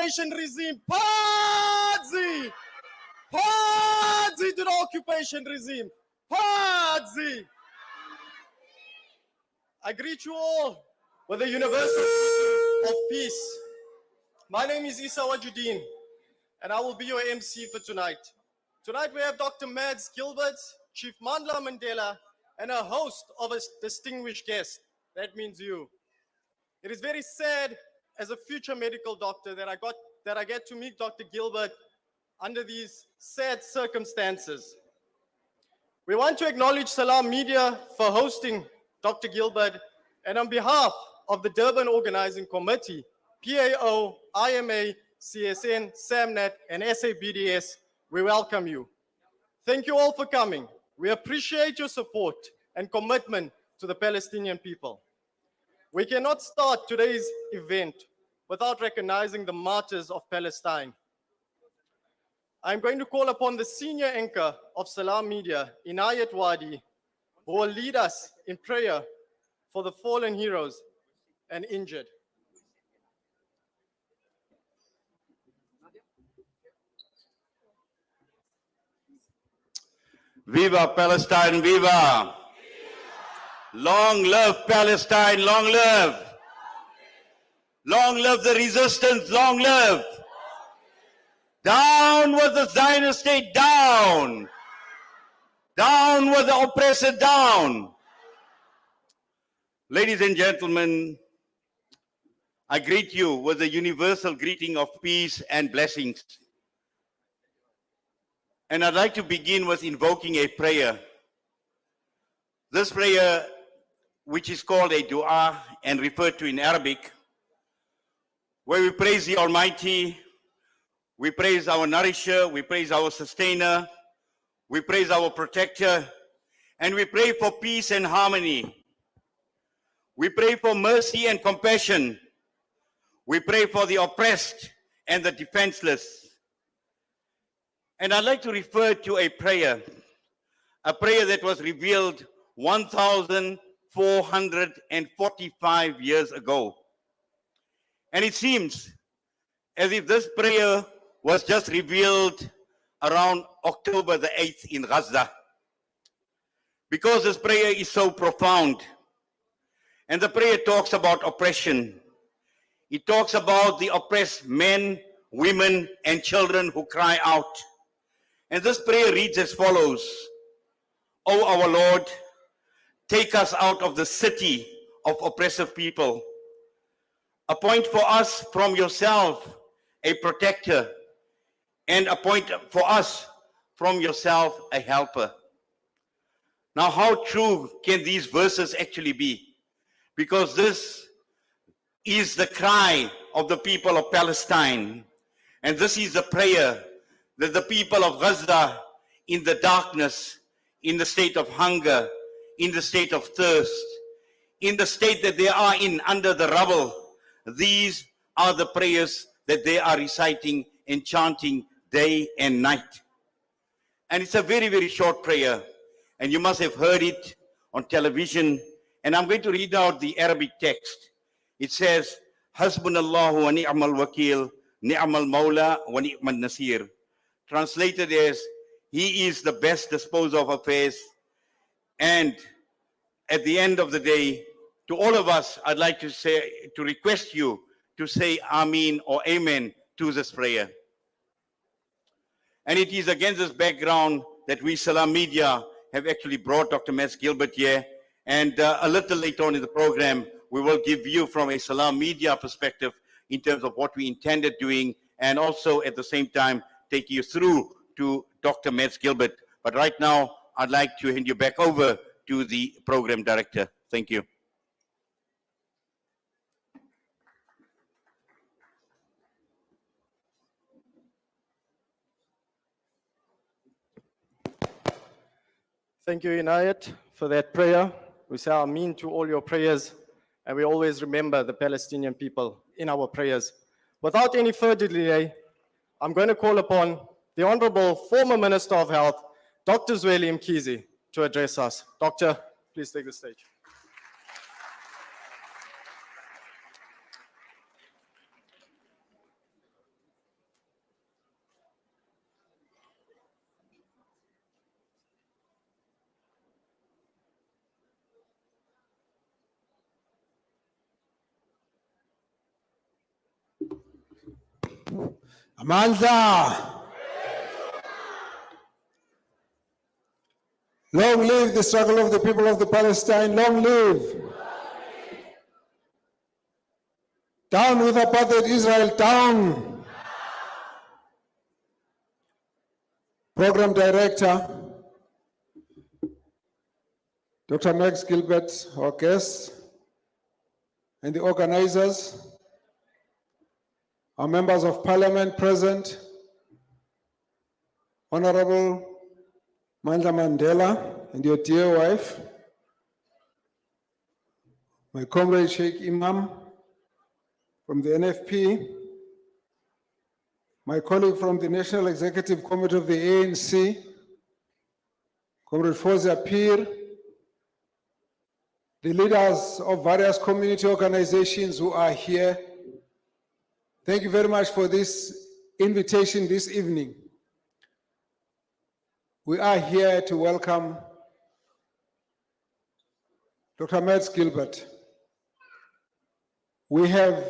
occupation regime. Pardzi! Pardzi to the occupation regime. Pardzi! I greet you all with the universal of peace. My name is Isa Wajuddin, and I will be your MC for tonight. Tonight we have Dr. Mads Gilbert, Chief Mandla Mandela, and a host of a distinguished guest. That means you. It is very sad as a future medical doctor that I get to meet Dr. Gilbert under these sad circumstances. We want to acknowledge Salam Media for hosting Dr. Gilbert, and on behalf of the Durban Organizing Committee, PAO, IMA, CSN, SAMNET, and SABDS, we welcome you. Thank you all for coming. We appreciate your support and commitment to the Palestinian people. We cannot start today's event without recognizing the martyrs of Palestine. I'm going to call upon the senior anchor of Salam Media, Inayat Wadi, who will lead us in prayer for the fallen heroes and injured. Viva Palestine, viva! Long live Palestine, long live! Long live the resistance, long live! Down with the Zionist state, down! Down with the oppressor, down! Ladies and gentlemen, I greet you with the universal greeting of peace and blessings. And I'd like to begin with invoking a prayer. This prayer, which is called a dua and referred to in Arabic, where we praise the Almighty, we praise our nourisher, we praise our sustainer, we praise our protector, and we pray for peace and harmony. We pray for mercy and compassion. We pray for the oppressed and the defenseless. And I'd like to refer to a prayer that was revealed 1,445 years ago. And it seems as if this prayer was just revealed around October the 8th in Gaza, because this prayer is so profound. And the prayer talks about oppression. It talks about the oppressed men, women, and children who cry out. And this prayer reads as follows: O our Lord, take us out of the city of oppressive people. Appoint for us from yourself a protector, and appoint for us from yourself a helper. Now, how true can these verses actually be? Because this is the cry of the people of Palestine. And this is the prayer that the people of Gaza, in the darkness, in the state of hunger, in the state of thirst, in the state that they are in under the rubble, these are the prayers that they are reciting and chanting day and night. And it's a very, very short prayer. And you must have heard it on television. And I'm going to read out the Arabic text. It says, Hasbunallahu wa ni'mal wakil, ni'mal mawla wa ni'mal nasir. Translated as, He is the best disposer of affairs. And at the end of the day, to all of us, I'd like to request you to say Ameen or Amen to this prayer. And it is against this background that we, Salam Media, have actually brought Dr. Mads Gilbert here. And a little later on in the program, we will give you from a Salam Media perspective in terms of what we intended doing, and also at the same time take you through to Dr. Mads Gilbert. But right now, I'd like to hand you back over to the program director. Thank you. Thank you, Inayat, for that prayer. We say Ameen to all your prayers, and we always remember the Palestinian people in our prayers. Without any further delay, I'm going to call upon the Honorable former Minister of Health, Dr. Zweli Mkhize, to address us. Doctor, please take the stage. Amandla. Long live the struggle of the people of the Palestine. Long live. Down with apartheid Israel, down. Program Director, Dr. Max Gilbert, our guest, and the organizers, our members of parliament present, Honorable Mandla Mandela and your dear wife, my comrade Sheikh Imam from the NFP, my colleague from the National Executive Committee of the ANC, Comrade Fawzia Peer, the leaders of various community organizations who are here. Thank you very much for this invitation this evening. We are here to welcome Dr. Max Gilbert. We have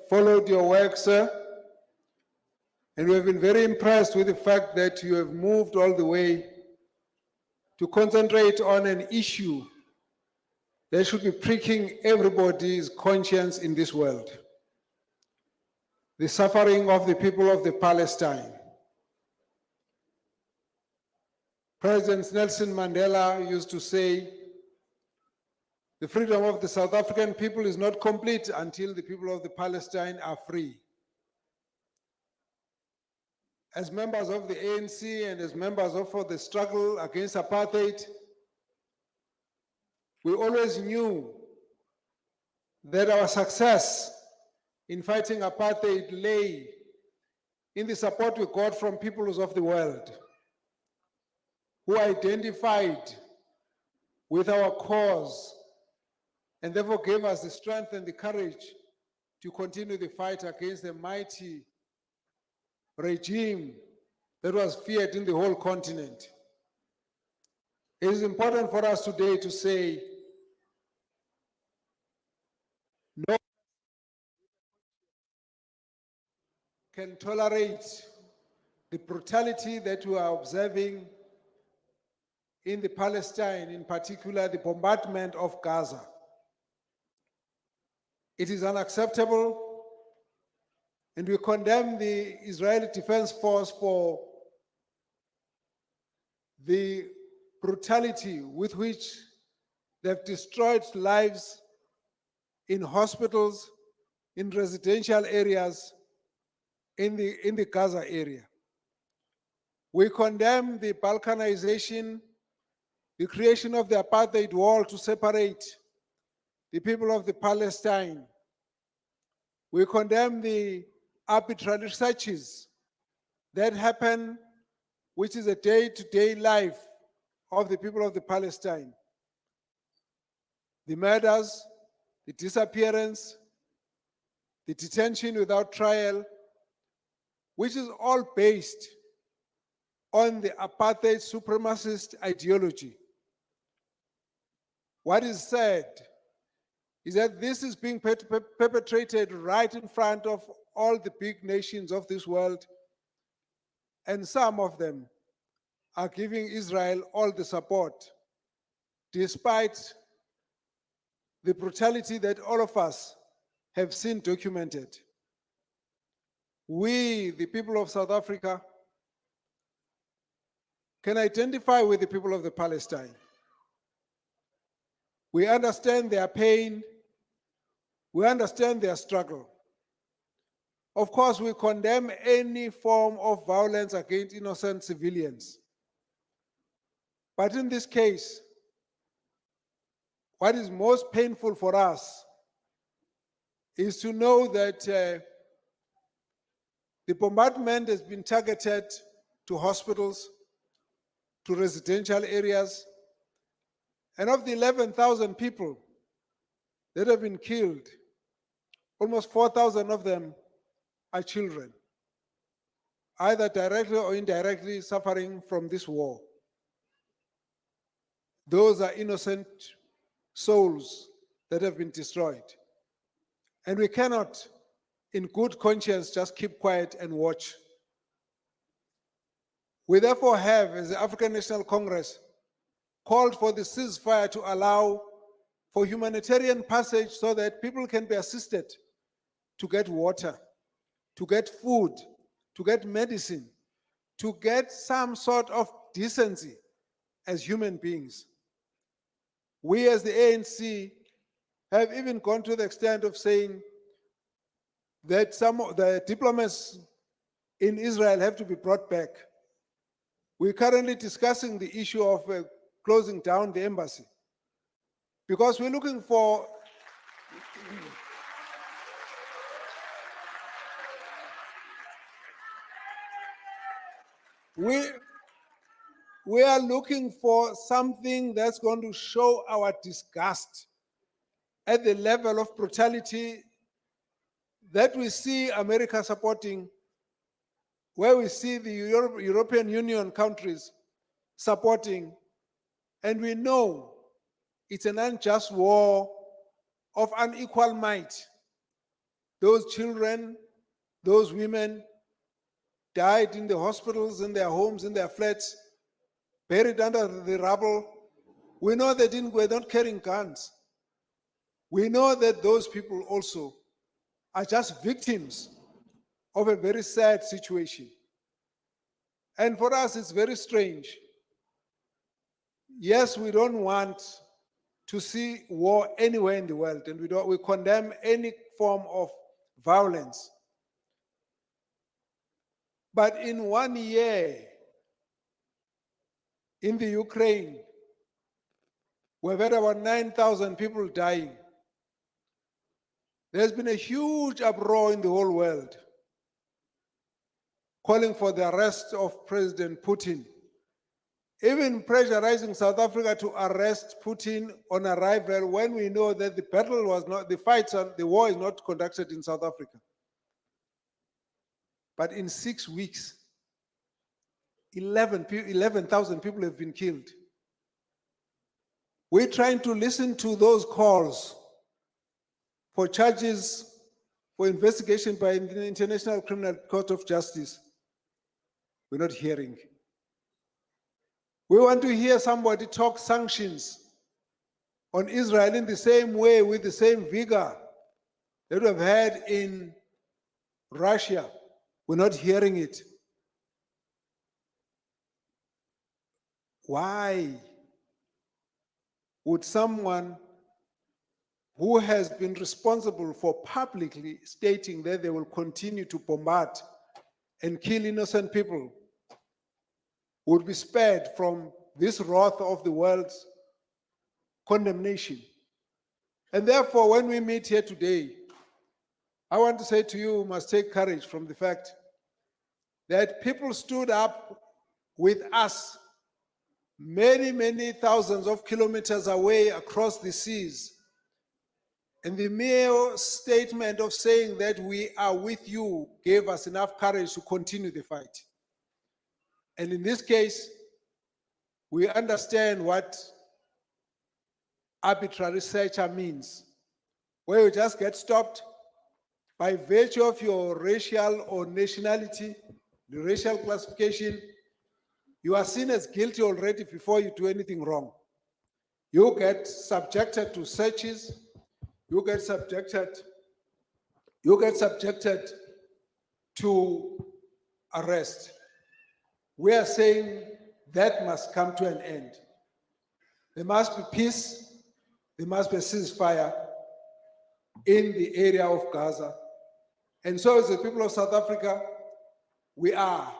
followed your work, sir, and we have been very impressed with the fact that you have moved all the way to concentrate on an issue that should be pricking everybody's conscience in this world: the suffering of the people of the Palestine. President Nelson Mandela used to say, the freedom of the South African people is not complete until the people of the Palestine are free. As members of the ANC and as members of the struggle against apartheid, we always knew that our success in fighting apartheid lay in the support we got from peoples of the world who identified with our cause and therefore gave us the strength and the courage to continue the fight against the mighty regime that was feared in the whole continent. It is important for us today to say, no can tolerate the brutality that we are observing in the Palestine, in particular the bombardment of Gaza. It is unacceptable, and we condemn the Israeli Defense Force for the brutality with which they've destroyed lives in hospitals, in residential areas, in the Gaza area. We condemn the balkanization, the creation of the apartheid wall to separate the people of the Palestine. We condemn the arbitrary searches that happen, which is a day-to-day life of the people of the Palestine. The murders, the disappearance, the detention without trial, which is all based on the apartheid supremacist ideology. What is said is that this is being perpetrated right in front of all the big nations of this world, and some of them are giving Israel all the support, despite the brutality that all of us have seen documented. We, the people of South Africa, can identify with the people of the Palestine. We understand their pain. We understand their struggle. Of course, we condemn any form of violence against innocent civilians. But in this case, what is most painful for us is to know that the bombardment has been targeted to hospitals, to residential areas, and of the 11,000 people that have been killed, almost 4,000 of them are children, either directly or indirectly suffering from this war. Those are innocent souls that have been destroyed. And we cannot, in good conscience, just keep quiet and watch We therefore have, as the African National Congress, called for the ceasefire to allow for humanitarian passage so that people can be assisted to get water, to get food, to get medicine, to get some sort of decency as human beings. We as the ANC have even gone to the extent of saying that some of the diplomats in Israel have to be brought back. We're currently discussing the issue of closing down the embassy because we're looking for we are looking for something that's going to show our disgust at the level of brutality that we see America supporting, where we see the European Union countries supporting, and we know it's an unjust war of unequal might. Those children, those women died in the hospitals, in their homes, in their flats, buried under the rubble. We know they were not carrying guns. We know that those people also are just victims of a very sad situation. And for us, it's very strange. Yes, we don't want to see war anywhere in the world, and we condemn any form of violence. But in 1 year, in the Ukraine, we've had about 9,000 people dying. There's been a huge uproar in the whole world, calling for the arrest of President Putin, even pressurizing South Africa to arrest Putin on arrival when we know that the war is not conducted in South Africa. But in 6 weeks, 11,000 people have been killed. We're trying to listen to those calls for charges for investigation by the International Criminal Court of Justice. We're not hearing. We want to hear somebody talk sanctions on Israel in the same way, with the same vigor that we've had in Russia. We're not hearing it. Why would someone who has been responsible for publicly stating that they will continue to bombard and kill innocent people would be spared from this wrath of the world's condemnation? And therefore, when we meet here today, I want to say to you, we must take courage from the fact that people stood up with us many, many thousands of kilometers away across the seas. And the mere statement of saying that we are with you gave us enough courage to continue the fight. And in this case, we understand what arbitrary searcher means, where you just get stopped by virtue of your racial or nationality, the racial classification. You are seen as guilty already before you do anything wrong. You get subjected to searches, you get subjected to arrest. We are saying that must come to an end. There must be peace, there must be a ceasefire in the area of Gaza. And so as the people of South Africa, we are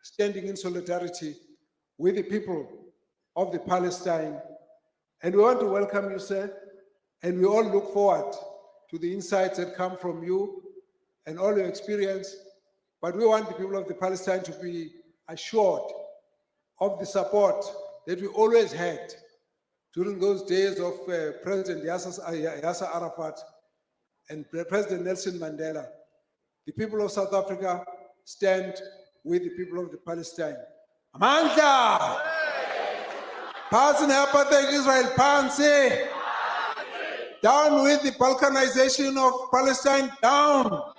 standing in solidarity with the people of the Palestine. And we want to welcome you, sir. And we all look forward to the insights that come from you and all your experience. But we want the people of the Palestine to be assured of the support that we always had during those days of President Yasser Arafat and President Nelson Mandela. The people of South Africa stand with the people of the Palestine. Amandla! Phansi apartheid Israel, phansi! Down with the balkanization of Palestine, down!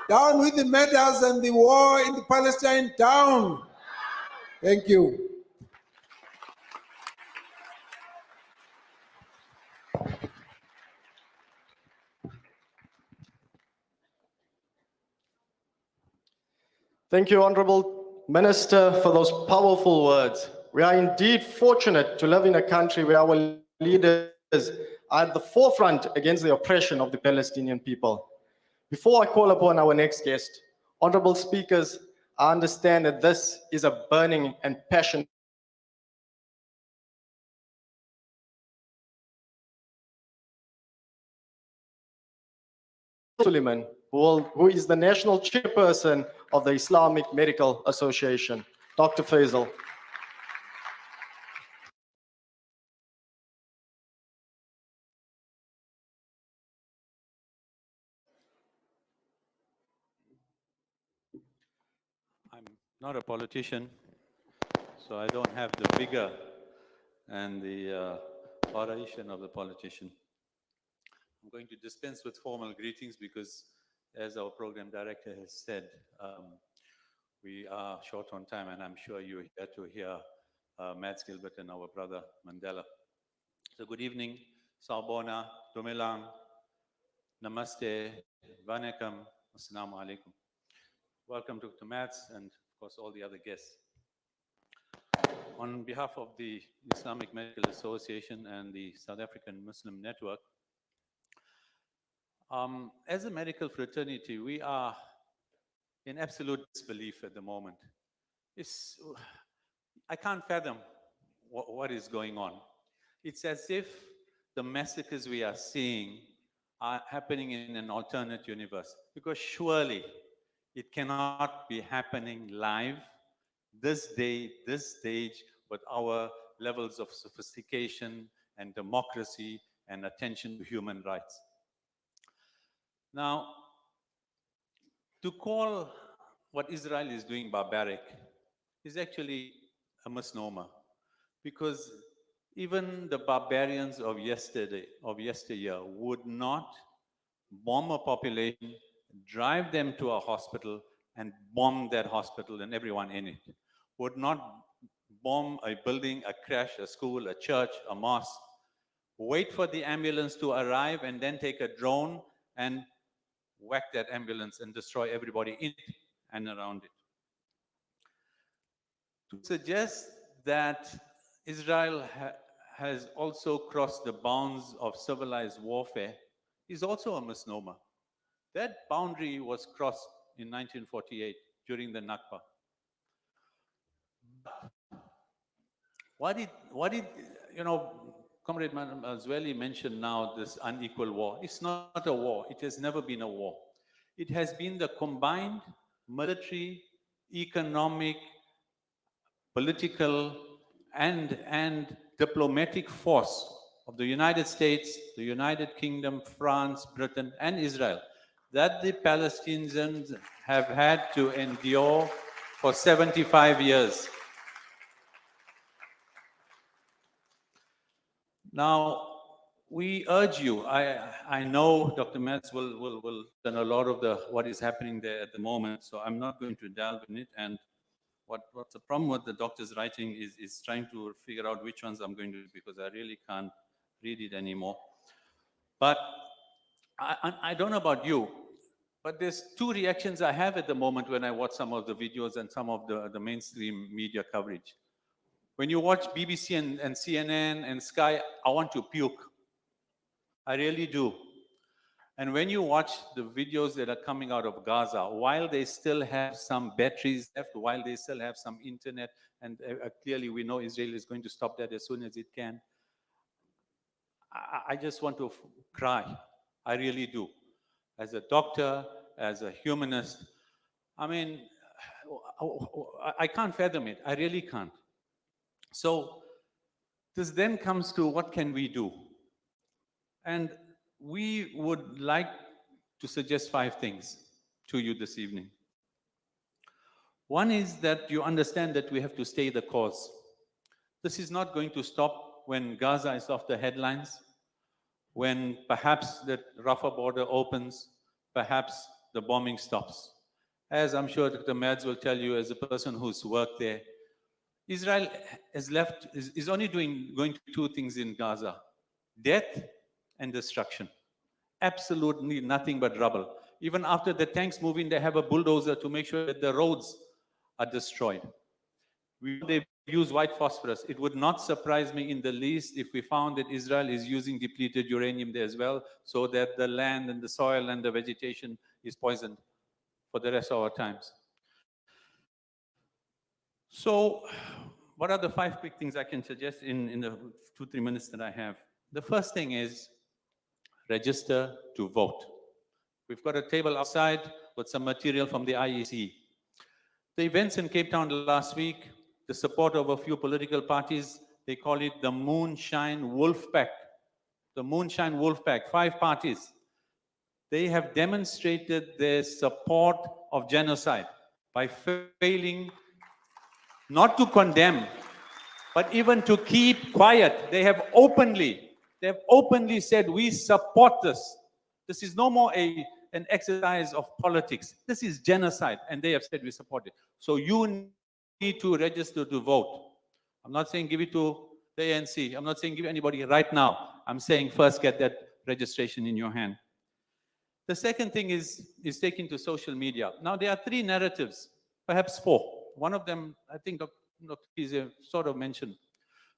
Down with the murders and the war in the Palestine, down! Thank you. Thank you, Honorable Minister, for those powerful words. We are indeed fortunate to live in a country where our leaders are at the forefront against the oppression of the Palestinian people. Before I call upon our next guest, honorable speakers, I understand that this is a burning and passionate Suleiman, who is the national chairperson of the Islamic Medical Association. Dr. Faisal. I'm not a politician, so I don't have the vigor and the oration of the politician. I'm going to dispense with formal greetings because, as our program director has said, we are short on time, and I'm sure you're here to hear Mads Gilbert and our brother Mandela. So good evening, Sawubona, Dumelang, Namaste, Vanakkam, Assalamu alaikum. Welcome to Mads and, of course, all the other guests. On behalf of the Islamic Medical Association and the South African Muslim Network, as a medical fraternity, we are in absolute disbelief at the moment. I can't fathom what is going on. It's as if the massacres we are seeing are happening in an alternate universe, because surely it cannot be happening live, this day, this stage, with our levels of sophistication and democracy and attention to human rights. Now, to call what Israel is doing barbaric is actually a misnomer, because even the barbarians of yesteryear would not bomb a population, drive them to a hospital, and bomb that hospital and everyone in it. Would not bomb a building, a crash, a school, a church, a mosque, wait for the ambulance to arrive, and then take a drone and whack that ambulance and destroy everybody in it and around it. To suggest that Israel has also crossed the bounds of civilized warfare is also a misnomer. That boundary was crossed in 1948 during the Nakba. What did Comrade Zweli mentioned now this unequal war. It's not a war. It has never been a war. It has been the combined military, economic, political, and diplomatic force of the United States, the United Kingdom, France, Britain, and Israel that the Palestinians have had to endure for 75 years. Now, we urge you, I know Dr. Metz will done a lot of what is happening there at the moment, so I'm not going to delve in it. And what's the problem with the doctor's writing is trying to figure out which ones I'm going to do, because I really can't read it anymore. But I don't know about you, but there's two reactions I have at the moment when I watch some of the videos and some of the mainstream media coverage. When you watch BBC and CNN and Sky, I want to puke. I really do. And when you watch the videos that are coming out of Gaza, while they still have some batteries left, while they still have some internet, and clearly we know Israel is going to stop that as soon as it can, I just want to cry. I really do. As a doctor, as a humanist, I mean, I can't fathom it. I really can't. So this then comes to what can we do? And we would like to suggest 5 things to you this evening. One is that you understand that we have to stay the course. This is not going to stop when Gaza is off the headlines, when perhaps the Rafah border opens, perhaps the bombing stops. As I'm sure Dr. Mads will tell you, as a person who's worked there, Israel is only going to do two things in Gaza: death and destruction. Absolutely nothing but rubble. Even after the tanks move in, they have a bulldozer to make sure that the roads are destroyed. They use white phosphorus. It would not surprise me in the least if we found that Israel is using depleted uranium there as well, so that the land and the soil and the vegetation is poisoned for the rest of our times. So, what are the 5 quick things I can suggest in the 2-3 minutes that I have? The first thing is register to vote. We've got a table outside with some material from the IEC. The events in Cape Town last week, the support of a few political parties, they call it the Moonshine Wolf Pack. The Moonshine Wolf Pack, 5 parties. They have demonstrated their support of genocide by failing not to condemn, but even to keep quiet. They have openly said, we support this. This is no more an exercise of politics. This is genocide, and they have said we support it. So you need to register to vote. I'm not saying give it to the ANC. I'm not saying give anybody right now. I'm saying first get that registration in your hand. The second thing is taken to social media. Now, there are 3 narratives, perhaps 4. One of them, I think Dr. Kize sort of mentioned.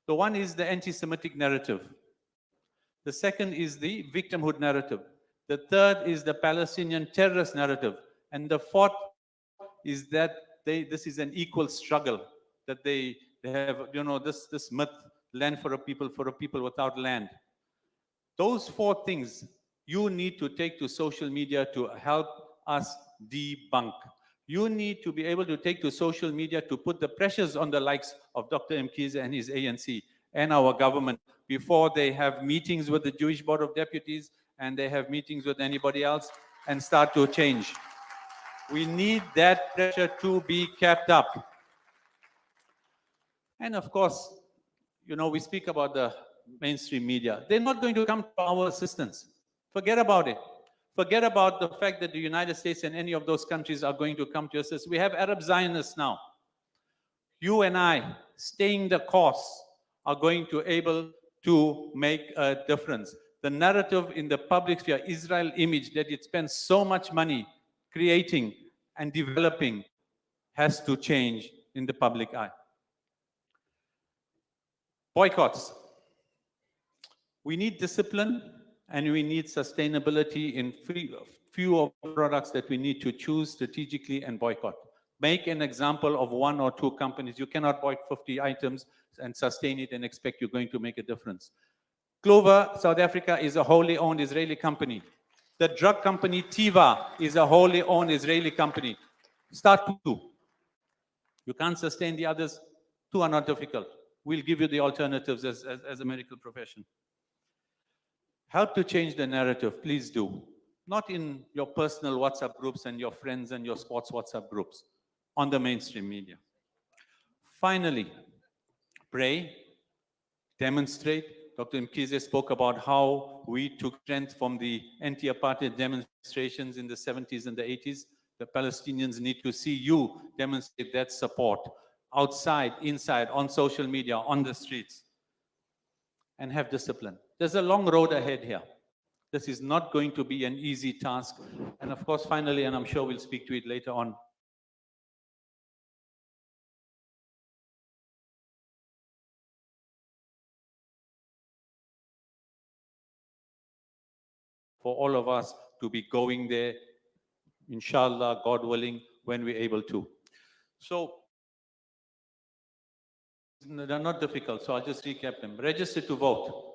The one is the anti-Semitic narrative. The second is the victimhood narrative. The third is the Palestinian terrorist narrative. And the fourth is that this is an equal struggle, that they have, this myth, land for a people without land. Those 4 things you need to take to social media to help us debunk. You need to be able to take to social media to put the pressures on the likes of Dr. Mkhize and his ANC and our government before they have meetings with the Jewish Board of Deputies and they have meetings with anybody else and start to change. We need that pressure to be kept up. And of course, we speak about the mainstream media. They're not going to come to our assistance. Forget about it. Forget about the fact that the United States and any of those countries are going to come to us. We have Arab Zionists now. You and I, staying the course, are going to be able to make a difference. The narrative in the public sphere, Israel image, that it spends so much money creating and developing, has to change in the public eye. Boycotts. We need discipline and we need sustainability in few of the products that we need to choose strategically and boycott. Make an example of 1 or 2 companies. You cannot buy 50 items and sustain it and expect you're going to make a difference. Clover, South Africa, is a wholly owned Israeli company. The drug company Tiva is a wholly owned Israeli company. Start 2. You can't sustain the others. 2 are not difficult. We'll give you the alternatives as a medical profession. Help to change the narrative, please do. Not in your personal WhatsApp groups and your friends and your sports WhatsApp groups, on the mainstream media. Finally, pray, demonstrate. Dr. Mkhize spoke about how we took strength from the anti-apartheid demonstrations in the 70s and the 80s. The Palestinians need to see you demonstrate that support outside, inside, on social media, on the streets, and have discipline. There's a long road ahead here. This is not going to be an easy task. And of course, finally, and I'm sure we'll speak to it later on, for all of us to be going there, inshallah, God willing, when we're able to. So, they're not difficult, so I'll just recap them. Register to vote.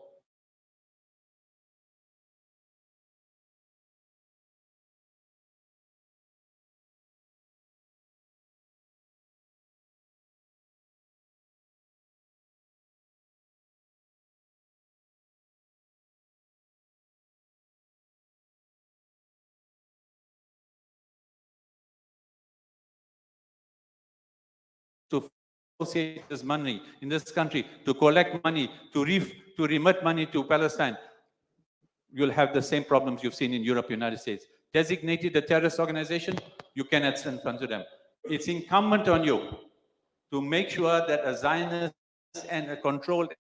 To associate this money in this country, to collect money, to remit money to Palestine, you'll have the same problems you've seen in Europe, United States. Designated a terrorist organization, you cannot send funds to them. It's incumbent on you to make sure that a Zionist and a controlled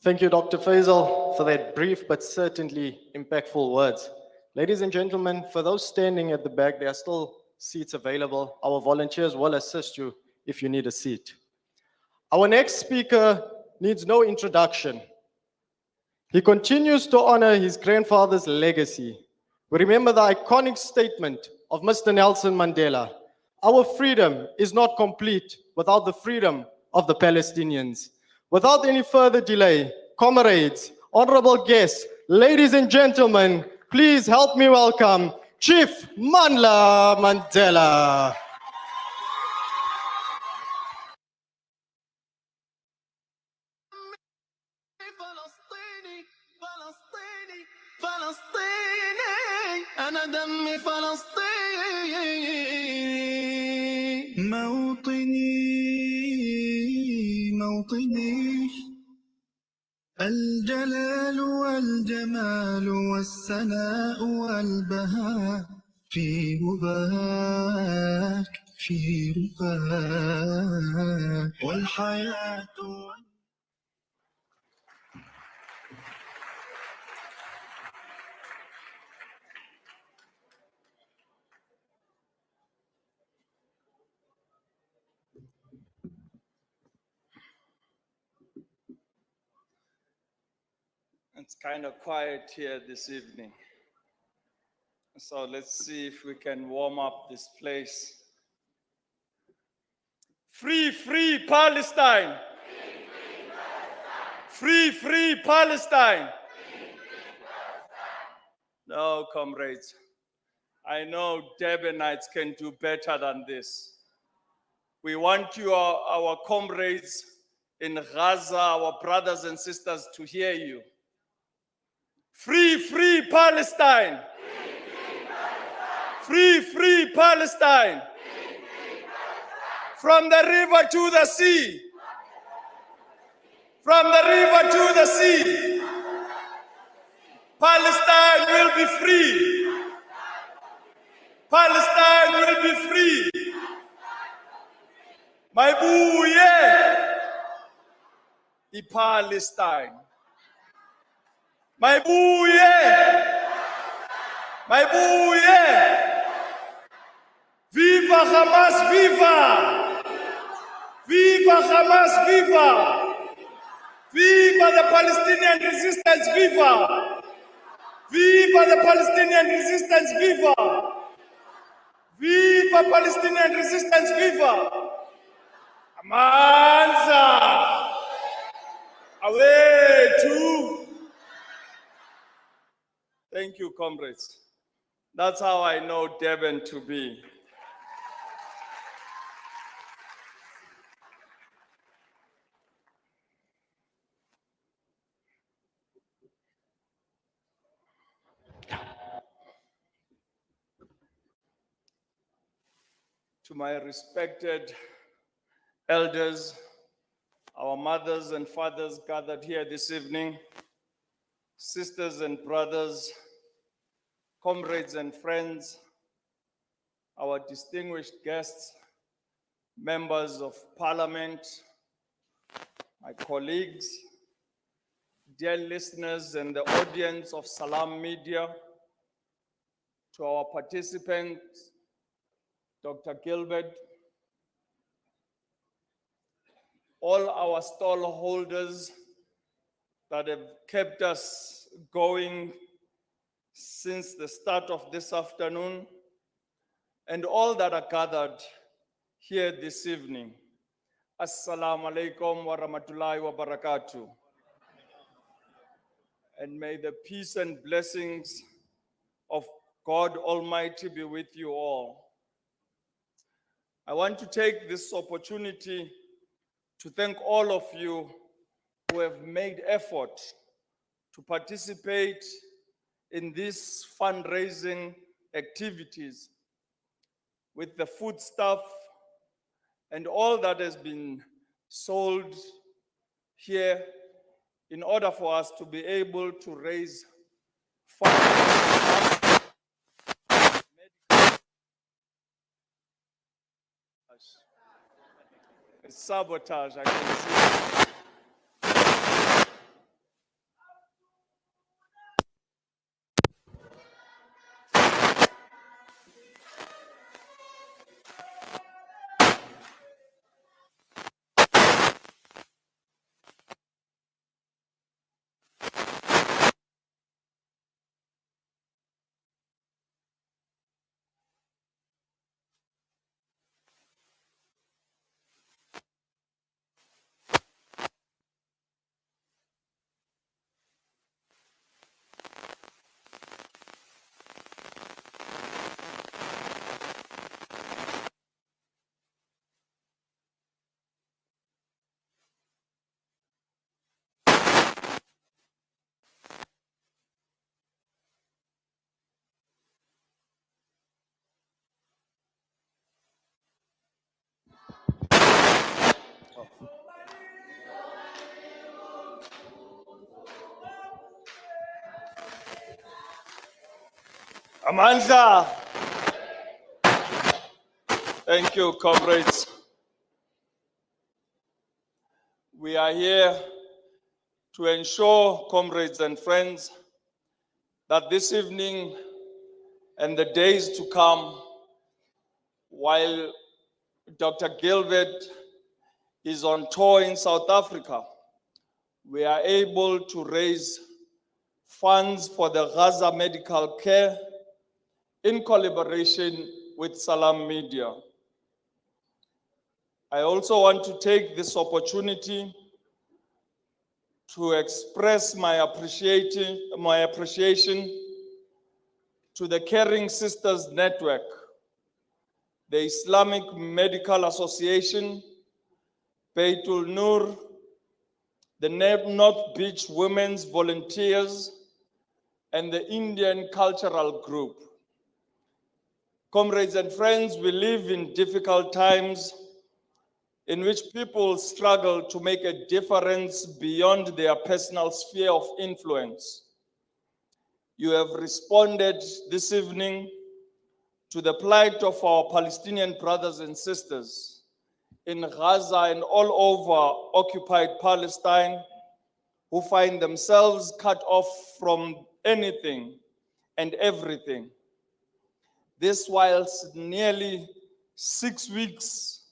Thank you, Dr. Faisal, for that brief but certainly impactful words. Ladies and gentlemen, for those standing at the back, there are still seats available. Our volunteers will assist you if you need a seat. Our next speaker needs no introduction. He continues to honor his grandfather's legacy. We remember the iconic statement of Mr. Nelson Mandela: "Our freedom is not complete without the freedom of the Palestinians." Without any further delay, comrades, honorable guests, ladies and gentlemen, please help me welcome Chief Mandla Mandela. فلسطيني فلسطيني فلسطيني أنا دمي فلسطيني موطني موطني الجلال والجمال والسناء والبهاء في رباك في رباك والحياة It's kind of quiet here this evening. So let's see if we can warm up this place. Free, free Palestine! Free, free Palestine! No, comrades. I know Durbanites can do better than this. We want you, our comrades in Gaza, our brothers and sisters, to hear you. Free, free Palestine! Free, free Palestine! From the river to the sea! From the river to the sea! Palestine will be free! Palestine will be free! Maibuye! Palestine! Maibuye! Maibuye! Viva Hamas, viva! Viva Hamas, viva! Viva the Palestinian resistance, viva! Viva the Palestinian resistance, viva! Viva Palestinian resistance, viva! Amanza! Away to! Thank you, comrades. That's how I know Durban to be. To my respected elders, our mothers and fathers gathered here this evening, sisters and brothers, comrades and friends, our distinguished guests, members of parliament, my colleagues, dear listeners and the audience of Salam Media, to our participants, Dr. Gilbert, all our stall holders that have kept us going since the start of this afternoon, and all that are gathered here this evening. Assalamu alaikum wa rahmatullahi wa barakatuh. And may the peace and blessings of God Almighty be with you all. I want to take this opportunity to thank all of you who have made effort to participate in these fundraising activities with the foodstuff and all that has been sold here in order for us to be able to raise funds. It's sabotage, I can see. Amandla. Thank you, comrades. We are here to ensure, comrades and friends, that this evening and the days to come, while Dr. Gilbert is on tour in South Africa, we are able to raise funds for the Gaza medical care in collaboration with Salam Media. I also want to take this opportunity to express my appreciation to the Caring Sisters Network, the Islamic Medical Association, Beitul Nur, the North Beach Women's Volunteers, and the Indian Cultural Group. Comrades and friends, we live in difficult times in which people struggle to make a difference beyond their personal sphere of influence. You have responded this evening to the plight of our Palestinian brothers and sisters in Gaza and all over occupied Palestine who find themselves cut off from anything and everything. This whilst nearly 6 weeks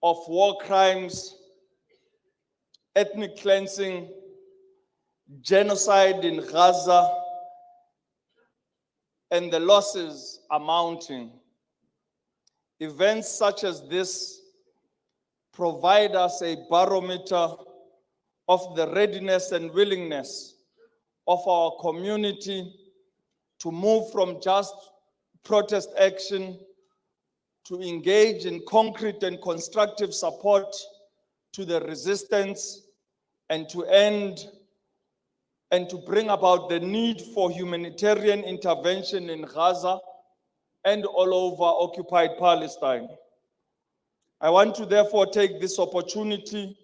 of war crimes, ethnic cleansing, genocide in Gaza, and the losses are mounting. Events such as this provide us a barometer of the readiness and willingness of our community to move from just protest action to engage in concrete and constructive support to the resistance and to end and to bring about the need for humanitarian intervention in Gaza and all over occupied Palestine. I want to therefore take this opportunity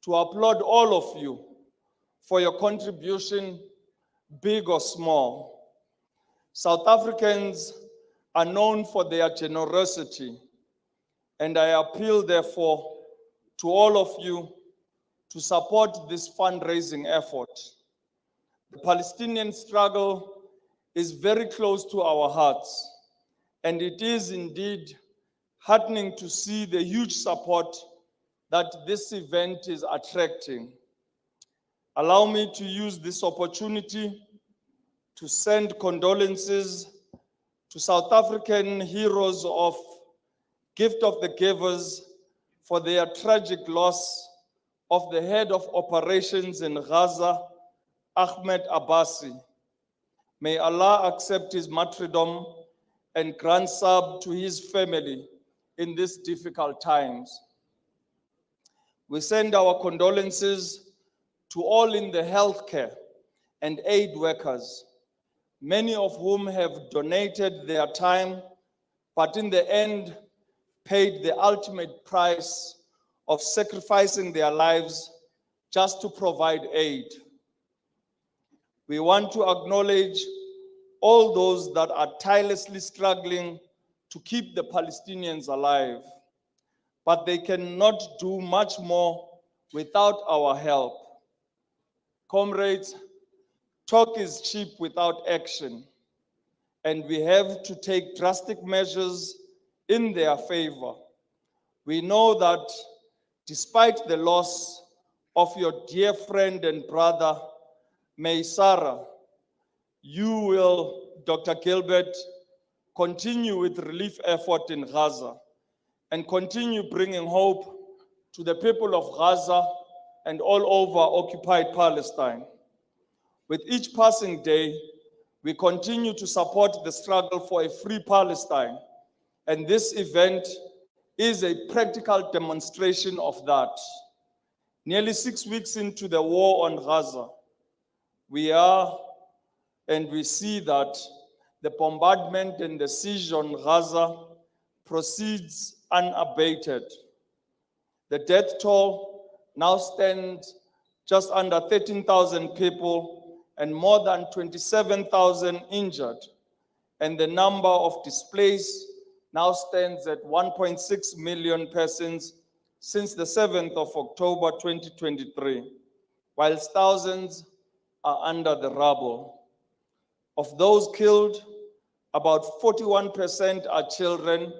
to applaud all of you for your contribution, big or small. South Africans are known for their generosity, and I appeal therefore to all of you to support this fundraising effort. The Palestinian struggle is very close to our hearts, and it is indeed heartening to see the huge support that this event is attracting. Allow me to use this opportunity to send condolences to South African heroes of Gift of the Givers for their tragic loss of the head of operations in Gaza, Ahmed Abbasi. May Allah accept his martyrdom and grant sab to his family in these difficult times. We send our condolences to all in the healthcare and aid workers, many of whom have donated their time, but in the end paid the ultimate price of sacrificing their lives just to provide aid. We want to acknowledge all those that are tirelessly struggling to keep the Palestinians alive, but they cannot do much more without our help. Comrades, talk is cheap without action, and we have to take drastic measures in their favor. We know that despite the loss of your dear friend and brother, May Sarah, you will, Dr. Gilbert, continue with relief effort in Gaza and continue bringing hope to the people of Gaza and all over occupied Palestine. With each passing day, we continue to support the struggle for a free Palestine, and this event is a practical demonstration of that. Nearly 6 weeks into the war on Gaza, we see that the bombardment and the siege on Gaza proceeds unabated. The death toll now stands just under 13,000 people and more than 27,000 injured, and the number of displaced now stands at 1.6 million persons since the 7th of October 2023, whilst thousands are under the rubble. Of those killed, about 41% are children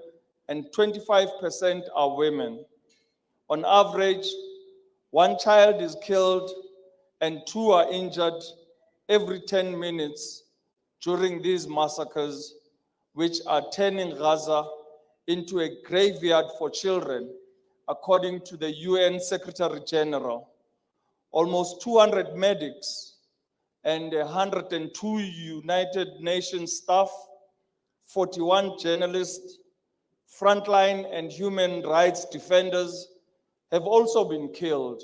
and 25% are women. On average, one child is killed and 2 are injured every 10 minutes during these massacres, which are turning Gaza into a graveyard for children, according to the UN Secretary General. Almost 200 medics and 102 United Nations staff, 41 journalists, frontline and human rights defenders have also been killed,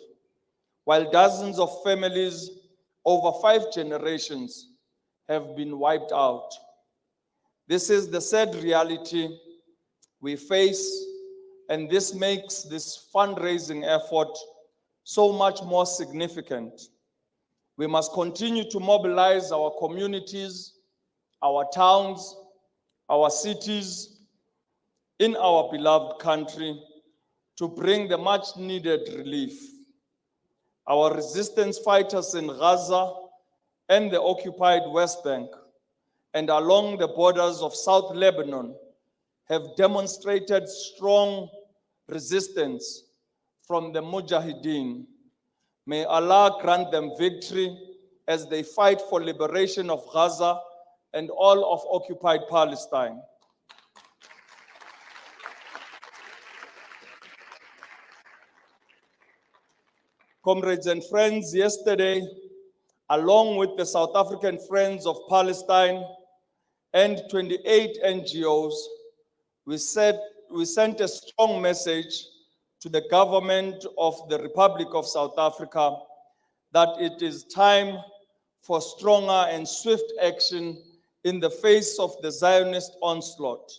while dozens of families over 5 generations have been wiped out. This is the sad reality we face, and this makes this fundraising effort so much more significant. We must continue to mobilize our communities, our towns, our cities in our beloved country to bring the much needed relief. Our resistance fighters in Gaza and the occupied West Bank and along the borders of South Lebanon have demonstrated strong resistance from the Mujahideen. May Allah grant them victory as they fight for liberation of Gaza and all of occupied Palestine. Comrades and friends, yesterday, along with the South African Friends of Palestine and 28 NGOs, we sent a strong message to the government of the Republic of South Africa that it is time for stronger and swift action in the face of the Zionist onslaught.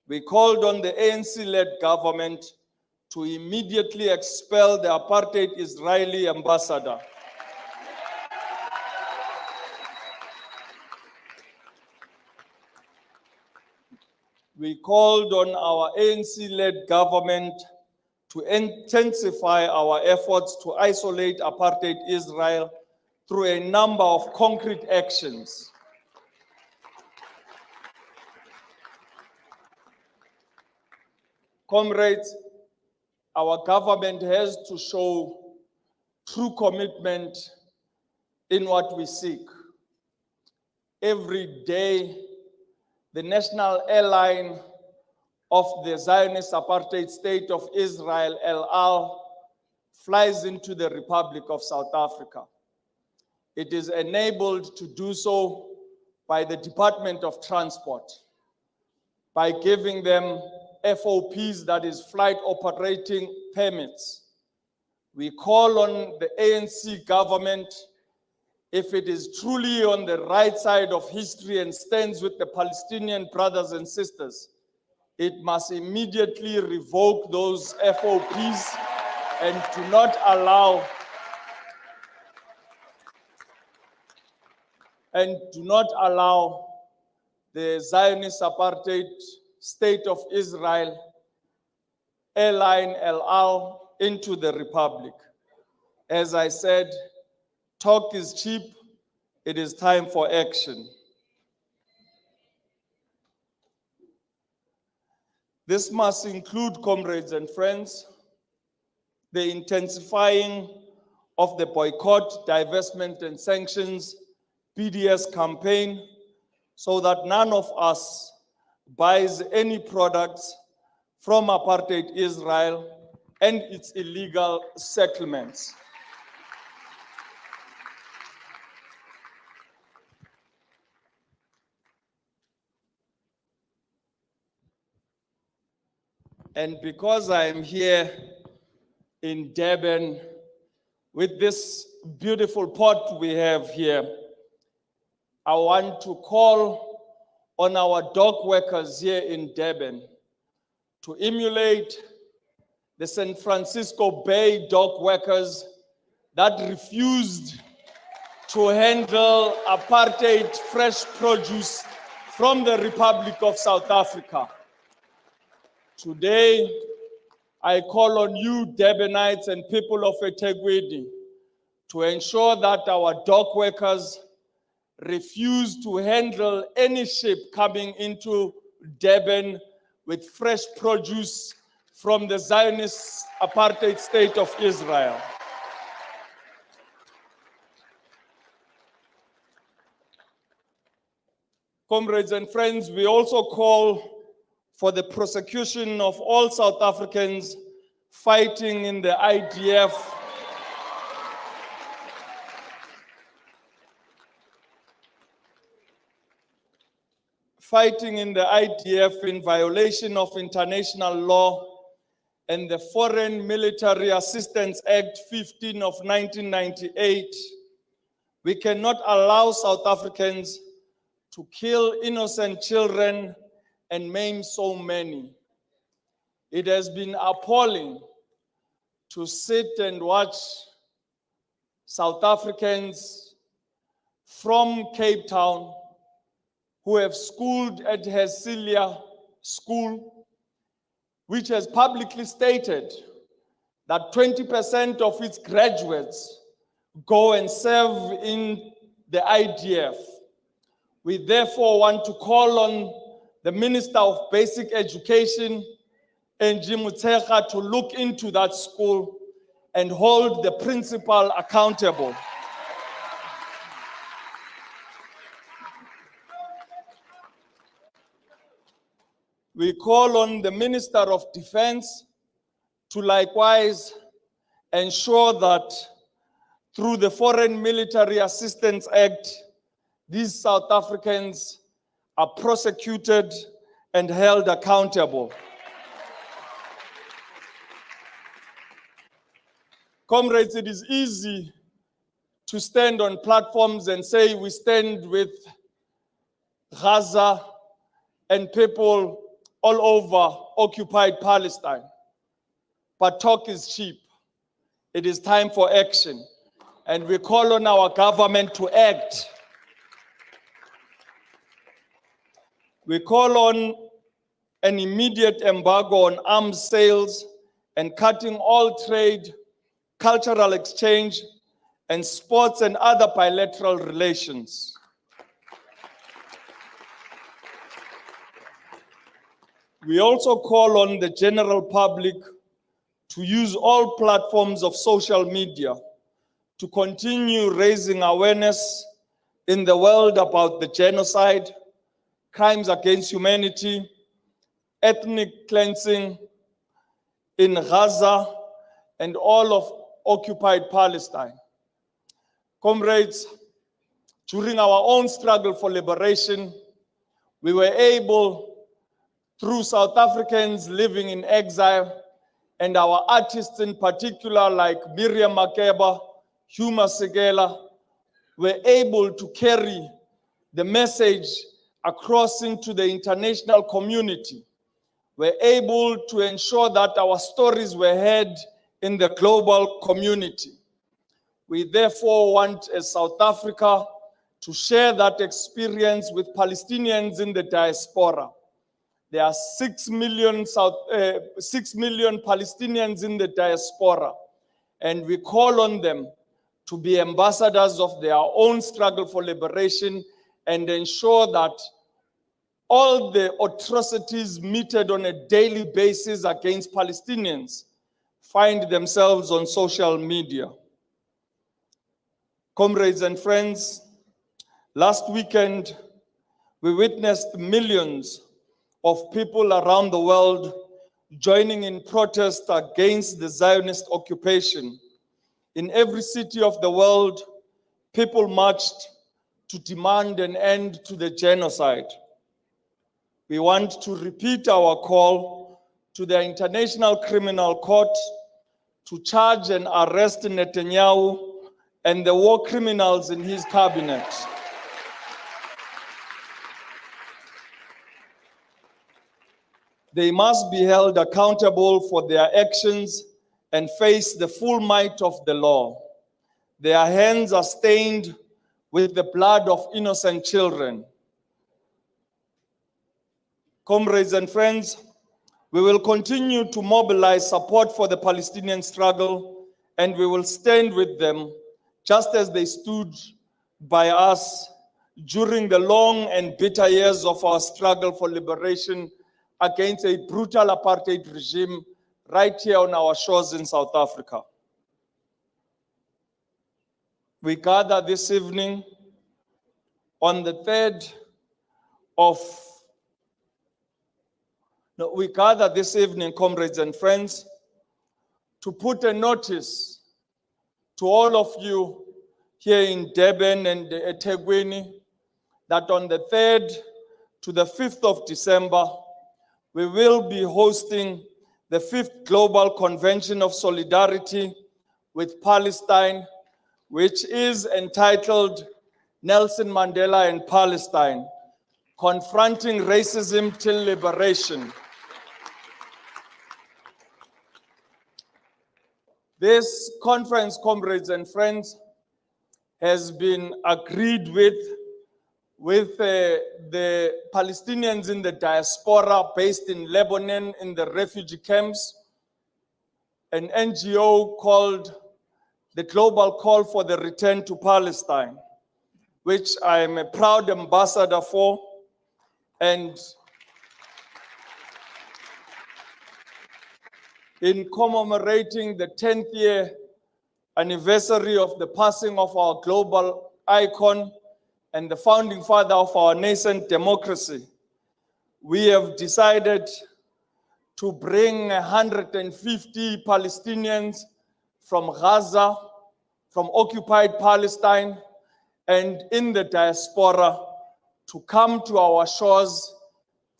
We called on the ANC-led government to immediately expel the apartheid Israeli ambassador. We called on our ANC-led government to intensify our efforts to isolate apartheid Israel through a number of concrete actions. Comrades, our government has to show true commitment in what we seek. Every day, the national airline of the Zionist apartheid state of Israel, El Al, flies into the Republic of South Africa. It is enabled to do so by the Department of Transport, by giving them FOPs, that is flight operating permits. We call on the ANC government if it is truly on the right side of history and stands with the Palestinian brothers and sisters, it must immediately revoke those FOPs and do not allow the Zionist apartheid state of Israel, airline El Al, into the republic. As I said, talk is cheap. It is time for action. This must include, comrades and friends, the intensifying of the boycott, divestment, and sanctions BDS campaign, so that none of us buys any products from apartheid Israel and its illegal settlements. And because I am here in Durban with this beautiful pot we have here, I want to call on our dock workers here in Durban to emulate the San Francisco Bay dock workers that refused to handle apartheid fresh produce from the Republic of South Africa. Today, I call on you, Durbanites and people of eThekwini, to ensure that our dock workers refuse to handle any ship coming into Durban with fresh produce from the Zionist apartheid state of Israel. Comrades and friends, we also call for the prosecution of all South Africans fighting in the IDF, in violation of international law and the Foreign Military Assistance Act 15 of 1998. We cannot allow South Africans to kill innocent children and maim so many. It has been appalling to sit and watch South Africans from Cape Town who have schooled at Hesilia School, which has publicly stated that 20% of its graduates go and serve in the IDF. We therefore want to call on the Minister of Basic Education, Angie Motshekga, to look into that school and hold the principal accountable. We call on the Minister of Defense to likewise ensure that through the Foreign Military Assistance Act, these South Africans are prosecuted and held accountable. Comrades, it is easy to stand on platforms and say we stand with Gaza and people all over occupied Palestine. But talk is cheap. It is time for action. And we call on our government to act. We call on an immediate embargo on arms sales and cutting all trade, cultural exchange, and sports and other bilateral relations. We also call on the general public to use all platforms of social media to continue raising awareness in the world about the genocide, crimes against humanity, ethnic cleansing in Gaza and all of occupied Palestine. Comrades, during our own struggle for liberation, we were able, through South Africans living in exile and our artists in particular like Miriam Makeba, Hugh Masekela, were able to carry the message across into the international community. We're able to ensure that our stories were heard in the global community. We therefore want, as South Africa, to share that experience with Palestinians in the diaspora. There are 6 million Palestinians in the diaspora, and we call on them to be ambassadors of their own struggle for liberation and ensure that all the atrocities meted on a daily basis against Palestinians find themselves on social media. Comrades and friends, last weekend, we witnessed millions of people around the world joining in protest against the Zionist occupation. In every city of the world, people marched to demand an end to the genocide. We want to repeat our call to the International Criminal Court to charge and arrest Netanyahu and the war criminals in his cabinet. They must be held accountable for their actions and face the full might of the law. Their hands are stained with the blood of innocent children. Comrades and friends, we will continue to mobilize support for the Palestinian struggle, and we will stand with them just as they stood by us during the long and bitter years of our struggle for liberation against a brutal apartheid regime right here on our shores in South Africa. We gather this evening on the 3rd of we gather this evening, comrades and friends, to put a notice to all of you here in Durban and eThekwini that on the 3rd to the 5th of December, we will be hosting the 5th Global Convention of Solidarity with Palestine, which is entitled Nelson Mandela and Palestine, Confronting Racism Till Liberation. This conference, comrades and friends, has been agreed with the Palestinians in the diaspora based in Lebanon in the refugee camps, an NGO called the Global Call for the Return to Palestine, which I am a proud ambassador for, and in commemorating the 10th year anniversary of the passing of our global icon and the founding father of our nascent democracy, we have decided to bring 150 Palestinians from Gaza, from occupied Palestine, and in the diaspora to come to our shores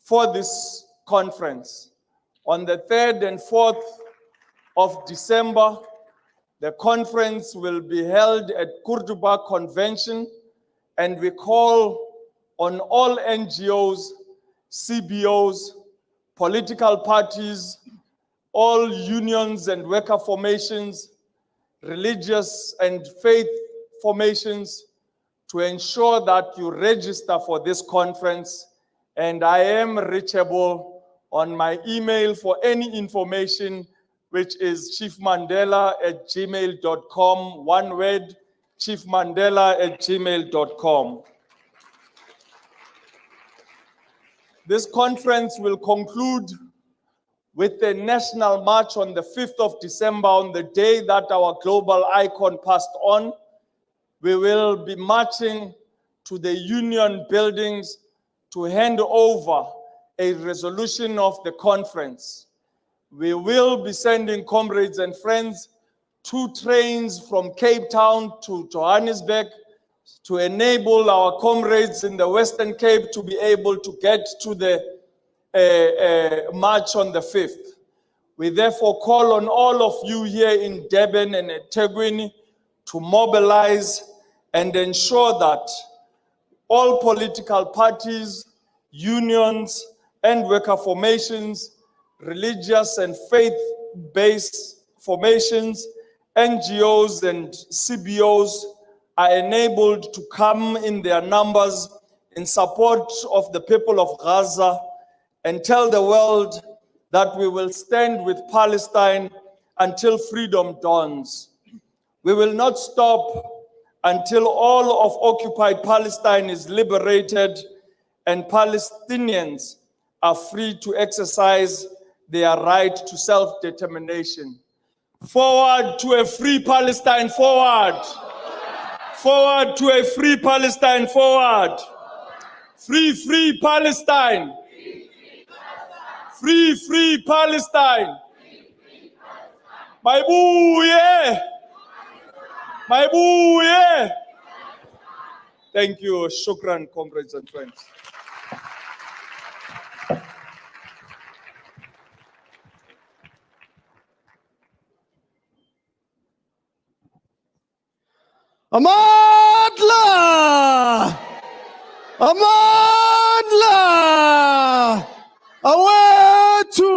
for this conference. On the 3rd and 4th of December, the conference will be held at Cordoba Convention, and we call on all NGOs, CBOs, political parties, all unions and worker formations, religious and faith formations to ensure that you register for this conference. And I am reachable on my email for any information, which is chiefmandela@gmail.com, one word, chiefmandela@gmail.com. This conference will conclude with a national march on the 5th of December, on the day that our global icon passed on. We will be marching to the union buildings to hand over a resolution of the conference. We will be sending, comrades and friends, 2 trains from Cape Town to Johannesburg to enable our comrades in the Western Cape to be able to get to the march on the 5th. We therefore call on all of you here in Durban and eThekwini to mobilize and ensure that all political parties, unions, and worker formations, religious and faith-based formations, NGOs and CBOs are enabled to come in their numbers in support of the people of Gaza and tell the world that we will stand with Palestine until freedom dawns. We will not stop until all of occupied Palestine is liberated and Palestinians are free to exercise their right to self-determination. Forward to a free Palestine, forward. Forward to a free Palestine, forward. Free, free Palestine. Free, free Palestine. Maibuye. Maibuye. Thank you. Shukran, comrades and friends. Amandla! Amandla! Awetu!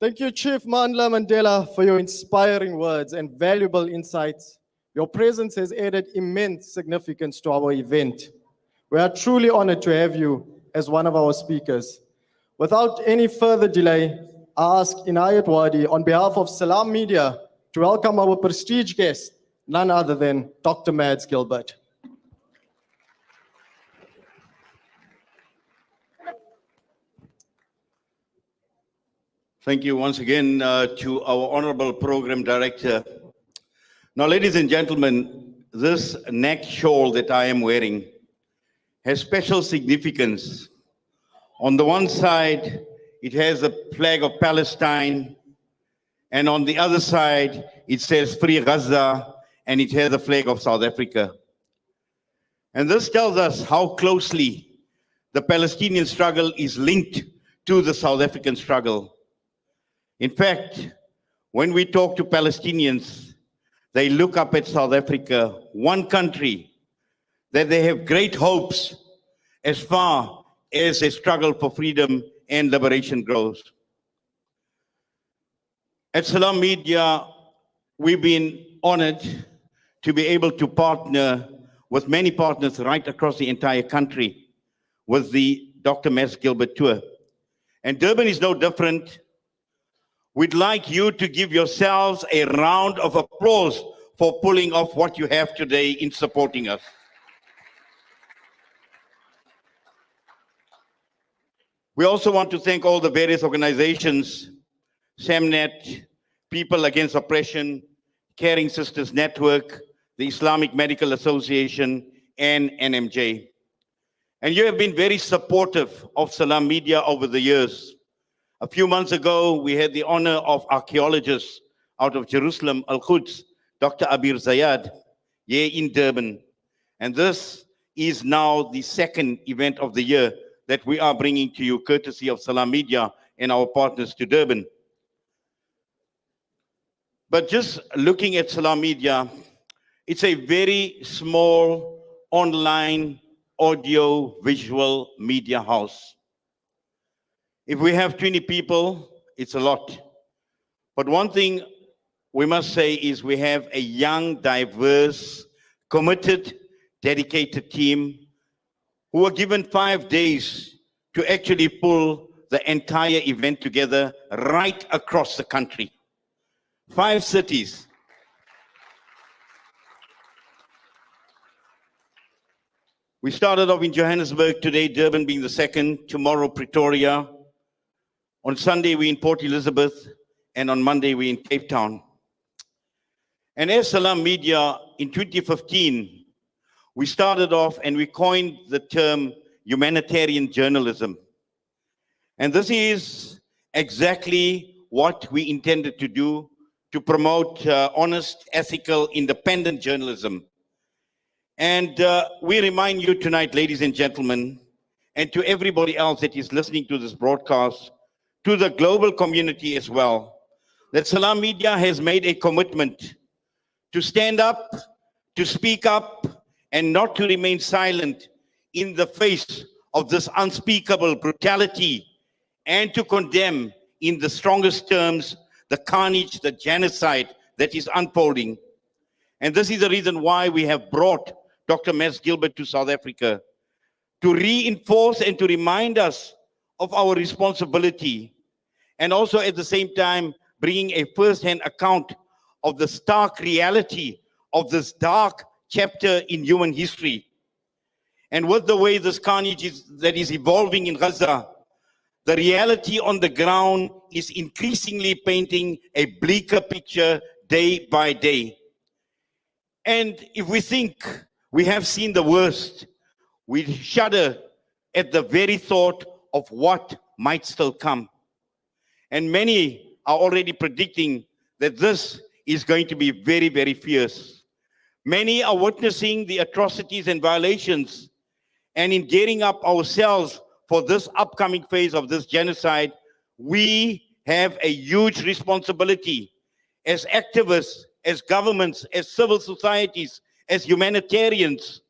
Thank you, Chief Mandla Mandela, for your inspiring words and valuable insights. Your presence has added immense significance to our event. We are truly honored to have you as one of our speakers. Without any further delay, I ask Inayat Wadi, on behalf of Salam Media, to welcome our prestige guest, none other than Dr. Mads Gilbert. Thank you once again to our honorable program director. Now, ladies and gentlemen, this neck shawl that I am wearing has special significance. On the one side, it has the flag of Palestine, and on the other side, it says Free Gaza, and it has the flag of South Africa. And this tells us how closely the Palestinian struggle is linked to the South African struggle. In fact, when we talk to Palestinians, they look up at South Africa, one country that they have great hopes as far as a struggle for freedom and liberation grows. At Salam Media, we've been honored to be able to partner with many partners right across the entire country with the Dr. Mads Gilbert Tour. And Durban is no different. We'd like you to give yourselves a round of applause for pulling off what you have today in supporting us. We also want to thank all the various organizations, SAMNET, People Against Oppression, Caring Sisters Network, the Islamic Medical Association, and NMJ. And you have been very supportive of Salam Media over the years. A few months ago, we had the honor of archaeologists out of Jerusalem, Al-Quds, Dr. Abir Zayad, here in Durban. And this is now the second event of the year that we are bringing to you, courtesy of Salam Media and our partners to Durban. But just looking at Salam Media, it's a very small online audio visual media house. If we have 20 people, it's a lot. But one thing we must say is we have a young, diverse, committed, dedicated team who were given 5 days to actually pull the entire event together right across the country. 5 cities. We started off in Johannesburg today, Durban being the second, tomorrow Pretoria. On Sunday, we're in Port Elizabeth, and on Monday, we're in Cape Town. And as Salam Media, in 2015, we started off and we coined the term humanitarian journalism. And this is exactly what we intended to do, to promote honest, ethical, independent journalism. And we remind you tonight, ladies and gentlemen, and to everybody else that is listening to this broadcast, to the global community as well, that Salam Media has made a commitment to stand up, to speak up, and not to remain silent in the face of this unspeakable brutality, and to condemn in the strongest terms the carnage, the genocide that is unfolding. And this is the reason why we have brought Dr. Mads Gilbert to South Africa, to reinforce and to remind us of our responsibility, and also at the same time bringing a first-hand account of the stark reality of this dark chapter in human history. And with the way this carnage that is evolving in Gaza, the reality on the ground is increasingly painting a bleaker picture day by day. And if we think we have seen the worst, we shudder at the very thought of what might still come. And many are already predicting that this is going to be very, very fierce. Many are witnessing the atrocities and violations, and in gearing up ourselves for this upcoming phase of this genocide, we have a huge responsibility as activists, as governments, as civil societies, as humanitarians.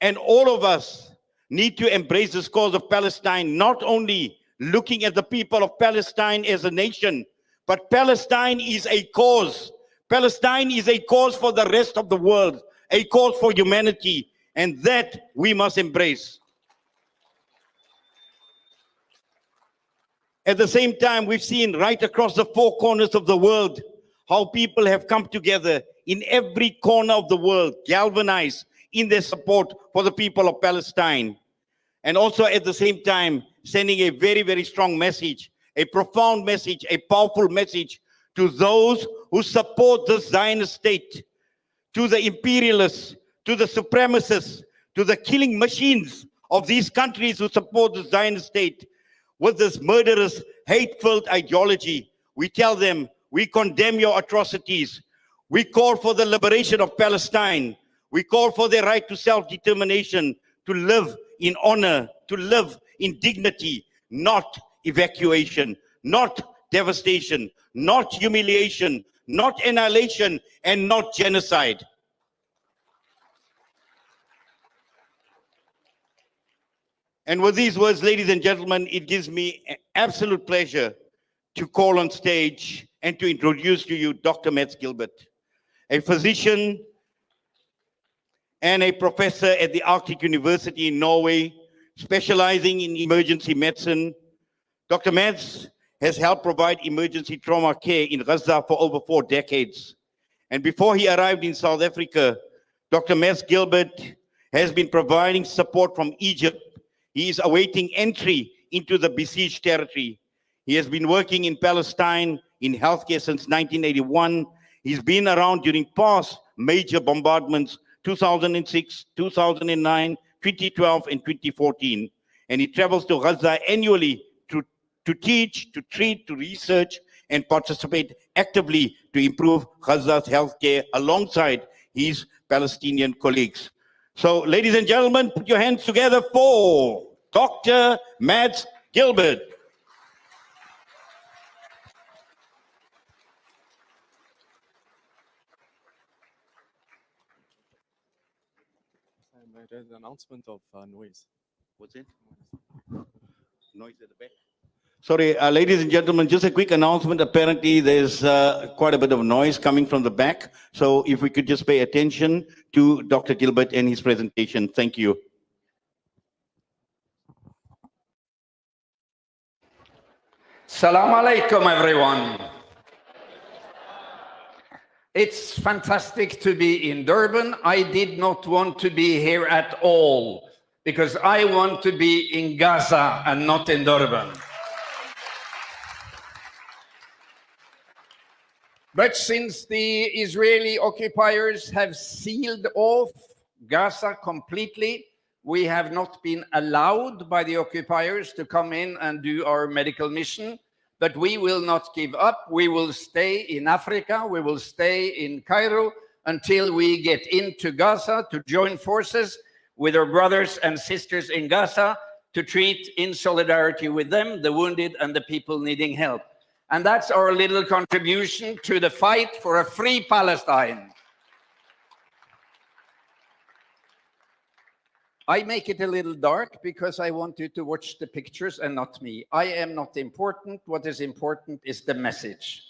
And all of us need to embrace this cause of Palestine, not only looking at the people of Palestine as a nation, but Palestine is a cause. Palestine is a cause for the rest of the world, a cause for humanity, and that we must embrace. At the same time, we've seen right across the four corners of the world how people have come together in every corner of the world, galvanized in their support for the people of Palestine. And also at the same time, sending a very, very strong message, a profound message, a powerful message to those who support the Zionist state, to the imperialists, to the supremacists, to the killing machines of these countries who support the Zionist state with this murderous, hate-filled ideology. We tell them, we condemn your atrocities. We call for the liberation of Palestine. We call for their right to self-determination, to live in honor, to live in dignity, not evacuation, not devastation, not humiliation, not annihilation, and not genocide. And with these words, ladies and gentlemen, it gives me absolute pleasure to call on stage and to introduce to you Dr. Mads Gilbert, a physician and a professor at the Arctic University in Norway, specializing in emergency medicine. Dr. Mads has helped provide emergency trauma care in Gaza for over 4 decades. And before he arrived in South Africa, Dr. Mads Gilbert has been providing support from Egypt. He is awaiting entry into the besieged territory. He has been working in Palestine in healthcare since 1981. He's been around during past major bombardments, 2006, 2009, 2012, and 2014. And he travels to Gaza annually to teach, to treat, to research, and participate actively to improve Gaza's healthcare alongside his Palestinian colleagues. So, ladies and gentlemen, put your hands together for Dr. Mads Gilbert. There's an announcement of noise. What's it? Noise at the back. Sorry, ladies and gentlemen, just a quick announcement. Apparently, there's quite a bit of noise coming from the back. So if we could just pay attention to Dr. Gilbert and his presentation. Thank you. Salam alaikum, everyone. It's fantastic to be in Durban. I did not want to be here at all because I want to be in Gaza and not in Durban. But since the Israeli occupiers have sealed off Gaza completely, we have not been allowed by the occupiers to come in and do our medical mission. But we will not give up. We will stay in Africa. We will stay in Cairo until we get into Gaza to join forces with our brothers and sisters in Gaza to treat in solidarity with them, the wounded and the people needing help. And that's our little contribution to the fight for a free Palestine. I make it a little dark because I want you to watch the pictures and not me. I am not important. What is important is the message.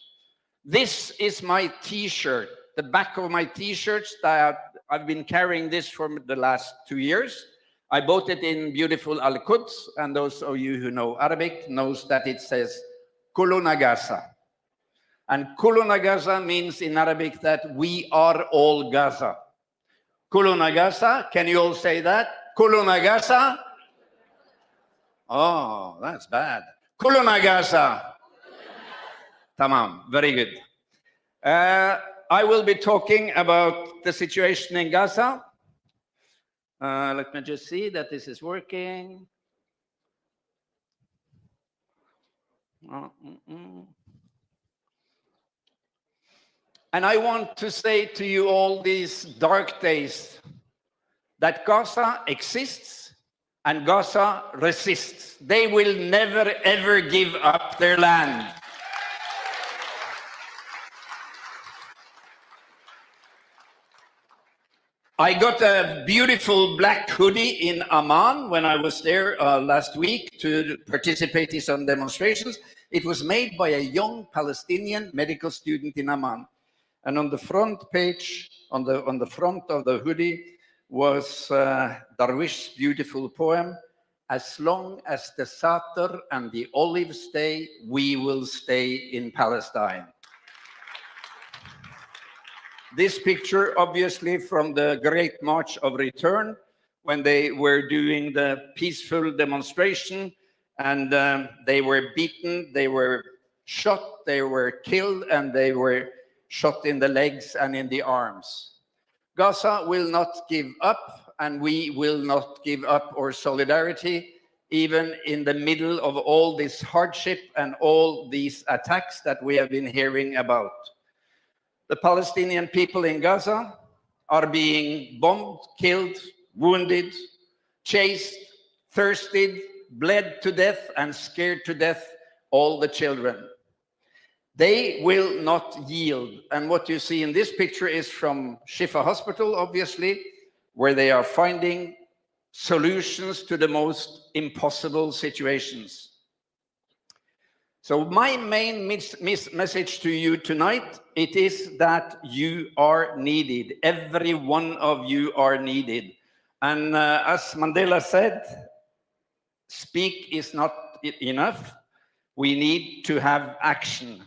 This is my T-shirt, the back of my T-shirts that I've been carrying this for the last 2 years. I bought it in beautiful Al-Quds, and those of you who know Arabic knows that it says Kuluna Gaza. And Kuluna Gaza means in Arabic that we are all Gaza. Kuluna Gaza, can you all say that? Kuluna Gaza? Oh, that's bad. Kuluna Gaza. Tamam, very good. I will be talking about the situation in Gaza. Let me just see that this is working. And I want to say to you all these dark days that Gaza exists and Gaza resists. They will never ever give up their land. I got a beautiful black hoodie in Amman when I was there last week to participate in some demonstrations. It was made by a young Palestinian medical student in Amman. And on the front page, on the front of the hoodie, was Darwish's beautiful poem, "As long as the Satar and the olive stay, we will stay in Palestine." This picture, obviously, from the Great March of Return, when they were doing the peaceful demonstration, and they were beaten, they were shot, they were killed, and they were shot in the legs and in the arms. Gaza will not give up, and we will not give up our solidarity, even in the middle of all this hardship and all these attacks that we have been hearing about. The Palestinian people in Gaza are being bombed, killed, wounded, chased, thirsted, bled to death, and scared to death, all the children. They will not yield. And what you see in this picture is from Shifa Hospital, obviously, where they are finding solutions to the most impossible situations. So my main message to you tonight, it is that you are needed. Every one of you are needed. And as Mandela said, speak is not enough. We need to have action.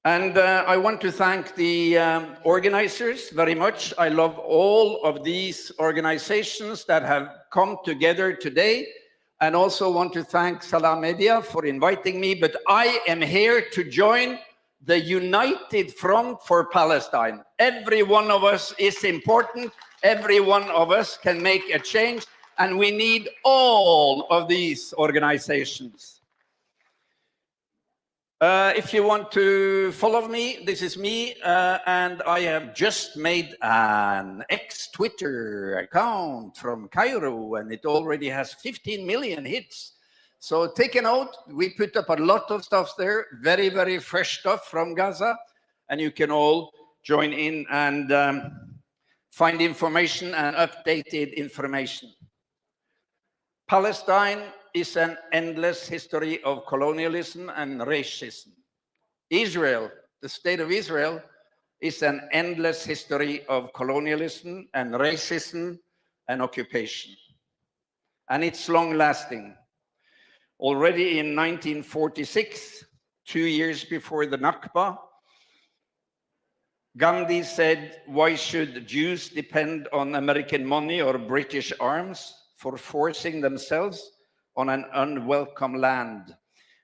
And I want to thank the organizers very much. I love all of these organizations that have come together today. And also want to thank Salam Media for inviting me. But I am here to join the United Front for Palestine. Every one of us is important. Every one of us can make a change. And we need all of these organizations. If you want to follow me, this is me, and I have just made an ex-Twitter account from Cairo, and it already has 15 million hits. So take a note, we put up a lot of stuff there, very, very fresh stuff from Gaza, and you can all join in and find information and updated information. Palestine is an endless history of colonialism and racism. Israel, the state of Israel, is an endless history of colonialism and racism and occupation. And it's long-lasting. Already in 1946, 2 years before the Nakba, Gandhi said, "Why should Jews depend on American money or British arms for forcing themselves on an unwelcome land?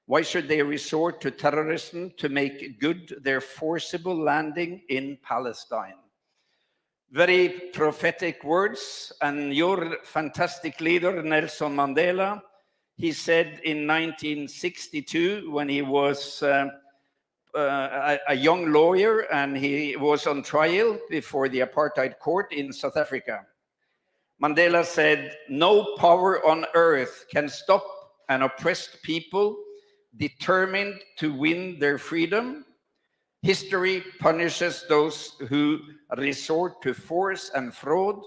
Why should they resort to terrorism to make good their forcible landing in Palestine?" Very prophetic words. And your fantastic leader, Nelson Mandela, he said in 1962, when he was a young lawyer and he was on trial before the apartheid court in South Africa, Mandela said, "No power on earth can stop an oppressed people determined to win their freedom. History punishes those who resort to force and fraud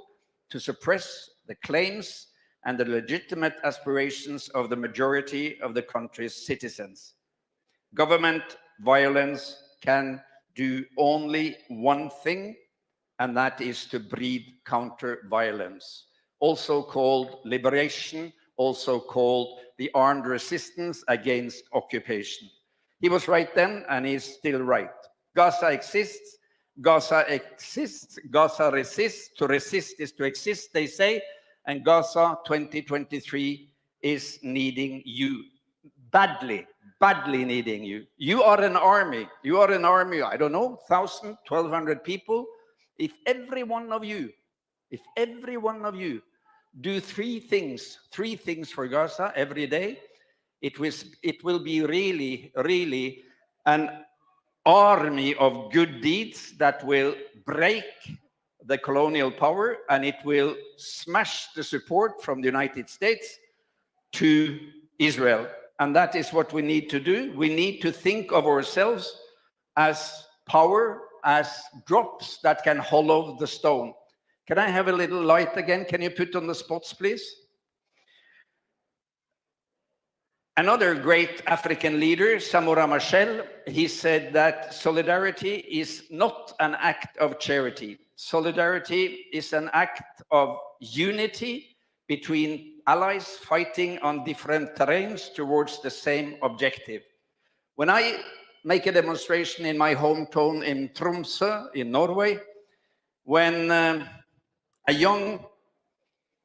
to suppress the claims and the legitimate aspirations of the majority of the country's citizens. Government violence can do only one thing, and that is to breed counter-violence, also called liberation, also called the armed resistance against occupation. He was right then, and he's still right. Gaza exists, Gaza exists, Gaza resists. To resist is to exist, they say, and Gaza 2023 is needing you badly, badly needing you. You are an army. You are an army, I don't know, 1,000, 1,200 people. If every one of you do three things for Gaza every day, it will be really, really an army of good deeds that will break the colonial power, and it will smash the support from the United States to Israel. And that is what we need to do. We need to think of ourselves as power, as drops that can hollow the stone. Can I have a little light again? Can you put on the spots, please? Another great African leader, Samora Machel, he said that solidarity is not an act of charity. Solidarity is an act of unity between allies fighting on different terrains towards the same objective. When I make a demonstration in my hometown in Tromsø, in Norway, when a young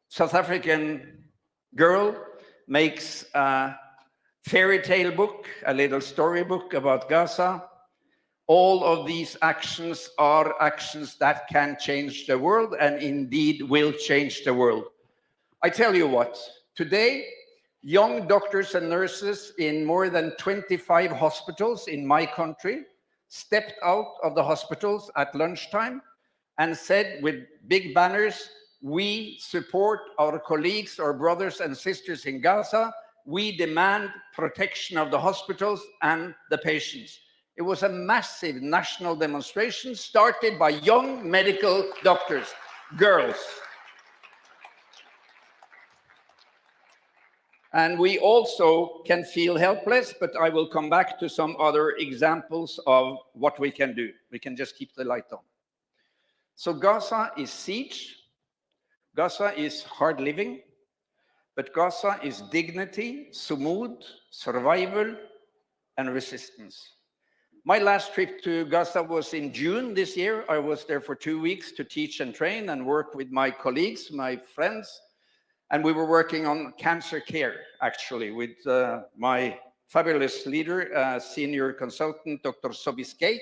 South African girl makes a fairy tale book, a little storybook about Gaza, all of these actions are actions that can change the world, and indeed will change the world. I tell you what, today, young doctors and nurses in more than 25 hospitals in my country stepped out of the hospitals at lunchtime and said with big banners, "We support our colleagues, our brothers and sisters in Gaza. We demand protection of the hospitals and the patients." It was a massive national demonstration started by young medical doctors, girls. And we also can feel helpless, but I will come back to some other examples of what we can do. We can just keep the light on. So Gaza is siege, Gaza is hard living, but Gaza is dignity, sumud, survival, and resistance. My last trip to Gaza was in June this year. I was there for 2 weeks to teach and train and work with my colleagues, my friends. And we were working on cancer care, actually, with my fabulous leader, senior consultant, Dr. Sobiskeik.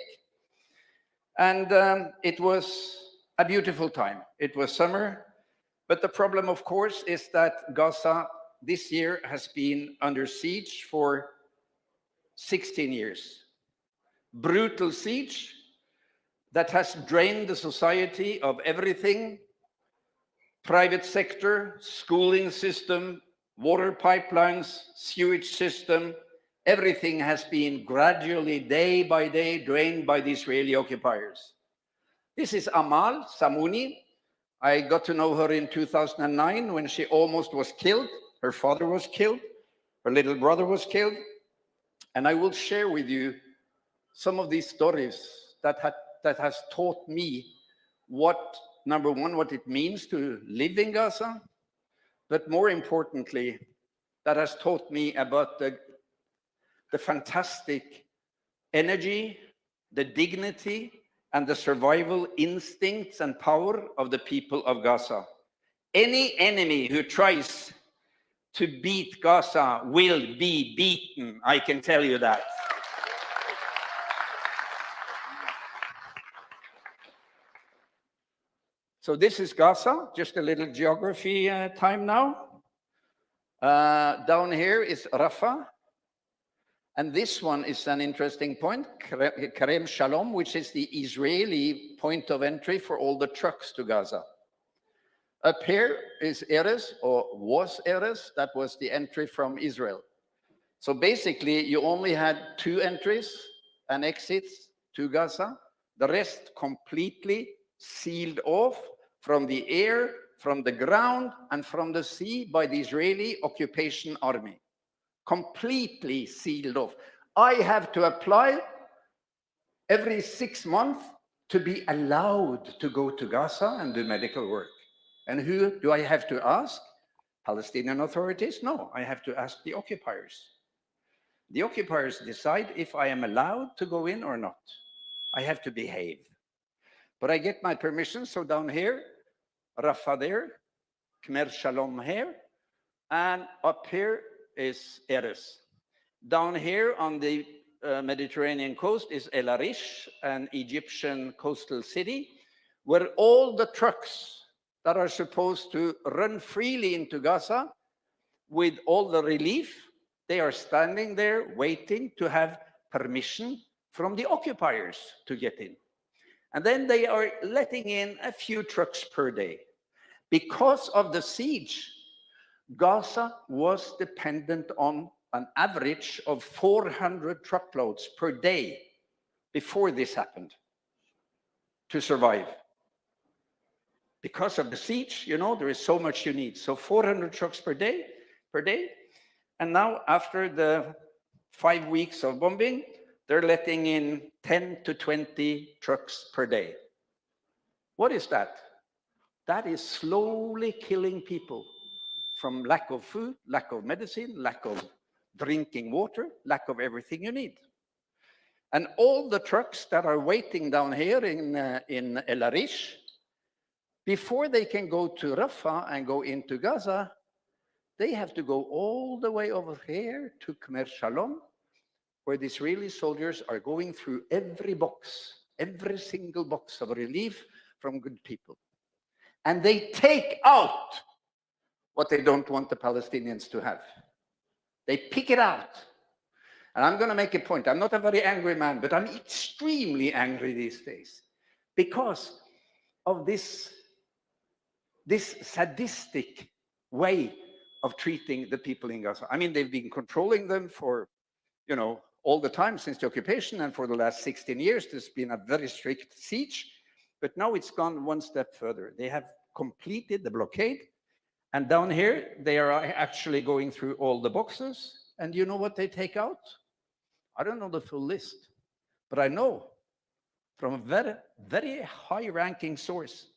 And it was a beautiful time. It was summer. But the problem, of course, is that Gaza this year has been under siege for 16 years. Brutal siege that has drained the society of everything: private sector, schooling system, water pipelines, sewage system. Everything has been gradually, day by day, drained by the Israeli occupiers. This is Amal Samuni. I got to know her in 2009 when she almost was killed. Her father was killed. Her little brother was killed. And I will share with you some of these stories that has taught me what, number one, what it means to live in Gaza, but more importantly, that has taught me about the fantastic energy, the dignity, and the survival instincts and power of the people of Gaza. Any enemy who tries to beat Gaza will be beaten, I can tell you that. So this is Gaza, just a little geography time now. Down here is Rafah. And this one is an interesting point, Karem Shalom, which is the Israeli point of entry for all the trucks to Gaza. Up here is Erez, or was Erez, that was the entry from Israel. So basically, you only had 2 entries and exits to Gaza. The rest completely sealed off from the air, from the ground, and from the sea by the Israeli occupation army. Completely sealed off. I have to apply every 6 months to be allowed to go to Gaza and do medical work. And who do I have to ask? Palestinian authorities? No, I have to ask the occupiers. The occupiers decide if I am allowed to go in or not. I have to behave. But I get my permission, so down here, Rafah there, Khmer Shalom here, and up here is Erez. Down here on the Mediterranean coast is El Arish, an Egyptian coastal city, where all the trucks that are supposed to run freely into Gaza with all the relief, they are standing there waiting to have permission from the occupiers to get in. And then they are letting in a few trucks per day. Because of the siege, Gaza was dependent on an average of 400 truckloads per day before this happened to survive. Because of the siege, you know, there is so much you need. So 400 trucks per day. And now, after the 5 weeks of bombing, they're letting in 10 to 20 trucks per day. What is that? That is slowly killing people from lack of food, lack of medicine, lack of drinking water, lack of everything you need. And all the trucks that are waiting down here in El Arish, before they can go to Rafah and go into Gaza, they have to go all the way over here to Khmer Shalom, where the Israeli soldiers are going through every box, every single box of relief from good people. And they take out what they don't want the Palestinians to have. They pick it out. And I'm going to make a point. I'm not a very angry man, but I'm extremely angry these days because of this sadistic way of treating the people in Gaza. I mean, they've been controlling them for, you know, all the time since the occupation, and for the last 16 years, there's been a very strict siege. But now it's gone one step further. They have completed the blockade. And down here, they are actually going through all the boxes. And you know what they take out? I don't know the full list, but I know from a very, very high-ranking source,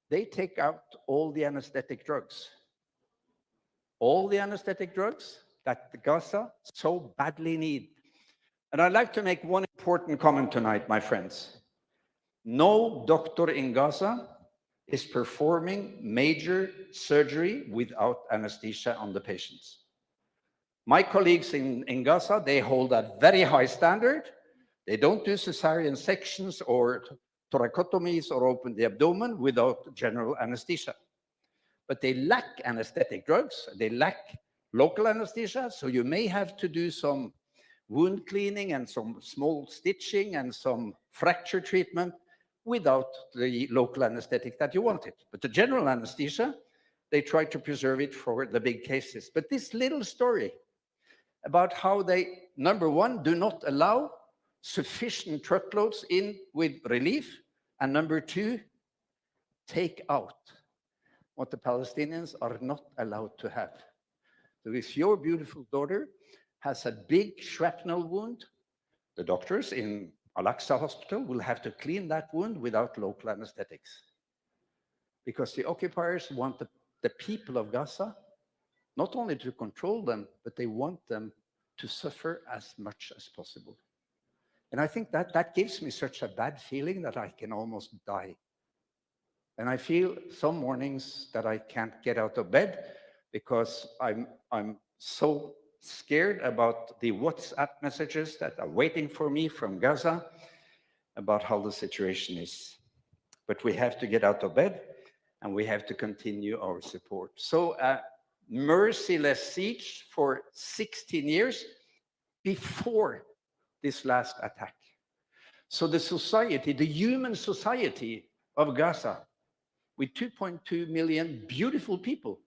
they take out all the anesthetic drugs. All the anesthetic drugs that the Gaza so badly need. And I'd like to make one important comment tonight, my friends. No doctor in Gaza is performing major surgery without anesthesia on the patients. My colleagues in Gaza, they hold a very high standard. They don't do cesarean sections or thoracotomies or open the abdomen without general anesthesia. But they lack anesthetic drugs. They lack local anesthesia. So you may have to do some wound cleaning and some small stitching and some fracture treatment without the local anesthetic that you wanted. But the general anesthesia, they try to preserve it for the big cases. But this little story about how they, number one, do not allow sufficient truckloads in with relief, and number two, take out what the Palestinians are not allowed to have. So if your beautiful daughter has a big shrapnel wound, the doctors in Al-Aqsa Hospital will have to clean that wound without local anesthetics. Because the occupiers want the people of Gaza not only to control them, but they want them to suffer as much as possible. And I think that gives me such a bad feeling that I can almost die. And I feel some mornings that I can't get out of bed because I'm so scared about the WhatsApp messages that are waiting for me from Gaza about how the situation is. But we have to get out of bed and we have to continue our support. So a merciless siege for 16 years before this last attack. So the society, the human society of Gaza, with 2.2 million beautiful people,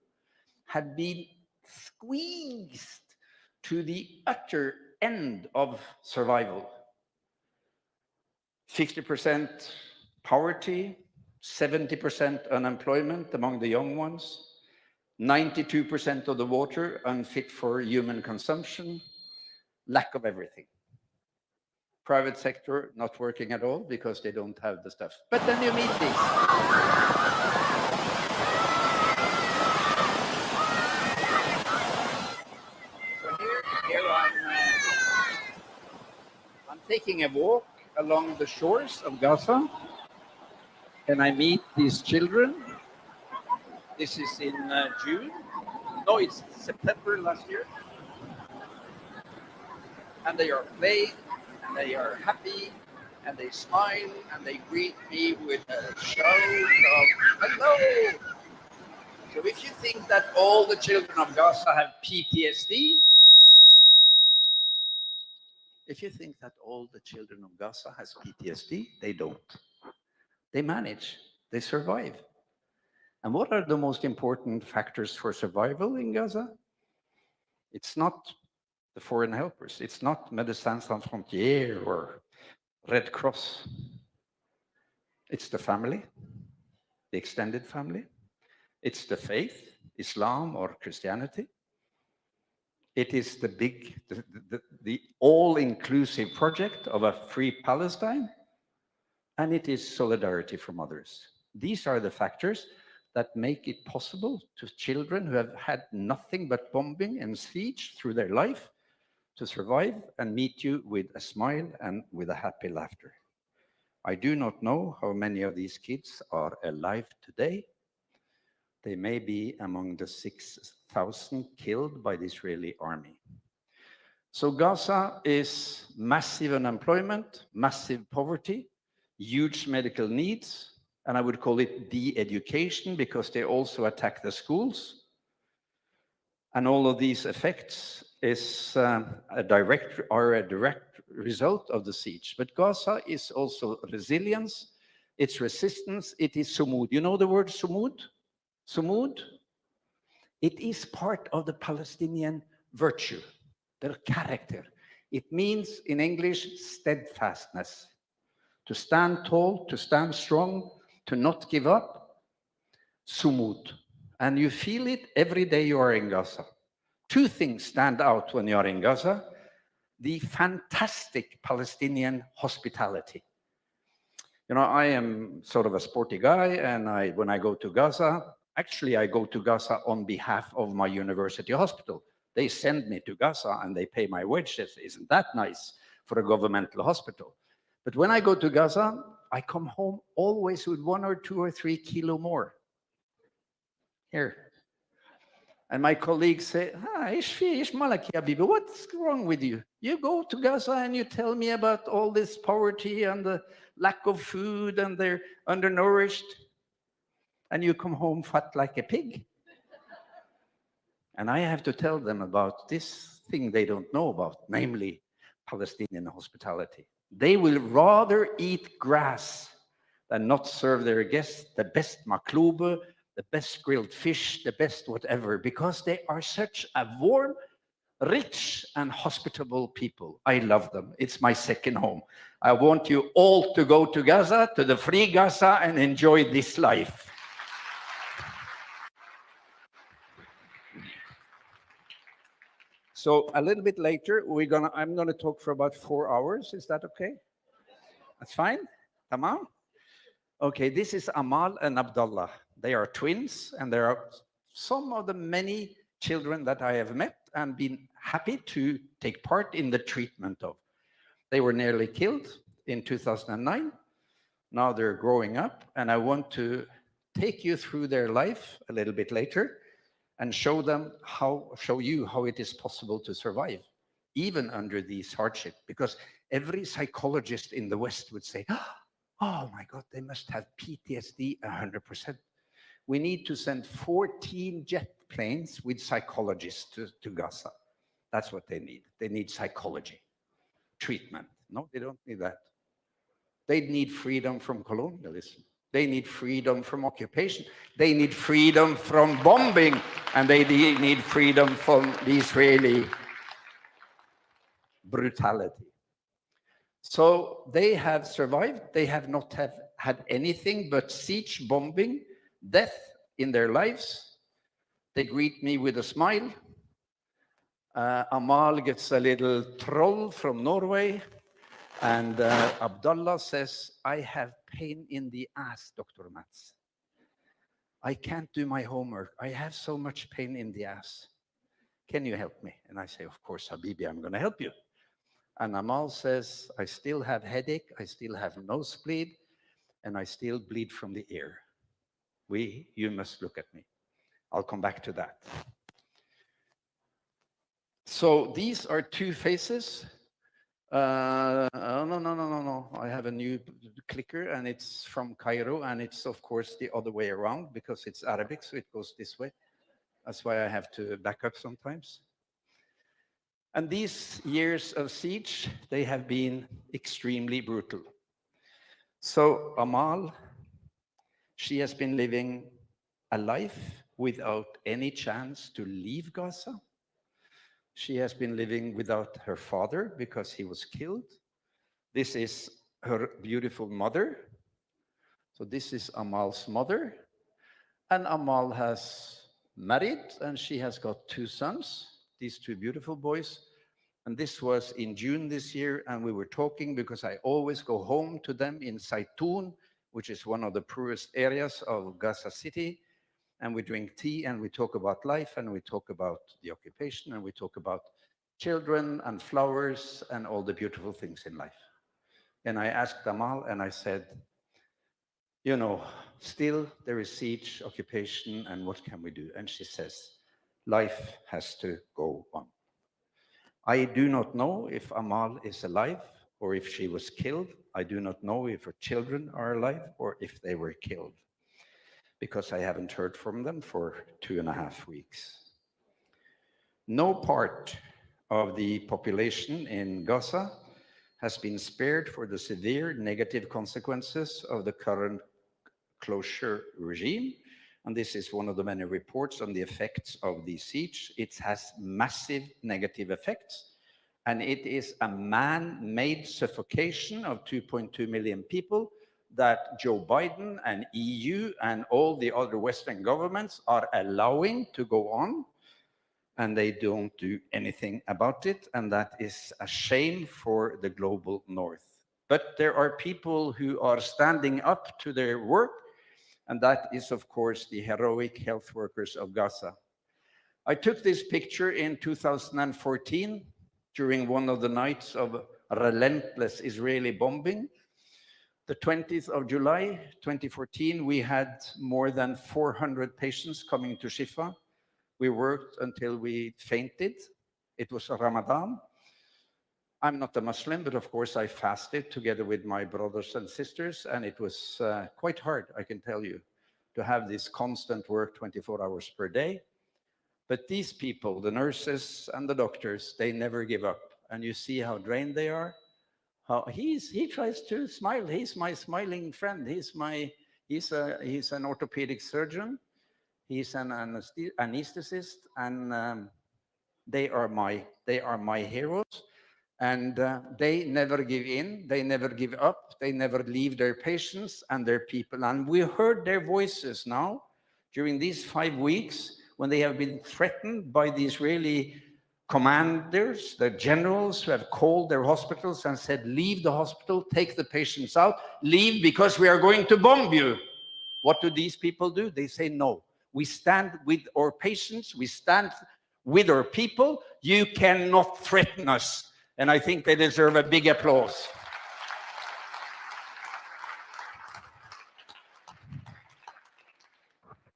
had been squeezed to the utter end of survival. 50% poverty, 70% unemployment among the young ones, 92% of the water unfit for human consumption, lack of everything. Private sector not working at all because they don't have the stuff. But then you meet these. So here I'm taking a walk along the shores of Gaza, and I meet these children. This is in June. No, it's September last year. And they are playing, and they are happy, and they smile, and they greet me with a shout of hello. So if you think that all the children of Gaza have PTSD, if you think that all the children of Gaza has PTSD, they don't. They manage, they survive. And what are the most important factors for survival in Gaza? It's not the foreign helpers. It's not Médecins Sans Frontières or Red Cross. It's the family, the extended family. It's the faith, Islam or Christianity. It is the big, the all-inclusive project of a free Palestine. And it is solidarity from others. These are the factors that make it possible to children who have had nothing but bombing and siege through their life to survive and meet you with a smile and with a happy laughter. I do not know how many of these kids are alive today. They may be among the 6,000 killed by the Israeli army. So Gaza is massive unemployment, massive poverty, huge medical needs, and I would call it de-education because they also attack the schools. And all of these effects is a direct result of the siege. But Gaza is also resilience, it's resistance, it is sumud. You know the word sumud? Sumud? It is part of the Palestinian virtue, their character. It means in English steadfastness. To stand tall, to stand strong, to not give up, sumud. And you feel it every day you are in Gaza. Two things stand out when you are in Gaza. The fantastic Palestinian hospitality. You know, I am sort of a sporty guy, and when I go to Gaza, actually I go to Gaza on behalf of my university hospital. They send me to Gaza and they pay my wages. Isn't that nice for a governmental hospital? But when I go to Gaza, I come home always with 1 or 2 or 3 kilo more. Here. And my colleagues say, what's wrong with you? You go to Gaza and you tell me about all this poverty and the lack of food and they're undernourished. And you come home fat like a pig. And I have to tell them about this thing they don't know about, namely Palestinian hospitality. They will rather eat grass than not serve their guests the best maklube, the best grilled fish, the best whatever, because they are such a warm, rich, and hospitable people. I love them. It's my second home. I want you all to go to Gaza, to the free Gaza, and enjoy this life. So a little bit later, I'm gonna talk for about 4 hours. Is that okay? That's fine? Tamam? Okay, this is Amal and Abdullah. They are twins, and there are some of the many children that I have met and been happy to take part in the treatment of. They were nearly killed in 2009. Now they're growing up, and I want to take you through their life a little bit later and show you how it is possible to survive, even under these hardships. Because every psychologist in the West would say, oh my God, they must have PTSD 100%. We need to send 14 jet planes with psychologists to Gaza. That's what they need. They need psychology, treatment. No, they don't need that. They need freedom from colonialism. They need freedom from occupation. They need freedom from bombing. And they need freedom from the Israeli brutality. So they have survived. They have not had anything but siege, bombing, death in their lives. They greet me with a smile. Amal gets a little troll from Norway. And Abdullah says, I have pain in the ass, Dr. Mats. I can't do my homework. I have so much pain in the ass. Can you help me? And I say, of course, Habibi, I'm going to help you. And Amal says, I still have headache, I still have nosebleed, and I still bleed from the ear. You must look at me. I'll come back to that. So these are two faces. No. I have a new clicker, and it's from Cairo, and it's, of course, the other way around because it's Arabic, so it goes this way. That's why I have to back up sometimes. And these years of siege, they have been extremely brutal. So Amal, she has been living a life without any chance to leave Gaza. She has been living without her father because he was killed. This is her beautiful mother. So this is Amal's mother. And Amal has married, and she has got two sons, these two beautiful boys. And this was in June this year, and we were talking because I always go home to them in Zaytun, which is one of the poorest areas of Gaza City. And we drink tea, and we talk about life, and we talk about the occupation, and we talk about children and flowers and all the beautiful things in life. And I asked Amal, and I said, you know, still there is siege, occupation, and what can we do? And she says, life has to go on. I do not know if Amal is alive or if she was killed. I do not know if her children are alive or if they were killed, because I haven't heard from them for 2.5 weeks. No part of the population in Gaza has been spared for the severe negative consequences of the current closure regime. And this is one of the many reports on the effects of the siege. It has massive negative effects, and it is a man-made suffocation of 2.2 million people that Joe Biden and EU and all the other Western governments are allowing to go on, and they don't do anything about it, and that is a shame for the global North. But there are people who are standing up to their work, and that is, of course, the heroic health workers of Gaza. I took this picture in 2014 during one of the nights of relentless Israeli bombing. The 20th of July, 2014, we had more than 400 patients coming to Shifa. We worked until we fainted. It was Ramadan. I'm not a Muslim, but of course I fasted together with my brothers and sisters, and it was quite hard, I can tell you, to have this constant work 24 hours per day. But these people, the nurses and the doctors, they never give up. And you see how drained they are. How he tries to smile. He's my smiling friend. He's an orthopedic surgeon. He's an anesthetist, and they are my heroes. And they never give in, they never give up, they never leave their patients and their people. And we heard their voices now during these 5 weeks when they have been threatened by the Israeli commanders, the generals who have called their hospitals and said, leave the hospital, take the patients out, leave because we are going to bomb you. What do these people do? They say, no, we stand with our patients, we stand with our people, you cannot threaten us. And I think they deserve a big applause.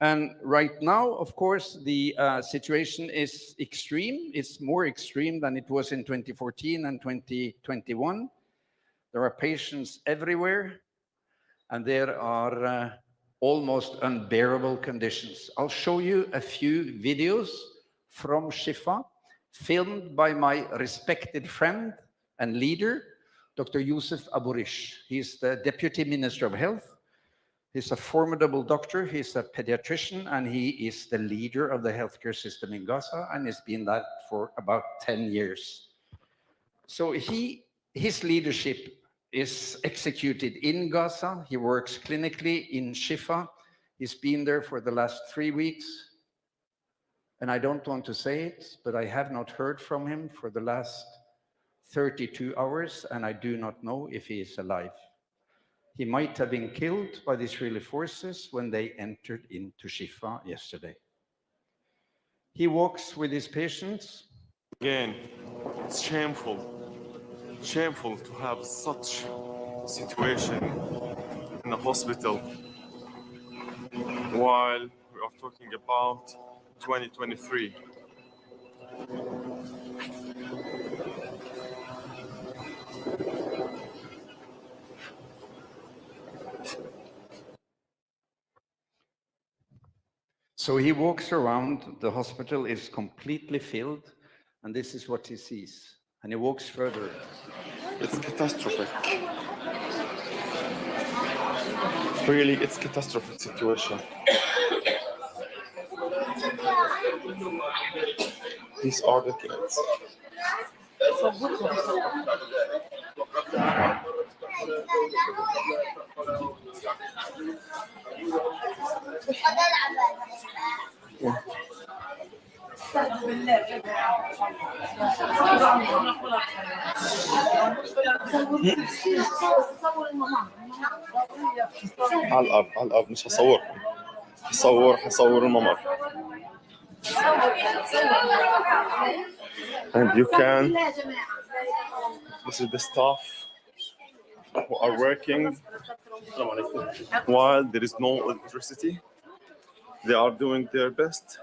And right now, of course, the situation is extreme. It's more extreme than it was in 2014 and 2021. There are patients everywhere, and there are almost unbearable conditions. I'll show you a few videos from Shifa, filmed by my respected friend and leader, Dr. Youssef Aburish. He's the Deputy Minister of Health. He's a formidable doctor. He's a pediatrician, and he is the leader of the healthcare system in Gaza, and has been that for about 10 years. So his leadership is executed in Gaza. He works clinically in Shifa. He's been there for the last 3 weeks. And I don't want to say it, but I have not heard from him for the last 32 hours, and I do not know if he is alive. He might have been killed by the Israeli forces when they entered into Shifa yesterday. He walks with his patients. Again, it's shameful to have such situation in a hospital while we are talking about 2023. So he walks around, the hospital is completely filled, and this is what he sees. And he walks further. It's catastrophic. Really, it's catastrophic situation. These are the kids. على الأب مش هصور الممر. And you can, this is the staff who are working while there is no electricity. They are doing their best,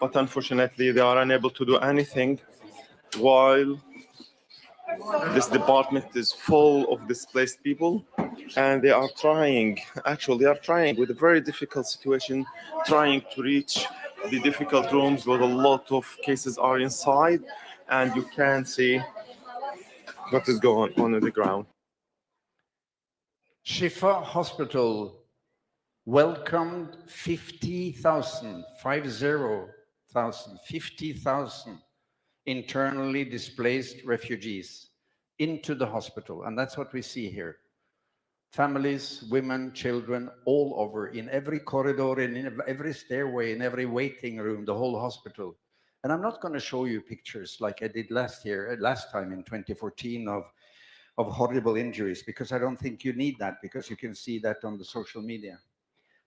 but unfortunately they are unable to do anything while this department is full of displaced people, and they are trying with a very difficult situation, trying to reach the difficult rooms where a lot of cases are inside, and you can see what is going on the ground. Shifa Hospital welcomed 50,000 internally displaced refugees into the hospital. And that's what we see here. Families, women, children, all over, in every corridor, in every stairway, in every waiting room, the whole hospital. And I'm not going to show you pictures like I did last time in 2014 of horrible injuries, because I don't think you need that, because you can see that on the social media.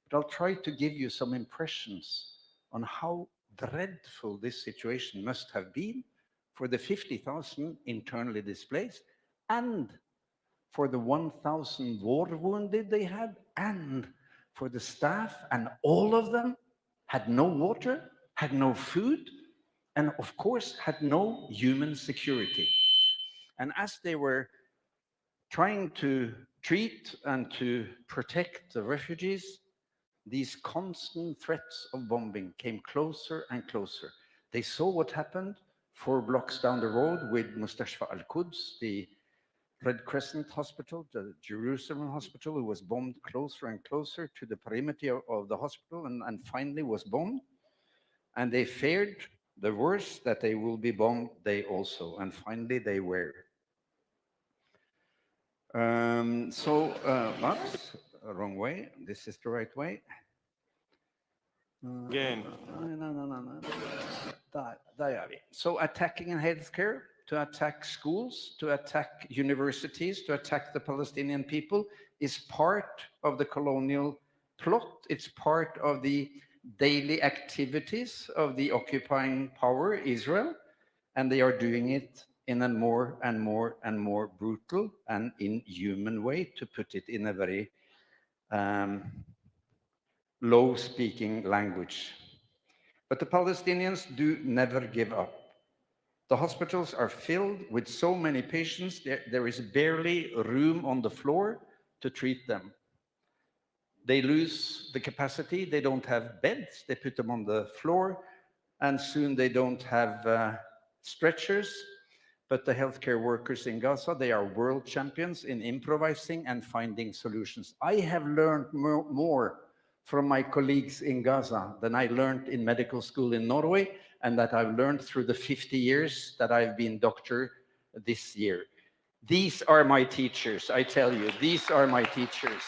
But I'll try to give you some impressions on how dreadful this situation must have been for the 50,000 internally displaced, and for the 1,000 war wounded they had, and for the staff, and all of them had no water, had no food, and of course had no human security. And as they were trying to treat and to protect the refugees, these constant threats of bombing came closer and closer. They saw what happened 4 blocks down the road with Mustashfa al-Quds, the Red Crescent Hospital, the Jerusalem hospital, who was bombed closer and closer to the perimeter of the hospital, and finally was bombed. And they feared the worst, that they will be bombed, they also. And finally they were. Oops, wrong way. This is the right way. Again. No. So attacking healthcare, to attack schools, to attack universities, to attack the Palestinian people is part of the colonial plot. It's part of the daily activities of the occupying power, Israel, and they are doing it in a more and more brutal and inhuman way, to put it in a very low-speaking language. But the Palestinians do never give up. The hospitals are filled with so many patients, there is barely room on the floor to treat them. They lose the capacity, they don't have beds, they put them on the floor, and soon they don't have stretchers. But the healthcare workers in Gaza, they are world champions in improvising and finding solutions. I have learned more from my colleagues in Gaza than I learned in medical school in Norway, and that I've learned through the 50 years that I've been doctor this year. These are my teachers, I tell you, these are my teachers.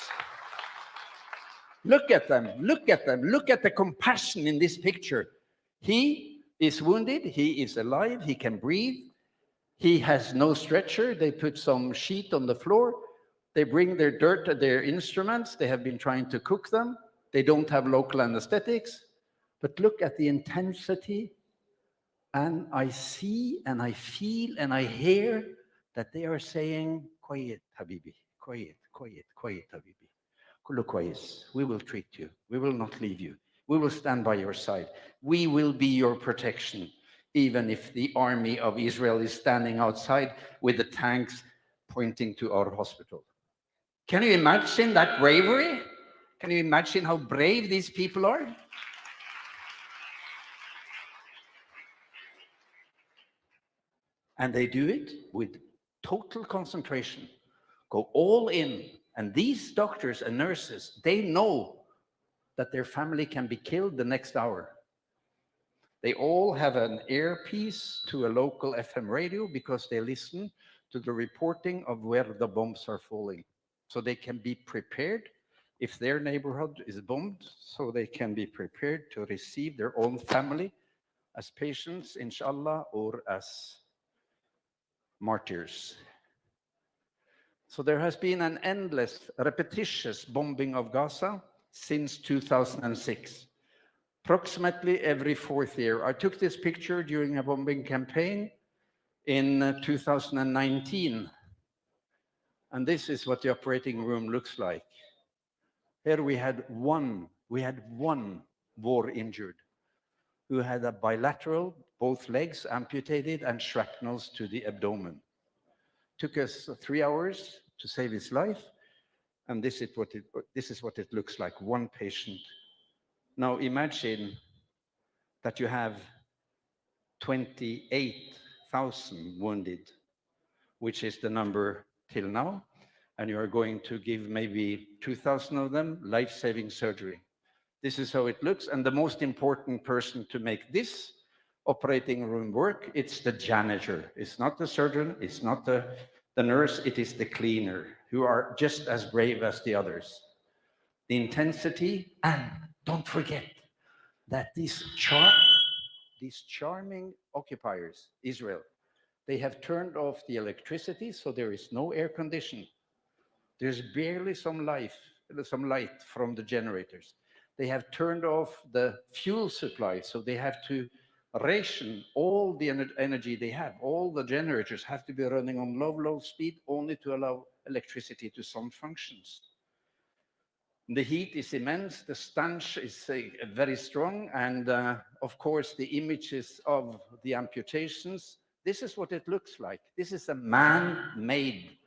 Look at them, look at them, look at the compassion in this picture. He is wounded, he is alive, he can breathe. He has no stretcher. They put some sheet on the floor. They bring their dirt, their instruments. They have been trying to cook them. They don't have local anesthetics. But look at the intensity. And I see and I feel and I hear that they are saying, quiet, Habibi, quiet, quiet, quiet, Habibi. Kullu kwais. We will treat you. We will not leave you. We will stand by your side. We will be your protection, even if the army of Israel is standing outside with the tanks pointing to our hospital. Can you imagine that bravery? Can you imagine how brave these people are? And they do it with total concentration, go all in. And these doctors and nurses, they know that their family can be killed the next hour. They all have an earpiece to a local FM radio because they listen to the reporting of where the bombs are falling. So they can be prepared if their neighborhood is bombed, so they can be prepared to receive their own family as patients, inshallah, or as martyrs. So there has been an endless, repetitious bombing of Gaza since 2006. Approximately every fourth year. I took this picture during a bombing campaign in 2019. And this is what the operating room looks like. Here we had one war injured who had a bilateral, both legs amputated and shrapnels to the abdomen. Took us 3 hours to save his life. And this is what it looks like, one patient. Now imagine that you have 28,000 wounded, which is the number till now, and you are going to give maybe 2,000 of them life-saving surgery. This is how it looks, and the most important person to make this operating room work, it's the janitor. It's not the surgeon, it's not the nurse, it is the cleaner, who are just as brave as the others. The intensity, and don't forget that these charming occupiers, Israel, they have turned off the electricity, so there is no air conditioning. There's barely some light from the generators. They have turned off the fuel supply, so they have to ration all the energy they have. All the generators have to be running on low speed only to allow electricity to some functions. The heat is immense, the stench is very strong, and of course the images of the amputations, this is what it looks like. This is a man-made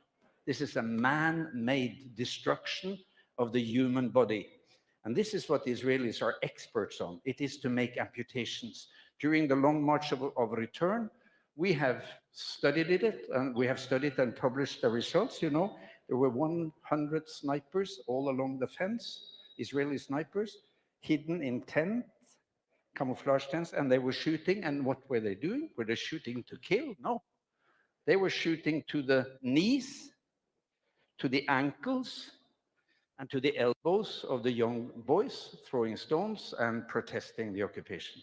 destruction of the human body. And this is what the Israelis are experts on. It is to make amputations. During the long march of return, we have studied it, and we have studied and published the results. You know, there were 100 snipers all along the fence, Israeli snipers, hidden in tents, camouflage tents, and they were shooting. And what were they doing? Were they shooting to kill? No. They were shooting to the knees, to the ankles, and to the elbows of the young boys, throwing stones and protesting the occupation,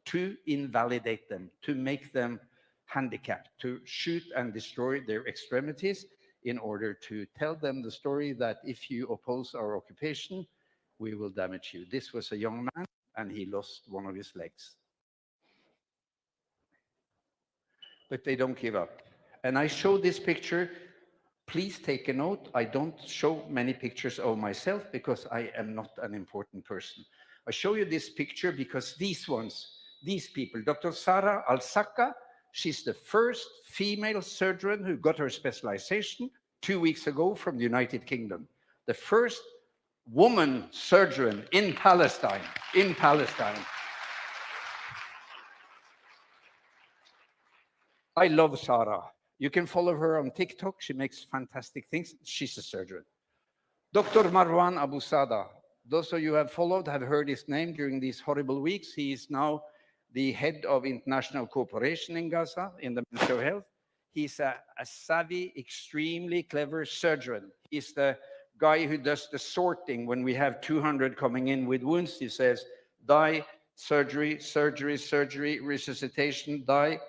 to invalidate them, to make them handicapped, to shoot and destroy their extremities in order to tell them the story that if you oppose our occupation, we will damage you. This was a young man, and he lost one of his legs. But they don't give up. And I show this picture. Please take a note. I don't show many pictures of myself because I am not an important person. I show you this picture because these people, Dr. Sarah Al-Saka, she's the first female surgeon who got her specialization 2 weeks ago from the United Kingdom. The first woman surgeon in Palestine, I love Sarah. You can follow her on TikTok. She makes fantastic things. She's a surgeon. Dr. Marwan Abu Sada. Those of you who have followed have heard his name during these horrible weeks. He is now the head of international cooperation in Gaza in the Ministry of Health. He's a savvy, extremely clever surgeon. He's the guy who does the sorting when we have 200 coming in with wounds. He says, die, surgery, surgery, surgery, resuscitation, die.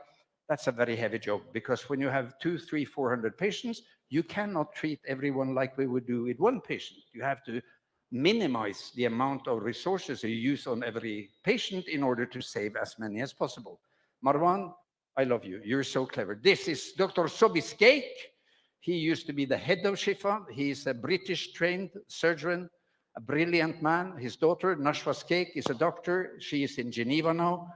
That's a very heavy job, because when you have 200, 300, 400 patients, you cannot treat everyone like we would do with one patient. You have to minimize the amount of resources you use on every patient in order to save as many as possible. Marwan, I love you. You're so clever. This is Dr. Sobis Cake. He used to be the head of Shifa. He's a British trained surgeon, a brilliant man. His daughter, Nashwa's Cake, is a doctor. She is in Geneva now.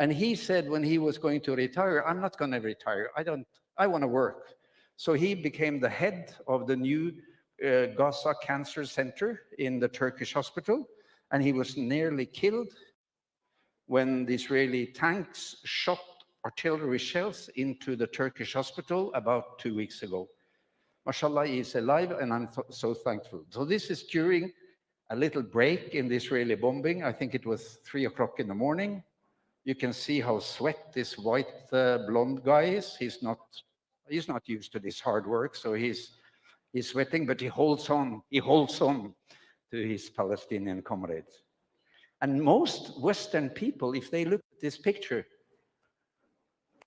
And he said when he was going to retire, I'm not going to retire. I want to work. So he became the head of the new Gaza Cancer Center in the Turkish hospital. And he was nearly killed when the Israeli tanks shot artillery shells into the Turkish hospital about 2 weeks ago. Mashallah, he is alive, and I'm so thankful. So this is during a little break in the Israeli bombing. I think it was 3 o'clock in the morning. You can see how sweat this white blonde guy is. He's not used to this hard work, so he's sweating, but he holds on. He holds on to his Palestinian comrades. And most Western people, if they look at this picture,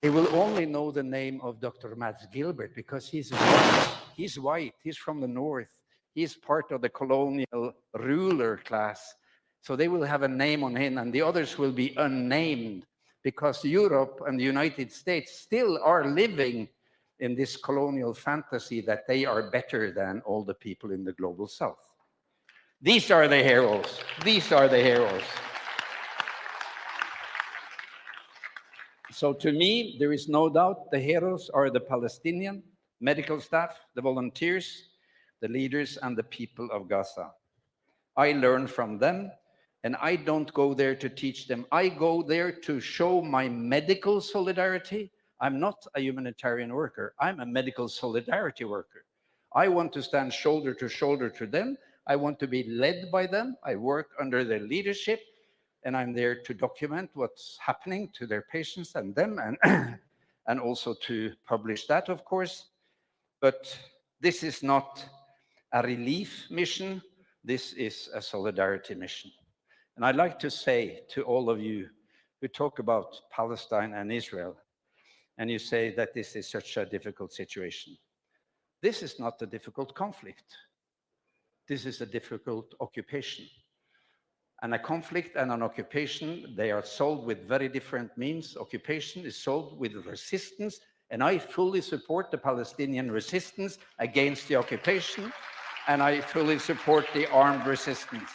they will only know the name of Dr. Mads Gilbert because he's white. He's white. He's from the north. He's part of the colonial ruler class. So they will have a name on him, and the others will be unnamed, because Europe and the United States still are living in this colonial fantasy that they are better than all the people in the global south. These are the heroes. These are the heroes. So to me, there is no doubt the heroes are the Palestinian medical staff, the volunteers, the leaders, and the people of Gaza. I learn from them, and I don't go there to teach them. I go there to show my medical solidarity. I'm not a humanitarian worker. I'm a medical solidarity worker. I want to stand shoulder to them. I want to be led by them. I work under their leadership, and I'm there to document what's happening to their patients and them, and also to publish that, of course. But this is not a relief mission. This is a solidarity mission. And I'd like to say to all of you who talk about Palestine and Israel, and you say that this is such a difficult situation. This is not a difficult conflict. This is a difficult occupation. And a conflict and an occupation, they are solved with very different means. Occupation is solved with resistance, and I fully support the Palestinian resistance against the occupation, and I fully support the armed resistance.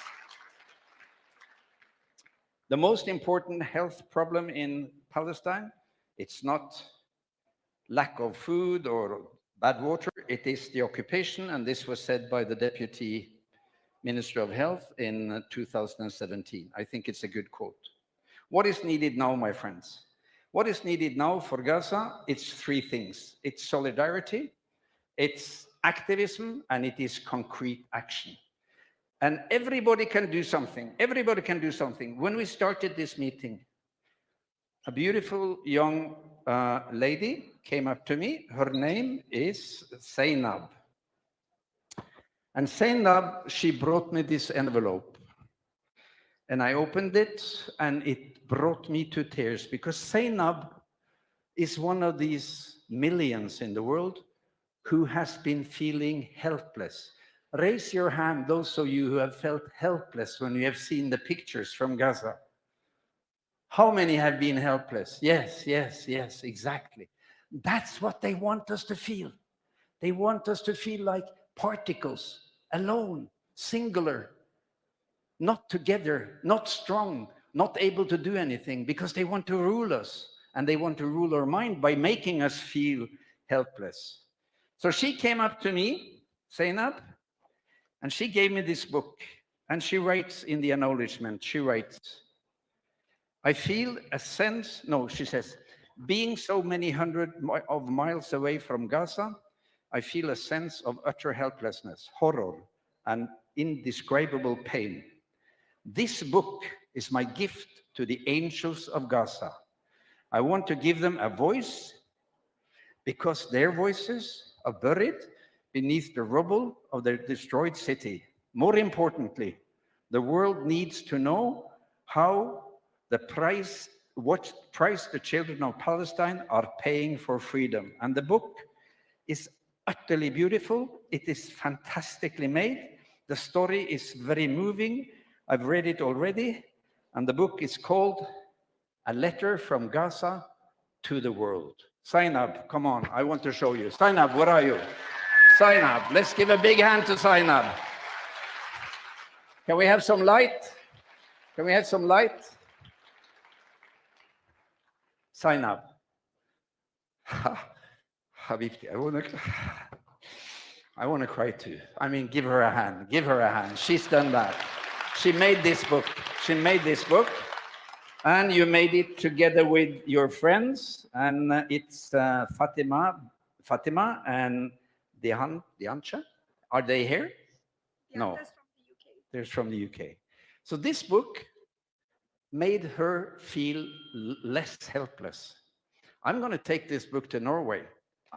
The most important health problem in Palestine, it's not lack of food or bad water, it is the occupation, and this was said by the Deputy Minister of Health in 2017. I think it's a good quote. What is needed now, my friends? What is needed now for Gaza? It's 3 things. It's solidarity, it's activism, and it is concrete action. And everybody can do something. Everybody can do something. When we started this meeting, a beautiful young lady came up to me. Her name is Zainab. And Zainab, she brought me this envelope. And I opened it, and it brought me to tears, because Zainab is one of these millions in the world who has been feeling helpless. Raise your hand, those of you who have felt helpless when you have seen the pictures from Gaza. How many have been helpless? Yes, yes, yes, exactly. That's what they want us to feel. They want us to feel like particles, alone, singular, not together, not strong, not able to do anything, because they want to rule us, and they want to rule our mind by making us feel helpless. So she came up to me, Zainab, and she gave me this book, and she writes in the acknowledgement, she writes, I feel a sense, no, she says, being so many hundred of miles away from Gaza, I feel a sense of utter helplessness, horror, and indescribable pain. This book is my gift to the angels of Gaza. I want to give them a voice, because their voices are buried beneath the rubble of their destroyed city. More importantly, the world needs to know what price the children of Palestine are paying for freedom. And the book is utterly beautiful. It is fantastically made. The story is very moving. I've read it already. And the book is called A Letter from Gaza to the World. Zainab, come on, I want to show you. Zainab, where are you? Zainab, let's give a big hand to Zainab. Can we have some light? Can we have some light? Zainab. Habibti, I want to cry too. I mean, give her a hand. Give her a hand. She's done that. She made this book. She made this book. And you made it together with your friends. And it's Fatima and Diancha. Are they here? Yeah, No. that's from the UK. They're from the UK. So this book made her feel less helpless. I'm going to take this book to Norway.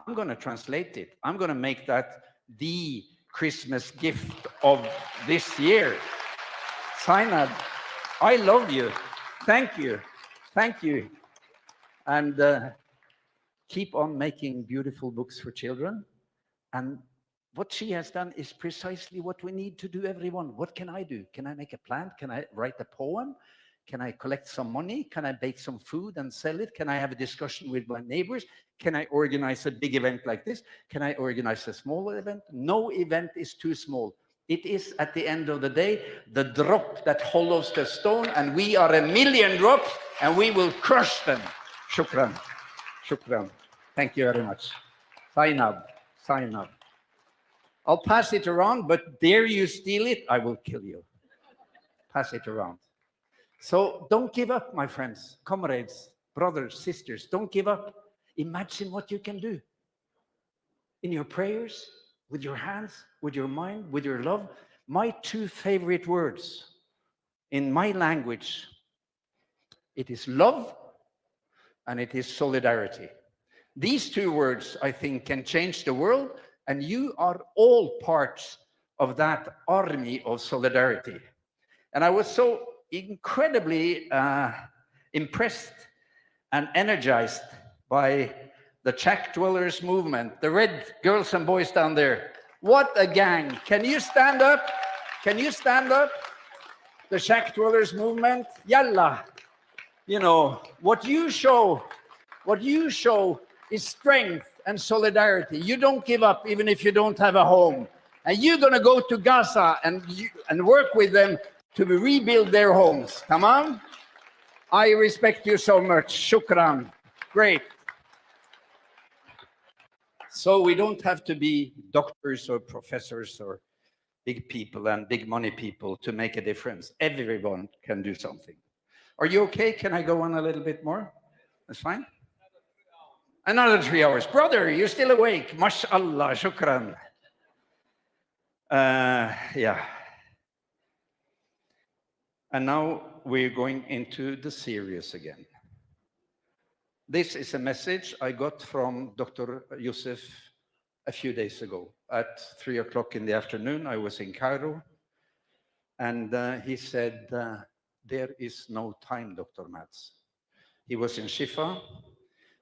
I'm going to translate it. I'm going to make that the Christmas gift of this year. Zainab, I love you. Thank you. Thank you. And keep on making beautiful books for children. And what she has done is precisely what we need to do, everyone. What can I do? Can I make a plant? Can I write a poem? Can I collect some money? Can I bake some food and sell it? Can I have a discussion with my neighbors? Can I organize a big event like this? Can I organize a small event? No event is too small. It is, at the end of the day, the drop that hollows the stone, and we are a million drops, and we will crush them. Shukran. Shukran. Thank you very much. Zainab. Zainab. I'll pass it around, but dare you steal it, I will kill you. Pass it around. So don't give up, my friends, comrades, brothers, sisters. Don't give up. Imagine what you can do in your prayers, with your hands, with your mind, with your love. My two favorite words in my language, it is love and it is solidarity. These two words, I think, can change the world, and you are all parts of that army of solidarity. And I was so incredibly impressed and energized by the Shack Dwellers movement, the red girls and boys down there. What a gang. Can you stand up? Can you stand up? The Shack Dwellers movement. Yalla. You know, what you show is strength and solidarity. You don't give up even if you don't have a home. And you're going to go to Gaza and work with them to rebuild their homes. Come on. I respect you so much. Shukran. Great. So we don't have to be doctors or professors or big people and big money people to make a difference. Everyone can do something. Are you okay? Can I go on a little bit more? That's fine. Another 3 hours. Brother, you're still awake. MashaAllah. Shukran. Yeah. And now we're going into the serious again. This is a message I got from Dr. Youssef a few days ago. At 3 o'clock in the afternoon, I was in Cairo. And he said, there is no time, Dr. Mads. He was in Shifa.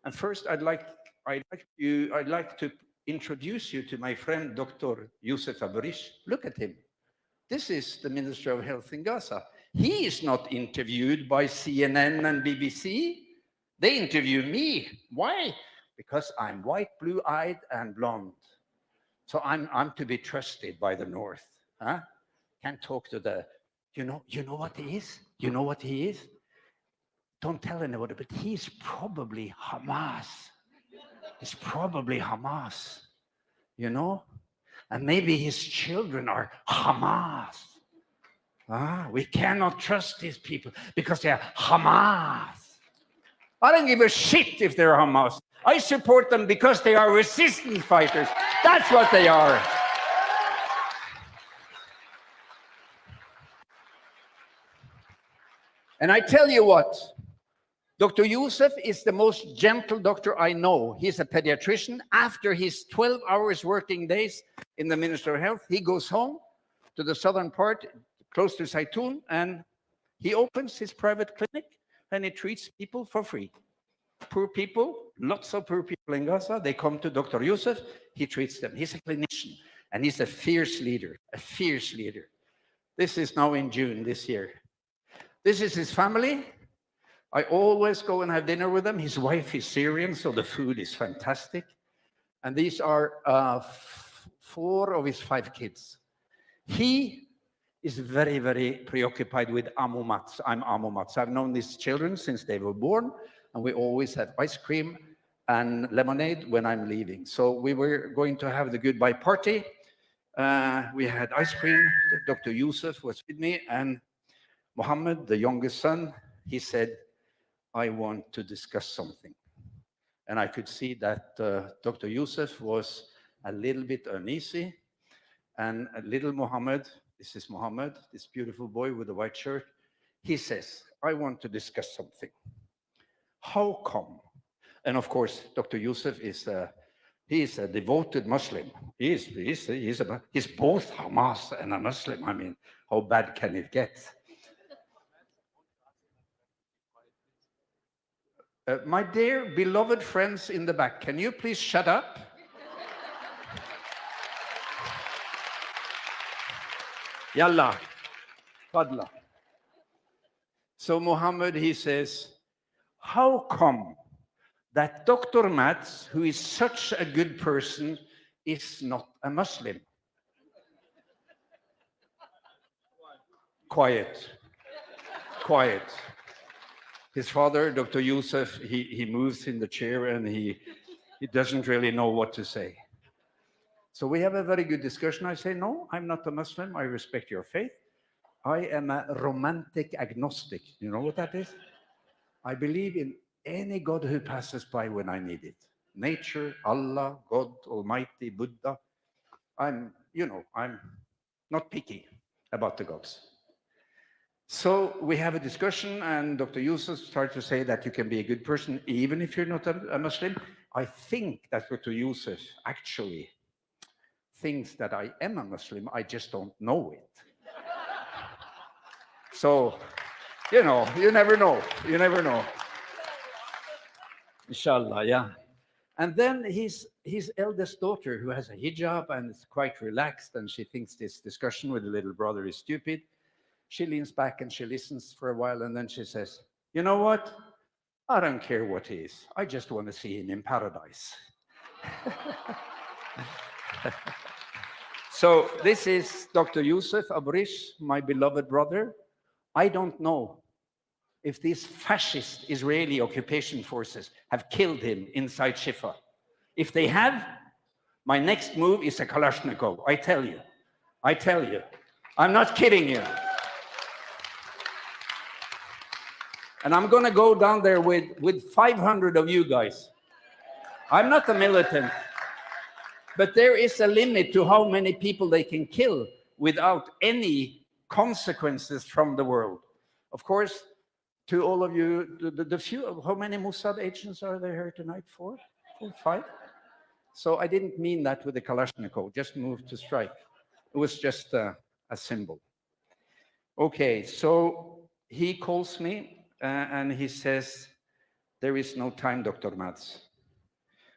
And first, I'd like to introduce you to my friend, Dr. Youssef Abarish. Look at him. This is the Minister of Health in Gaza. He is not interviewed by CNN and BBC. They interview me. Why? Because I'm white, blue-eyed, and blonde. So I'm to be trusted by the North. Huh? Can't talk to the, you know what he is? You know what he is? Don't tell anybody, but he's probably Hamas. He's probably Hamas, you know? And maybe his children are Hamas. We cannot trust these people because they're Hamas. I don't give a shit if they're Hamas. I support them because they are resistance fighters. That's what they are. And I tell you what, Dr. Youssef is the most gentle doctor I know. He's a pediatrician. After his 12 hours working days in the Ministry of Health, he goes home to the southern part, close to Zaitun, and he opens his private clinic and he treats people for free. Poor people, lots of poor people in Gaza, they come to Dr. Youssef, he treats them. He's a clinician and he's a fierce leader, a fierce leader. This is now in June this year. This is his family. I always go and have dinner with them. His wife is Syrian, so the food is fantastic. And these are 4 of his 5 kids. He is very, very preoccupied with Amumats. I'm Amumats. I've known these children since they were born, and we always have ice cream and lemonade when I'm leaving. So we were going to have the goodbye party. We had ice cream. Dr. Youssef was with me, and Mohammed, the youngest son, he said, I want to discuss something. And I could see that Dr. Youssef was a little bit uneasy, and a little Mohammed, this is Mohammed, this beautiful boy with the white shirt, he says, I want to discuss something. How come? And of course, Dr. Youssef is a devoted Muslim. He's both Hamas and a Muslim. I mean, how bad can it get? My dear beloved friends in the back, can you please shut up? Yalla, Fadla. So Muhammad, he says, how come that Dr. Mats, who is such a good person, is not a Muslim? Quiet, quiet. His father, Dr. Youssef, he moves in the chair and he doesn't really know what to say. So we have a very good discussion. I say, no, I'm not a Muslim. I respect your faith. I am a romantic agnostic. You know what that is? I believe in any God who passes by when I need it. Nature, Allah, God, Almighty, Buddha. I'm not picky about the gods. So we have a discussion, and Dr. Youssef started to say that you can be a good person even if you're not a Muslim. I think that Dr. Youssef actually thinks that I am a Muslim, I just don't know it. So, you never know. You never know. Inshallah, yeah. And then his eldest daughter, who has a hijab and is quite relaxed, and she thinks this discussion with the little brother is stupid. She leans back and she listens for a while, and then she says, you know what? I don't care what he is. I just want to see him in paradise. So this is Dr. Youssef Abrish, my beloved brother. I don't know if these fascist Israeli occupation forces have killed him inside Shifa. If they have, my next move is a Kalashnikov. I tell you. I'm not kidding you. And I'm going to go down there with 500 of you guys. I'm not a militant. But there is a limit to how many people they can kill without any consequences from the world. Of course, to all of you, the few, how many Mossad agents are there here tonight? 4, 5? So I didn't mean that with the Kalashnikov, just move to strike. It was just a symbol. Okay, so he calls me and he says, there is no time, Dr. Mads.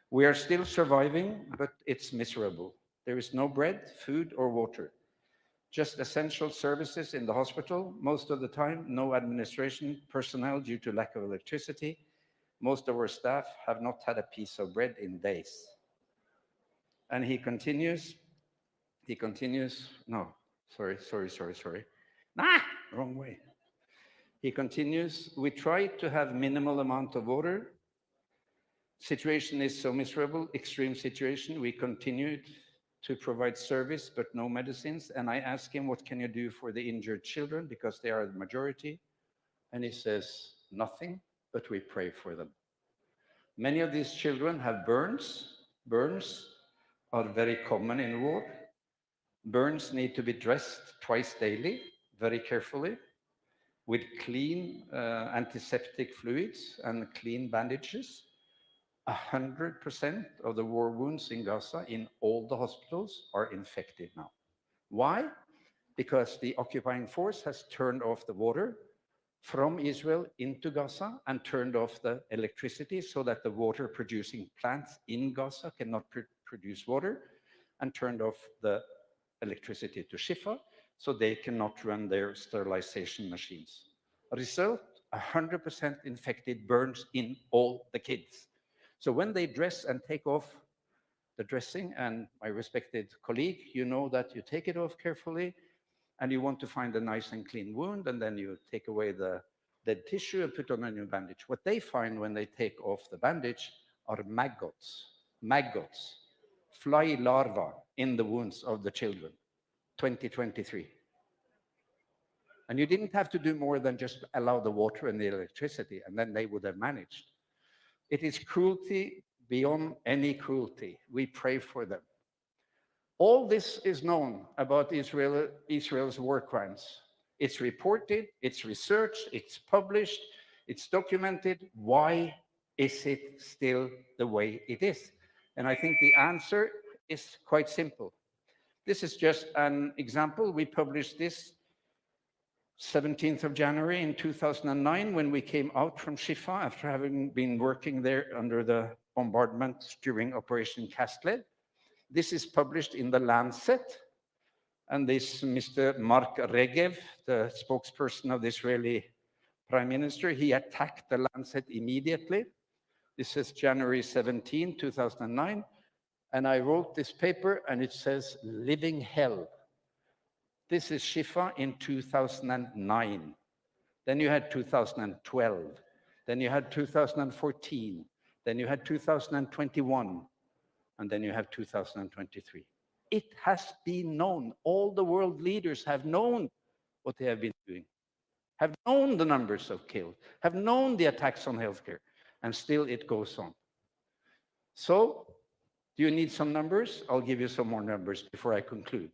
We are still surviving, but it's miserable. There is no bread, food, or water. Just essential services in the hospital. Most of the time, no administration personnel due to lack of electricity. Most of our staff have not had a piece of bread in days. And he continues, no, sorry. Wrong way. He continues, we try to have minimal amount of water. Situation is so miserable, extreme situation. We continued to provide service, but no medicines. And I asked him, what can you do for the injured children? Because they are the majority. And he says, nothing, but we pray for them. Many of these children have burns. Burns are very common in war. Burns need to be dressed twice daily, very carefully. with clean antiseptic fluids and clean bandages. 100% of the war wounds in Gaza in all the hospitals are infected now. Why? Because the occupying force has turned off the water from Israel into Gaza and turned off the electricity so that the water producing plants in Gaza cannot produce water, and turned off the electricity to Shifa so they cannot run their sterilization machines. Result, 100% infected burns in all the kids. So when they dress and take off the dressing, and my respected colleague, you know that you take it off carefully, and you want to find a nice and clean wound, and then you take away the dead tissue and put on a new bandage. What they find when they take off the bandage are maggots, fly larvae in the wounds of the children. 2023. And you didn't have to do more than just allow the water and the electricity, and then they would have managed. It is cruelty beyond any cruelty. We pray for them. All this is known about Israel's war crimes. It's reported, it's researched, it's published, it's documented. Why is it still the way it is? And I think the answer is quite simple. This is just an example. We published this 17th of January in 2009 when we came out from Shifa after having been working there under the bombardments during Operation Castled. This is published in the Lancet, and this Mr. Mark Regev, the spokesperson of the Israeli Prime Minister, he attacked the Lancet immediately. This is January 17, 2009, and I wrote this paper, and it says, living hell. This is Shifa in 2009. Then you had 2012. Then you had 2014. Then you had 2021. And then you have 2023. It has been known. All the world leaders have known what they have been doing, have known the numbers of killed, have known the attacks on healthcare, and still it goes on. So, do you need some numbers? I'll give you some more numbers before I conclude.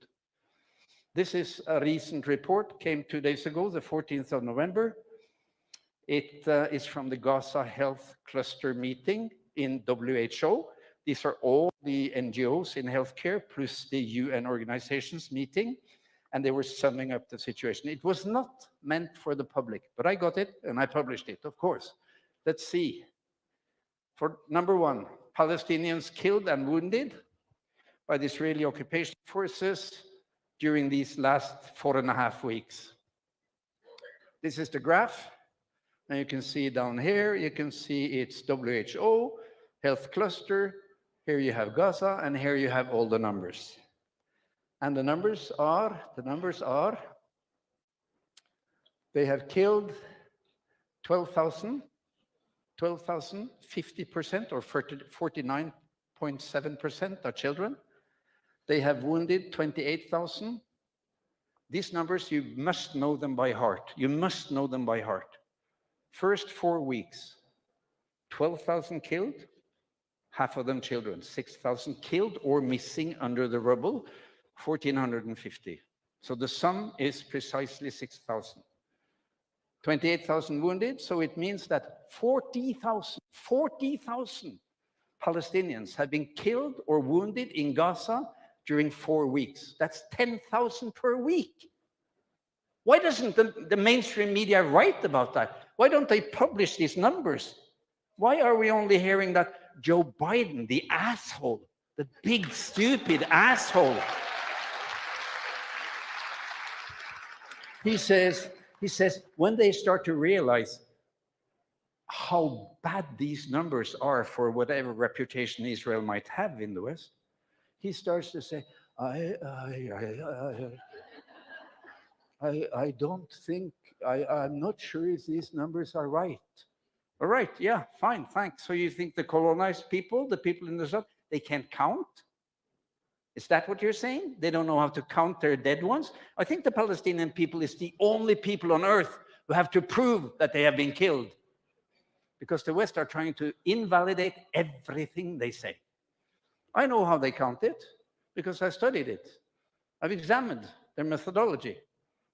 This is a recent report, came 2 days ago, the 14th of November. It is from the Gaza Health Cluster meeting in WHO. These are all the NGOs in healthcare, plus the UN organizations meeting, and they were summing up the situation. It was not meant for the public, but I got it and I published it, of course. Let's see. For number one, Palestinians killed and wounded by the Israeli occupation forces during these last 4.5 weeks. This is the graph. And you can see down here, you can see it's WHO, health cluster. Here you have Gaza, and here you have all the numbers. And the numbers are, they have killed 12,000, 50% or 49.7% are children. They have wounded 28,000. These numbers, you must know them by heart. You must know them by heart. First 4 weeks, 12,000 killed, half of them children. 6,000 killed or missing under the rubble, 1,450. So the sum is precisely 6,000. 28,000 wounded, so it means that 40,000 Palestinians have been killed or wounded in Gaza during 4 weeks. That's 10,000 per week. Why doesn't the mainstream media write about that? Why don't they publish these numbers? Why are we only hearing that Joe Biden, the asshole, the big stupid asshole, he says, when they start to realize how bad these numbers are for whatever reputation Israel might have in the West, he starts to say, I don't think, I'm not sure if these numbers are right. All right, yeah, fine, thanks. So you think the colonized people, the people in the south, they can't count? Is that what you're saying? They don't know how to count their dead ones? I think the Palestinian people is the only people on earth who have to prove that they have been killed, because the West are trying to invalidate everything they say. I know how they count it because I studied it. I've examined their methodology.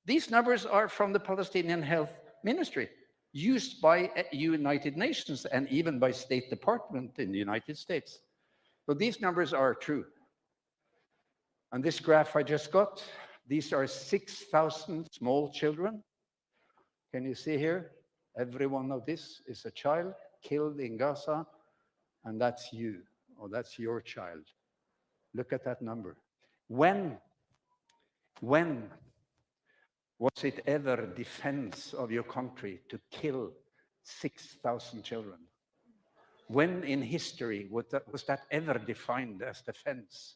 These numbers are from the Palestinian Health ministry, used by United Nations and even by State Department in the United States. So these numbers are true. And this graph I just got, these are 6,000 small children. Can you see here? Every one of this is a child killed in Gaza, and that's you, or that's your child. Look at that number. When was it ever defense of your country to kill 6,000 children? When in history was that ever defined as defense?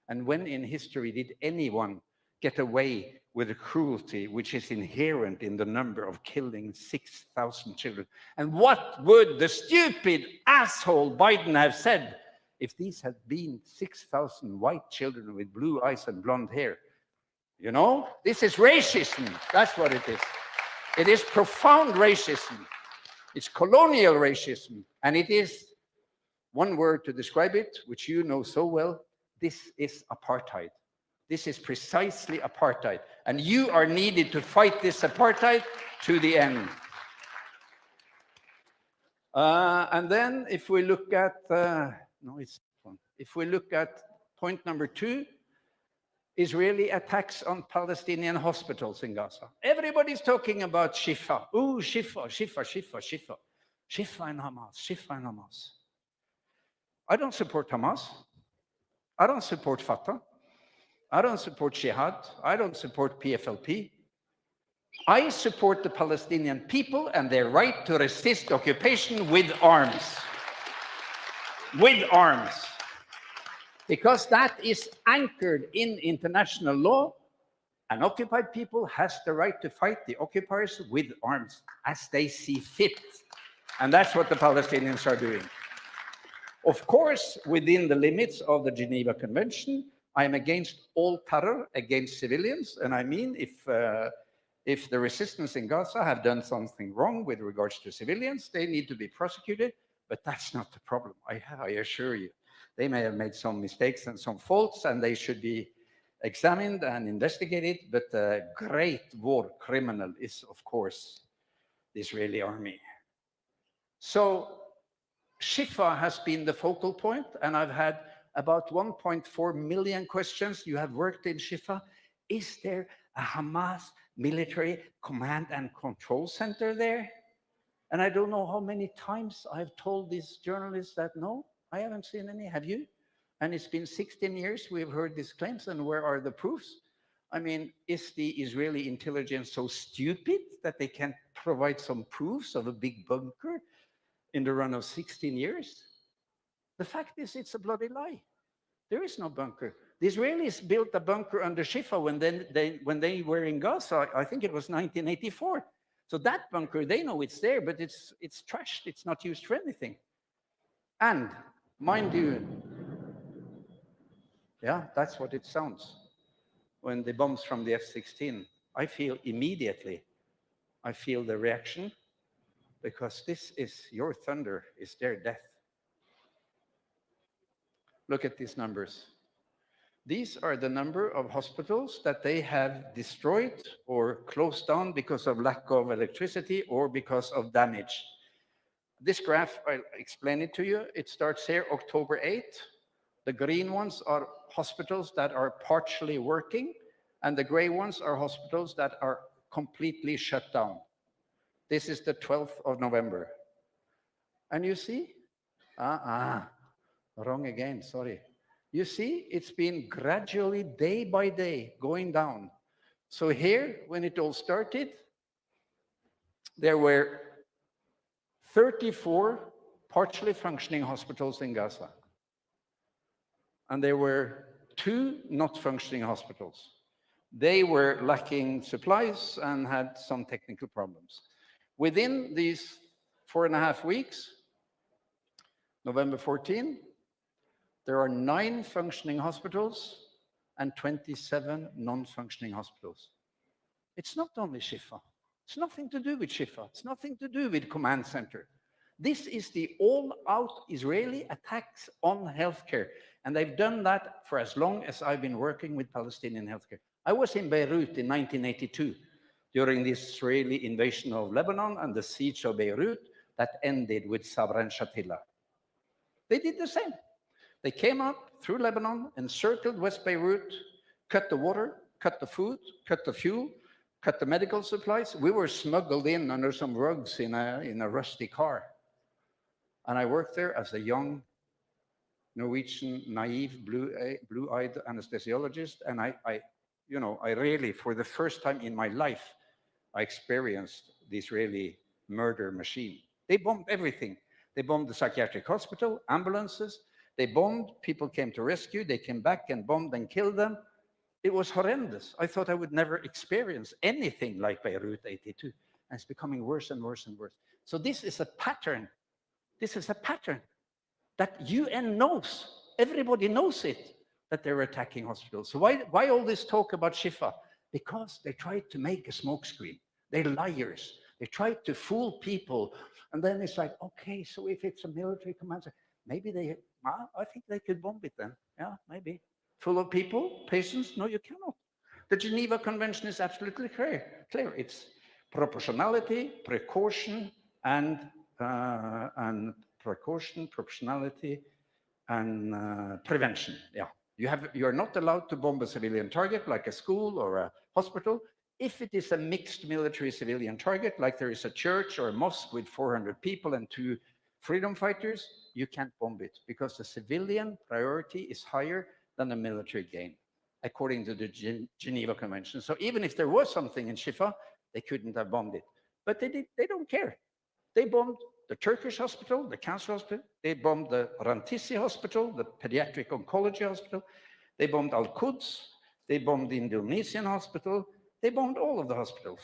And when in history did anyone get away with the cruelty which is inherent in the number of killing 6,000 children? And what would the stupid asshole Biden have said if these had been 6,000 white children with blue eyes and blonde hair? You know, this is racism. That's what it is. It is profound racism. It's colonial racism. And it is one word to describe it, which you know so well. This is apartheid. This is precisely apartheid. And you are needed to fight this apartheid to the end. And then if we look at, if we look at point number 2, Israeli attacks on Palestinian hospitals in Gaza. Everybody's talking about Shifa. Ooh, Shifa, Shifa, Shifa, Shifa. Shifa and Hamas, Shifa and Hamas. I don't support Hamas. I don't support Fatah. I don't support Jihad. I don't support PFLP. I support the Palestinian people and their right to resist occupation with arms. With arms. Because that is anchored in international law. An occupied people has the right to fight the occupiers with arms as they see fit. And that's what the Palestinians are doing. Of course, within the limits of the Geneva Convention, I am against all terror against civilians. And I mean, if the resistance in Gaza have done something wrong with regards to civilians, they need to be prosecuted. But that's not the problem, I assure you. They may have made some mistakes and some faults, and they should be examined and investigated. But the great war criminal is, of course, the Israeli army. So Shifa has been the focal point, and I've had about 1.4 million questions. You have worked in Shifa. Is there a Hamas military command and control center there? And I don't know how many times I've told these journalists that no, I haven't seen any. Have you? And it's been 16 years we've heard these claims, and where are the proofs? I mean, is the Israeli intelligence so stupid that they can't provide some proofs of a big bunker in the run of 16 years? The fact is, it's a bloody lie. There is no bunker. The Israelis built a bunker under Shifa when they were in Gaza. I think it was 1984. So that bunker, they know it's there, but it's trashed. It's not used for anything. And mind you, yeah, that's what it sounds when the bombs from the F-16. I feel immediately, I feel the reaction, because this is your thunder, is their death. Look at these numbers. These are the number of hospitals that they have destroyed or closed down because of lack of electricity or because of damage. This graph, I'll explain it to you. It starts here, October 8th. The green ones are hospitals that are partially working, and the gray ones are hospitals that are completely shut down. This is the 12th of November. And you see, wrong again, sorry. You see, it's been gradually, day by day, going down. So here, when it all started, there were 34 partially functioning hospitals in Gaza. And there were 2 not functioning hospitals. They were lacking supplies and had some technical problems. Within these 4.5 weeks, November 14, there are 9 functioning hospitals and 27 non-functioning hospitals. It's not only Shifa. It's nothing to do with Shifa. It's nothing to do with command center. This is the all-out Israeli attacks on healthcare. And they've done that for as long as I've been working with Palestinian healthcare. I was in Beirut in 1982 during the Israeli invasion of Lebanon and the siege of Beirut that ended with Sabra and Shatila. They did the same. They came up through Lebanon, encircled West Beirut, cut the water, cut the food, cut the fuel, cut the medical supplies. We were smuggled in under some rugs in a rusty car. And I worked there as a young Norwegian, naive, blue-eyed anesthesiologist. And I really, for the first time in my life, I experienced the Israeli murder machine. They bombed everything. They bombed the psychiatric hospital, ambulances. They bombed, people came to rescue. They came back and bombed and killed them. It was horrendous. I thought I would never experience anything like Beirut 82. And it's becoming worse and worse and worse. So this is a pattern. This is a pattern that UN knows. Everybody knows it, that they're attacking hospitals. So why all this talk about Shifa? Because they tried to make a smokescreen. They're liars. They tried to fool people. And then it's like, okay, so if it's a military command, maybe I think they could bomb it then. Yeah, maybe. Full of people, patients? No, you cannot. The Geneva Convention is absolutely clear. It's proportionality, precaution, and precaution, proportionality, and prevention. Yeah, you are not allowed to bomb a civilian target like a school or a hospital. If it is a mixed military civilian target, like there is a church or a mosque with 400 people and 2 freedom fighters, you can't bomb it because the civilian priority is higher than the military gain, according to the Geneva Convention. So even if there was something in Shifa, they couldn't have bombed it. But they don't care. They bombed the Turkish hospital, the cancer hospital. They bombed the Rantisi hospital, the pediatric oncology hospital. They bombed Al-Quds. They bombed the Indonesian hospital. They bombed all of the hospitals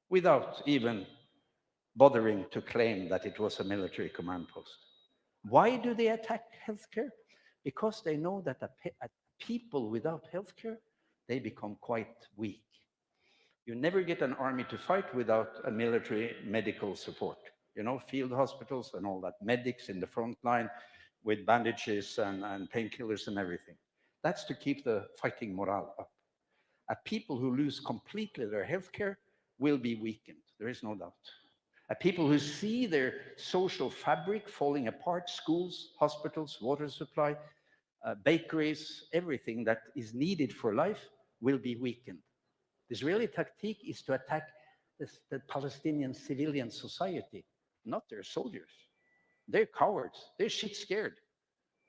without even bothering to claim that it was a military command post. Why do they attack healthcare? Because they know that people without healthcare, they become quite weak. You never get an army to fight without a military medical support. Field hospitals and all that, medics in the front line with bandages and painkillers and everything. That's to keep the fighting morale up. People who lose completely their healthcare will be weakened, there is no doubt. People who see their social fabric falling apart, schools, hospitals, water supply, bakeries, everything that is needed for life will be weakened. The Israeli tactic is to attack the Palestinian civilian society, not their soldiers. They're cowards. They're shit scared.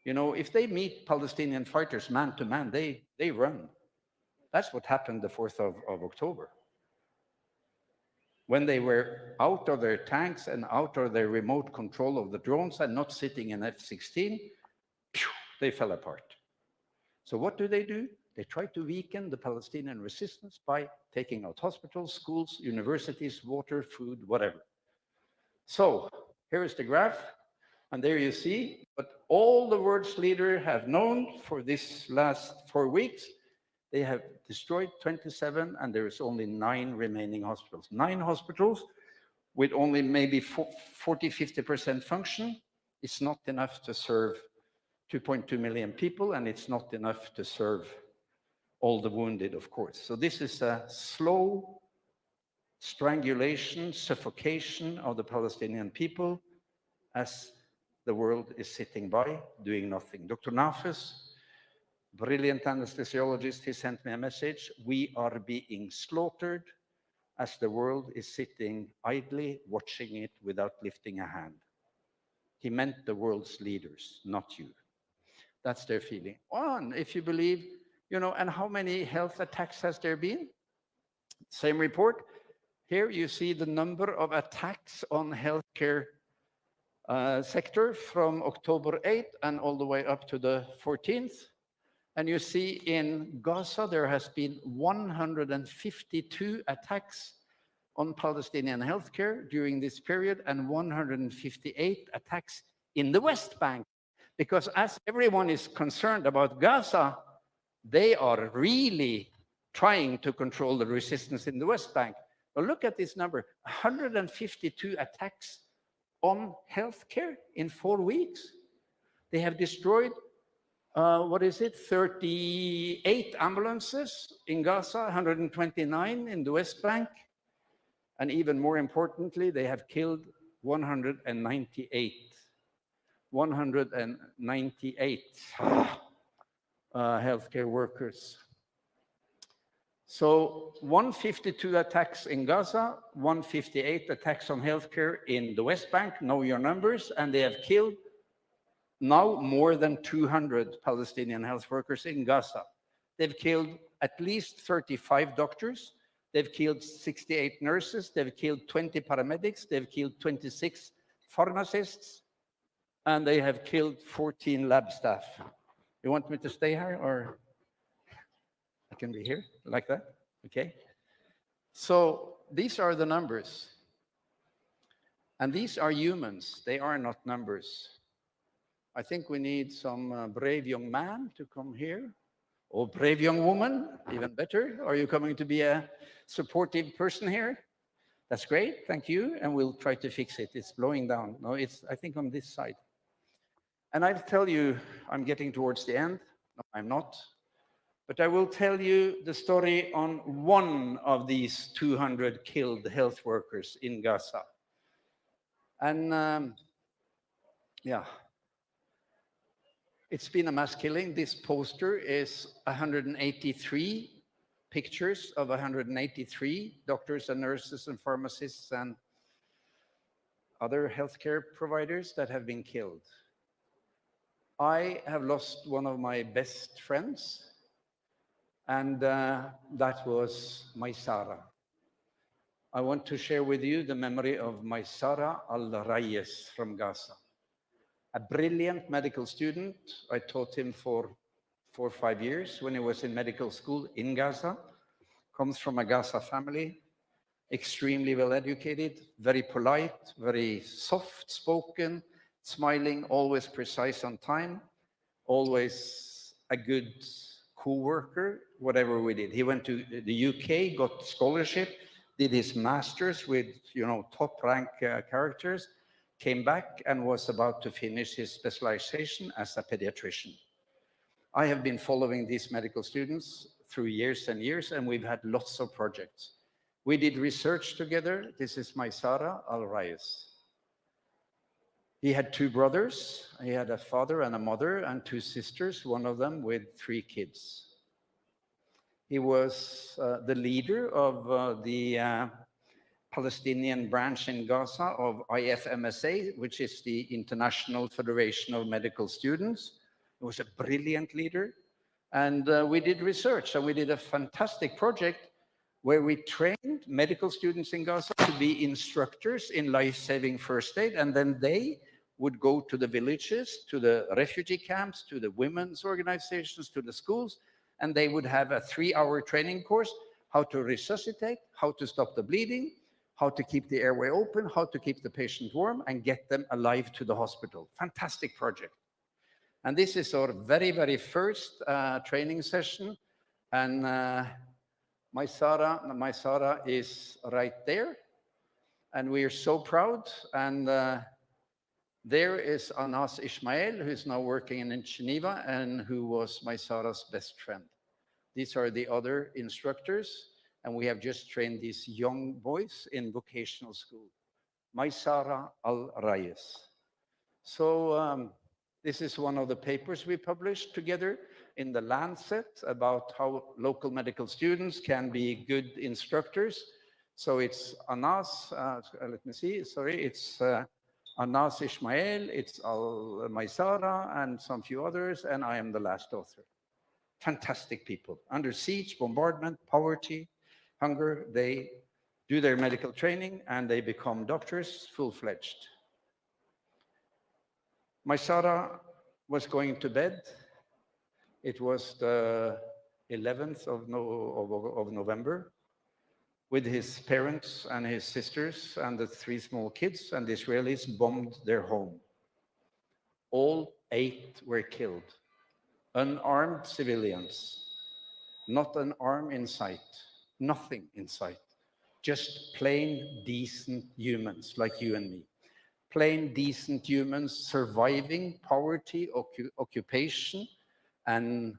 If they meet Palestinian fighters man to man, they run. That's what happened the 4th of October. When they were out of their tanks and out of their remote control of the drones and not sitting in F-16, they fell apart. So what do? They try to weaken the Palestinian resistance by taking out hospitals, schools, universities, water, food, whatever. So here is the graph. And there you see what all the world's leaders have known for this last 4 weeks. They have destroyed 27, and there is only 9 remaining hospitals. 9 hospitals with only maybe 40, 50% function. It's not enough to serve 2.2 million people, and it's not enough to serve all the wounded, of course. So this is a slow strangulation, suffocation of the Palestinian people as the world is sitting by, doing nothing. Dr. Nafis, brilliant anesthesiologist, he sent me a message. We are being slaughtered as the world is sitting idly watching it without lifting a hand. He meant the world's leaders, not you. That's their feeling. One, if you believe, and how many health attacks has there been? Same report. Here you see the number of attacks on healthcare sector from October 8th and all the way up to the 14th. And you see in Gaza, there has been 152 attacks on Palestinian healthcare during this period and 158 attacks in the West Bank. Because as everyone is concerned about Gaza, they are really trying to control the resistance in the West Bank. Well, look at this number, 152 attacks on healthcare in 4 weeks. They have destroyed 38 ambulances in Gaza, 129 in the West Bank. And even more importantly, they have killed 198 healthcare workers. So 152 attacks in Gaza, 158 attacks on healthcare in the West Bank, know your numbers, and they have killed now more than 200 Palestinian health workers in Gaza. They've killed at least 35 doctors, they've killed 68 nurses, they've killed 20 paramedics, they've killed 26 pharmacists, and they have killed 14 lab staff. You want me to stay here, or I can be here like that? Okay. So these are the numbers. And these are humans. They are not numbers. I think we need some brave young man to come here. Or brave young woman, even better. Are you coming to be a supportive person here? That's great, thank you. And we'll try to fix it. It's blowing down. No, it's, I think, on this side. And I'll tell you, I'm getting towards the end. No, I'm not. But I will tell you the story on one of these 200 killed health workers in Gaza. And yeah, it's been a mass killing. This poster is 183 pictures of 183 doctors and nurses and pharmacists and other healthcare providers that have been killed. I have lost one of my best friends, and that was Maysara. I want to share with you the memory of Maysara al-Rayes from Gaza. A brilliant medical student. I taught him for 4 or 5 years when he was in medical school in Gaza. Comes from a Gaza family, extremely well educated, very polite, very soft spoken, smiling, always precise on time, always a good co-worker, whatever we did. He went to the UK, got scholarship, did his master's with top rank characters, came back and was about to finish his specialization as a pediatrician. I have been following these medical students through years and years, and we've had lots of projects. We did research together. This is Maysara al-Rayes. He had 2 brothers. He had a father and a mother and 2 sisters, one of them with 3 kids. He was the leader of the Palestinian branch in Gaza of IFMSA, which is the International Federation of Medical Students. He was a brilliant leader. And we did research, and we did a fantastic project where we trained medical students in Gaza to be instructors in life-saving first aid, and then they would go to the villages, to the refugee camps, to the women's organizations, to the schools, and they would have a 3-hour training course, how to resuscitate, how to stop the bleeding, how to keep the airway open, how to keep the patient warm, and get them alive to the hospital. Fantastic project. And this is our very, very first training session. And Maysara is right there. And we are so proud. And there is Anas Ismail, who's now working in Geneva and who was Maysara's best friend. These are the other instructors. And we have just trained these young boys in vocational school. Maysara al-Rayes. So this is one of the papers we published together in the Lancet about how local medical students can be good instructors. So it's Anas, let me see, sorry, it's Anas Ismail, it's Maysara, and some few others, and I am the last author. Fantastic people. Under siege, bombardment, poverty, hunger, they do their medical training and they become doctors full-fledged. Maysara was going to bed. It was the 11th of November with his parents and his sisters and the 3 small kids, and the Israelis bombed their home. All 8 were killed. Unarmed civilians, not an arm in sight, nothing in sight, just plain decent humans like you and me. Plain decent humans surviving poverty, occupation, and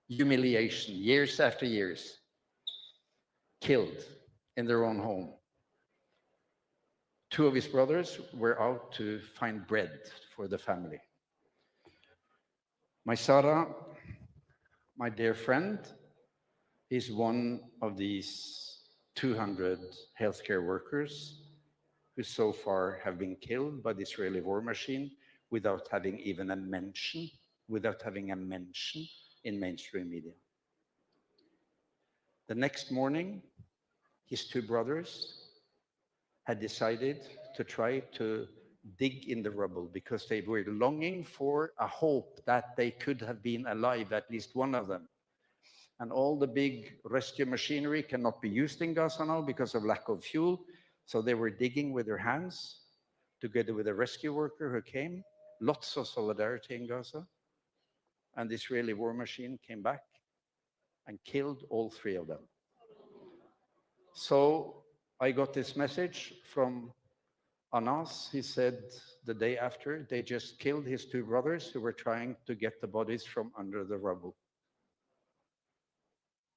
humiliation, years after years, killed in their own home. Two of his brothers were out to find bread for the family. My Sarah, my dear friend, is one of these 200 healthcare workers who so far have been killed by the Israeli war machine without having even a mention, in mainstream media. The next morning, his two brothers had decided to try to dig in the rubble because they were longing for a hope that they could have been alive, at least one of them. And all the big rescue machinery cannot be used in Gaza now because of lack of fuel. So they were digging with their hands together with a rescue worker who came. Lots of solidarity in Gaza. And the Israeli war machine came back and killed all three of them. So I got this message from Anas. He said the day after, they just killed his two brothers who were trying to get the bodies from under the rubble.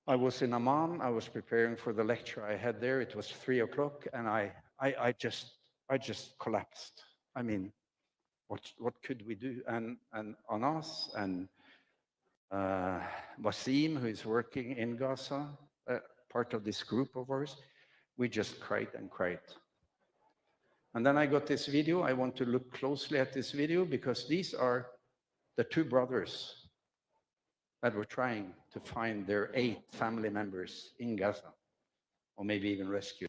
I was in Amman. I was preparing for the lecture I had there. It was 3 o'clock, and I just collapsed. I mean, what could we do? And Anas and Wasim, who is working in Gaza, part of this group of ours, we just cried and cried. And then I got this video. I want to look closely at this video because these are the two brothers that were trying to find their 8 family members in Gaza, or maybe even rescue.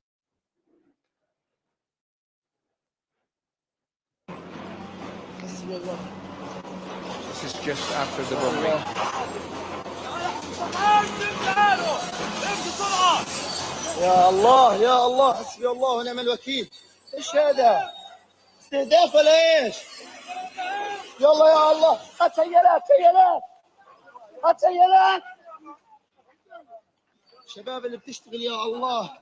This is just after the bombing. يا الله يا الله حسبي الله ونعم الوكيل. ايش هذا؟ استهداف ولا ايش؟ يلا يا الله هات سيارات الشباب اللي بتشتغل يا الله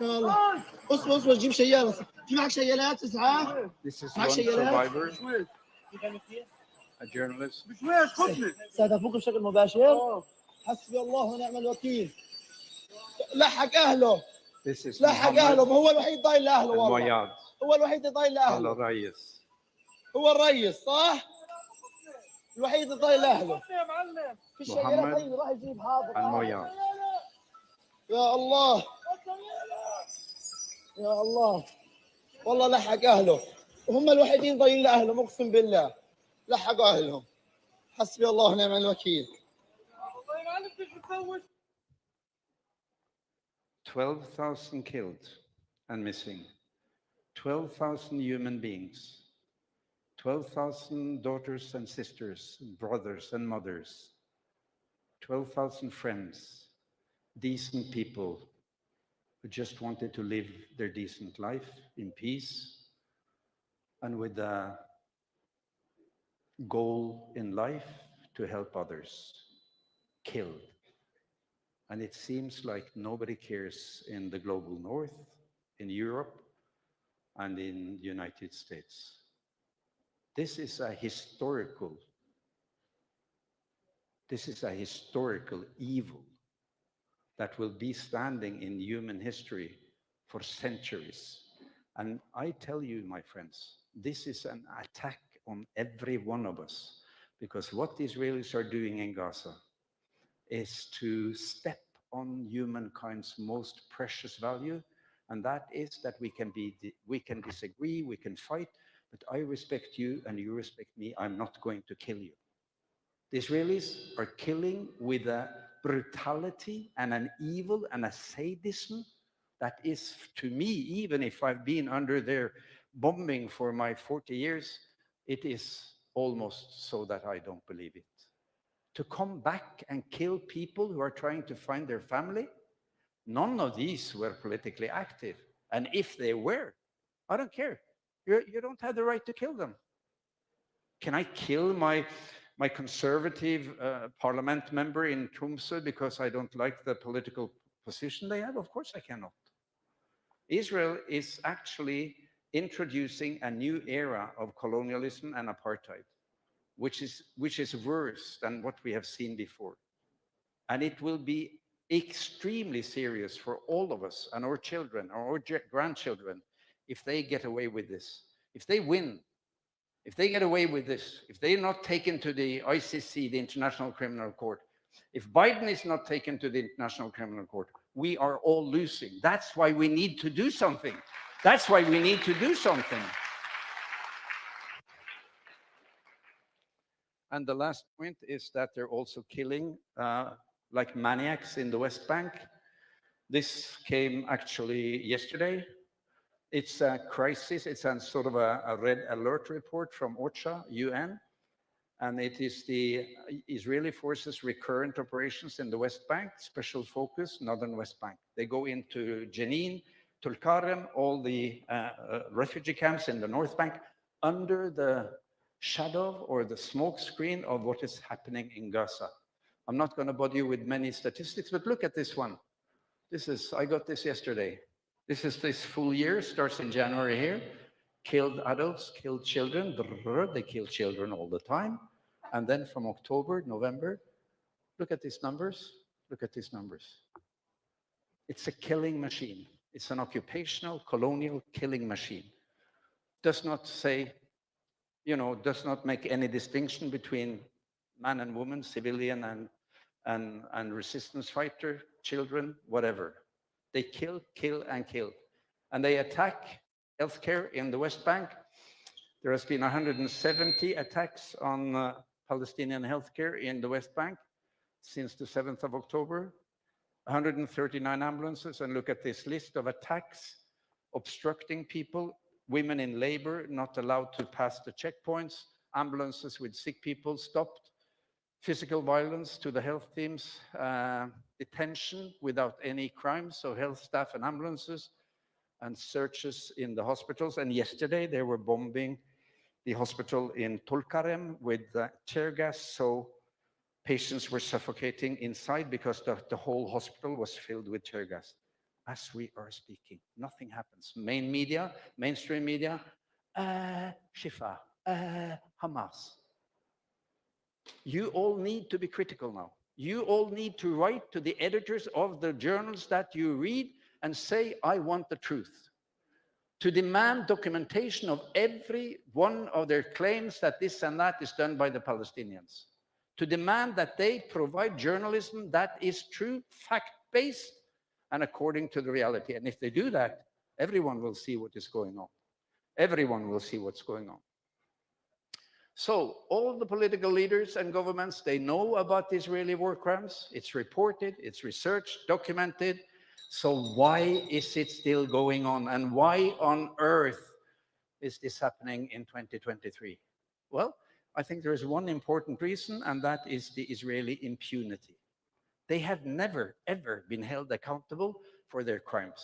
يا الله اصبر جيب شيالة. في معك شيالات اسعاف؟ This is معك one شيالات؟ survivor, a journalist. استهدفوك بشكل مباشر؟ حسبي الله ونعم الوكيل. لحق اهله. This is لحق اهله. ما هو الوحيد ضايل لاهله والله. Moyad هو الوحيد ضايل لاهله. al-Rayis. هو الريس صح؟ الوحيد ضايل لاهله. في الشيالات محمد هي راح يجيب حاضر. al-Moyad. يا الله يا الله والله لحق اهله وهم الوحيدين ضايلين لاهلهم اقسم بالله لحقوا اهلهم حسبي الله ونعم الوكيل. 12,000 killed and missing, 12,000 human beings, 12,000 daughters and sisters, brothers and mothers, 12,000 friends, decent people who just wanted to live their decent life in peace and with a goal in life to help others, killed. And it seems like nobody cares in the global north, in Europe, and in the United States. This is a historical evil that will be standing in human history for centuries. And I tell you, my friends, this is an attack on every one of us, because what the Israelis are doing in Gaza is to step on humankind's most precious value, and that is that we can disagree, we can fight, but I respect you and you respect me. I'm not going to kill you. The Israelis are killing with a brutality and an evil and a sadism that is, to me, even if I've been under their bombing for my 40 years, it is almost so that I don't believe it. To come back and kill people who are trying to find their family, none of these were politically active. And if they were, I don't care. You don't have the right to kill them. Can I kill my conservative parliament member in Tromsø because I don't like the political position they have? Of course I cannot. Israel is actually introducing a new era of colonialism and apartheid, which is worse than what we have seen before. And it will be extremely serious for all of us and our children or our grandchildren if they get away with this. If they win, if they get away with this, if they're not taken to the ICC, the International Criminal Court, if Biden is not taken to the International Criminal Court, we are all losing. That's why we need to do something. That's why we need to do something. And the last point is that they're also killing like maniacs in the West Bank. This came actually yesterday. It's a crisis. It's a sort of a red alert report from OCHA, UN. And it is the Israeli forces' recurrent operations in the West Bank, special focus, northern West Bank. They go into Jenin, Tulkarem, all the refugee camps in the North Bank, under the shadow or the smoke screen of what is happening in Gaza. I'm not going to bother you with many statistics, but look at this one. I got this yesterday. This is this full year, starts in January here. Killed adults, killed children. They kill children all the time. And then from October, November, look at these numbers. Look at these numbers. It's a killing machine. It's an occupational, colonial killing machine. Does not say, does not make any distinction between man and woman, civilian and resistance fighter, children, whatever. They kill, and kill. And they attack healthcare in the West Bank. There has been 170 attacks on Palestinian healthcare in the West Bank since the 7th of October. 139 ambulances, and look at this list of attacks, obstructing people, women in labor not allowed to pass the checkpoints, ambulances with sick people stopped, physical violence to the health teams, detention without any crimes, so health staff and ambulances, and searches in the hospitals. And yesterday they were bombing the hospital in Tulkarem with tear gas, so patients were suffocating inside because the whole hospital was filled with tear gas. As we are speaking, nothing happens. Mainstream media, Shifa, Hamas. You all need to be critical now. You all need to write to the editors of the journals that you read and say, I want the truth. To demand documentation of every one of their claims that this and that is done by the Palestinians. To demand that they provide journalism that is true, fact-based, and according to the reality. And if they do that, everyone will see what is going on. Everyone will see what's going on. So all the political leaders and governments, they know about the Israeli war crimes. It's reported, it's researched, documented. So why is it still going on? And why on earth is this happening in 2023? Well, I think there is one important reason, and that is the Israeli impunity. They have never, ever been held accountable for their crimes.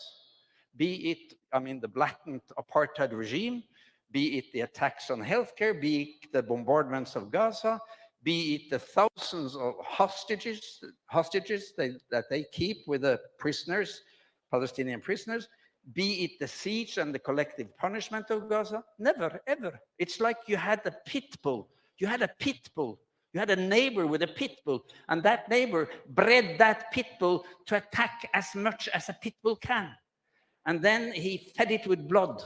Be it, the blatant apartheid regime, be it the attacks on healthcare, be it the bombardments of Gaza, be it the thousands of hostages that they keep with the prisoners, Palestinian prisoners, be it the siege and the collective punishment of Gaza. Never, ever. It's like you had a pit bull. You had a pit bull. You had a neighbor with a pit bull, and that neighbor bred that pit bull to attack as much as a pit bull can. And then he fed it with blood.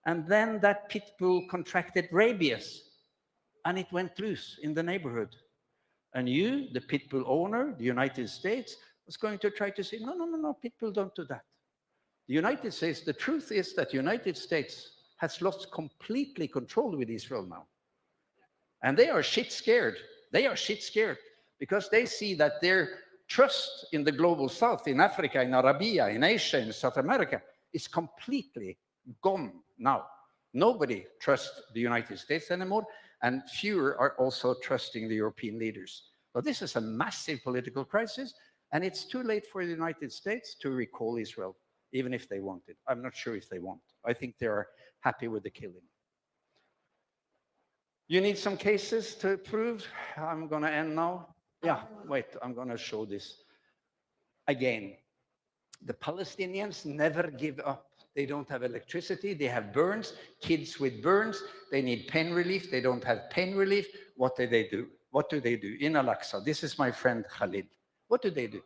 And then that pit bull contracted rabies, and it went loose in the neighborhood. And you, the pit bull owner, the United States, was going to try to say, no, pit bull don't do that. The United States, the truth is that the United States has lost completely control with Israel now. And they are shit scared. They are shit scared because they see that their trust in the global south, in Africa, in Arabia, in Asia, in South America, is completely gone now. Nobody trusts the United States anymore, and fewer are also trusting the European leaders. So this is a massive political crisis, and it's too late for the United States to recall Israel, even if they want it. I'm not sure if they want. I think they are happy with the killing. You need some cases to prove. I'm going to end now. Yeah, wait, I'm going to show this again. The Palestinians never give up. They don't have electricity. They have burns, kids with burns. They need pain relief. They don't have pain relief. What do they do? What do they do? In Al-Aqsa, this is my friend Khalid. What do they do?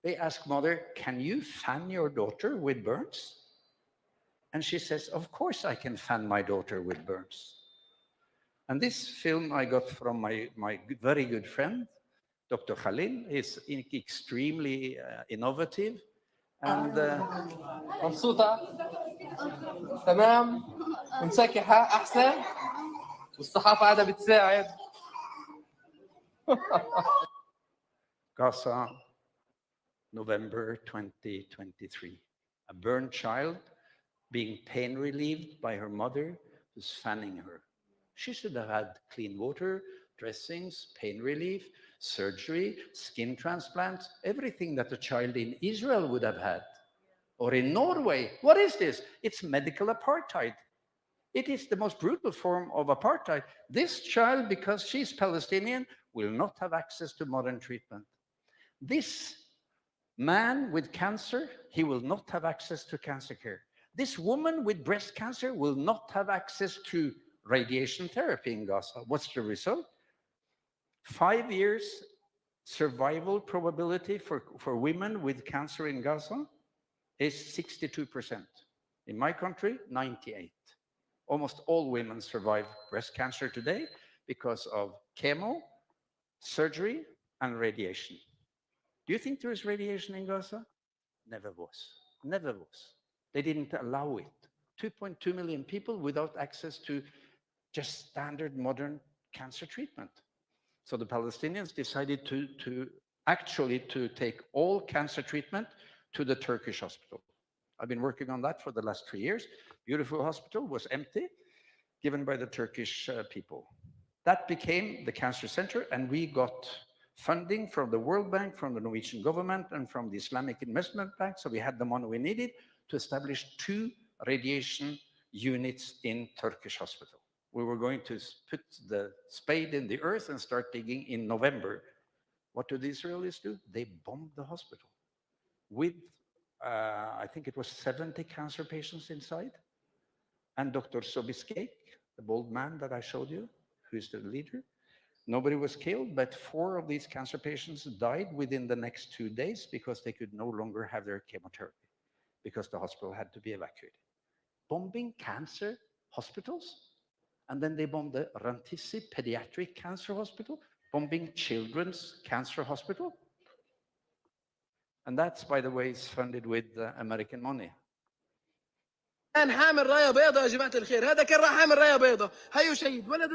They ask mother, can you fan your daughter with burns? And she says, of course I can fan my daughter with burns. And this film I got from my very good friend, Dr. Khalil. Is extremely innovative. And مبسوطة تمام ومسكحة أحسن والصحافة قاعدة بتساعد Gaza, November 2023. A burned child being pain relieved by her mother who's fanning her. She should have had clean water, dressings, pain relief, surgery, skin transplants, everything that a child in Israel would have had. Or in Norway. What is this? It's medical apartheid. It is the most brutal form of apartheid. This child, because she's Palestinian, will not have access to modern treatment. This man with cancer, he will not have access to cancer care. This woman with breast cancer will not have access to radiation therapy in Gaza. What's the result? 5 years survival probability for women with cancer in Gaza is 62%. In my country, 98%. Almost all women survive breast cancer today because of chemo, surgery, and radiation. Do you think there is radiation in Gaza? Never was. Never was. They didn't allow it. 2.2 million people without access to just standard modern cancer treatment. So the Palestinians decided to take all cancer treatment to the Turkish hospital. I've been working on that for the last 3 years. Beautiful hospital, was empty, given by the Turkish people. That became the cancer center, and we got funding from the World Bank, from the Norwegian government, and from the Islamic Investment Bank. So we had the money we needed to establish 2 radiation units in Turkish hospital. We were going to put the spade in the earth and start digging in November. What do the Israelis do? They bombed the hospital with, I think it was 70 cancer patients inside. And Dr. Sobiskeik, the bald man that I showed you, who is the leader, nobody was killed, but 4 of these cancer patients died within the next 2 days because they could no longer have their chemotherapy because the hospital had to be evacuated. Bombing cancer hospitals? And then they bombed the Rantisi Pediatric Cancer Hospital, bombing Children's Cancer Hospital. And that's, by the way, is funded with American money. كان حامل رايه بيضاء يا جماعه الخير، هذا كان راح حامل رايه بيضاء، هيو شهيد، ولد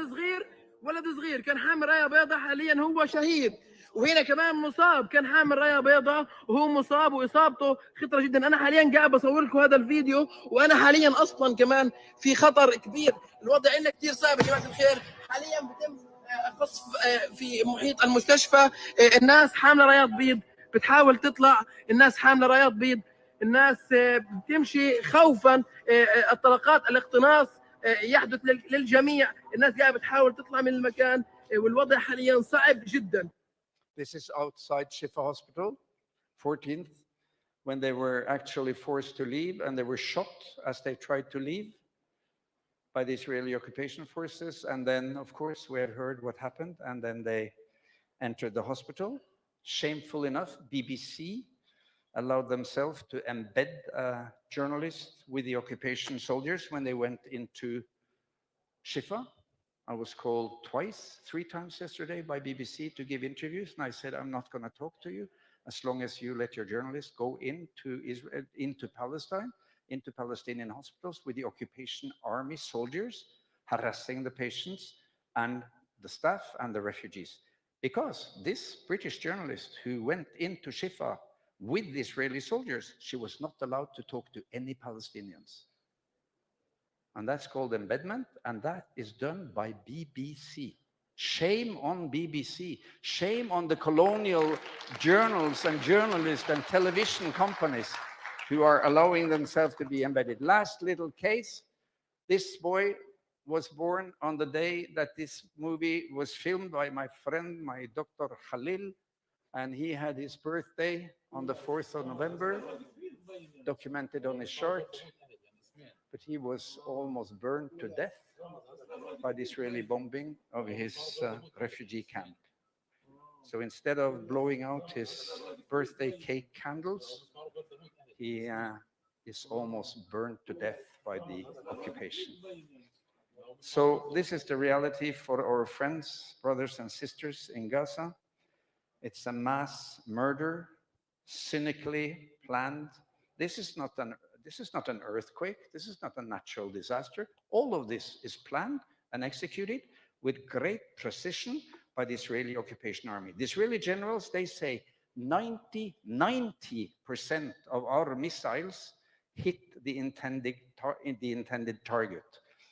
صغير كان حامل رايه بيضاء، حاليا هو شهيد. وهنا كمان مصاب كان حامل رايه بيضاء وهو مصاب واصابته خطره جدا. انا حاليا قاعد بصور لكم هذا الفيديو وانا حاليا اصلا كمان في خطر كبير، الوضع عندنا كثير صعب يا جماعه الخير. حاليا بتم قصف في محيط المستشفى، الناس حامله رايات بيض بتحاول تطلع، الناس حامله رايات بيض، الناس بتمشي خوفا، الطلقات الاقتناص يحدث للجميع، الناس قاعده بتحاول تطلع من المكان والوضع حاليا صعب جدا. This is outside Shifa Hospital, 14th, when they were actually forced to leave and they were shot as they tried to leave by the Israeli occupation forces. And then, of course, we had heard what happened, and then they entered the hospital. Shameful enough, BBC allowed themselves to embed journalists with the occupation soldiers when they went into Shifa. I was called 3 times yesterday by BBC to give interviews, and I said, I'm not going to talk to you as long as you let your journalists go into Israel, into Palestine, into Palestinian hospitals with the occupation army soldiers harassing the patients and the staff and the refugees. Because this British journalist who went into Shifa with the Israeli soldiers, she was not allowed to talk to any Palestinians. And that's called embedment, and that is done by BBC. Shame on BBC. Shame on the colonial journals and journalists and television companies who are allowing themselves to be embedded. Last little case, this boy was born on the day that this movie was filmed by my friend, my Dr. Khalil, and he had his birthday on the 4th of November, documented on his shirt. But he was almost burned to death by the Israeli bombing of his refugee camp. So instead of blowing out his birthday cake candles, he is almost burned to death by the occupation. So this is the reality for our friends, brothers and sisters in Gaza. It's a mass murder, cynically planned. This is not an earthquake. This is not a natural disaster. All of this is planned and executed with great precision by the Israeli occupation army. The Israeli generals, they say 90% of our missiles hit the intended target.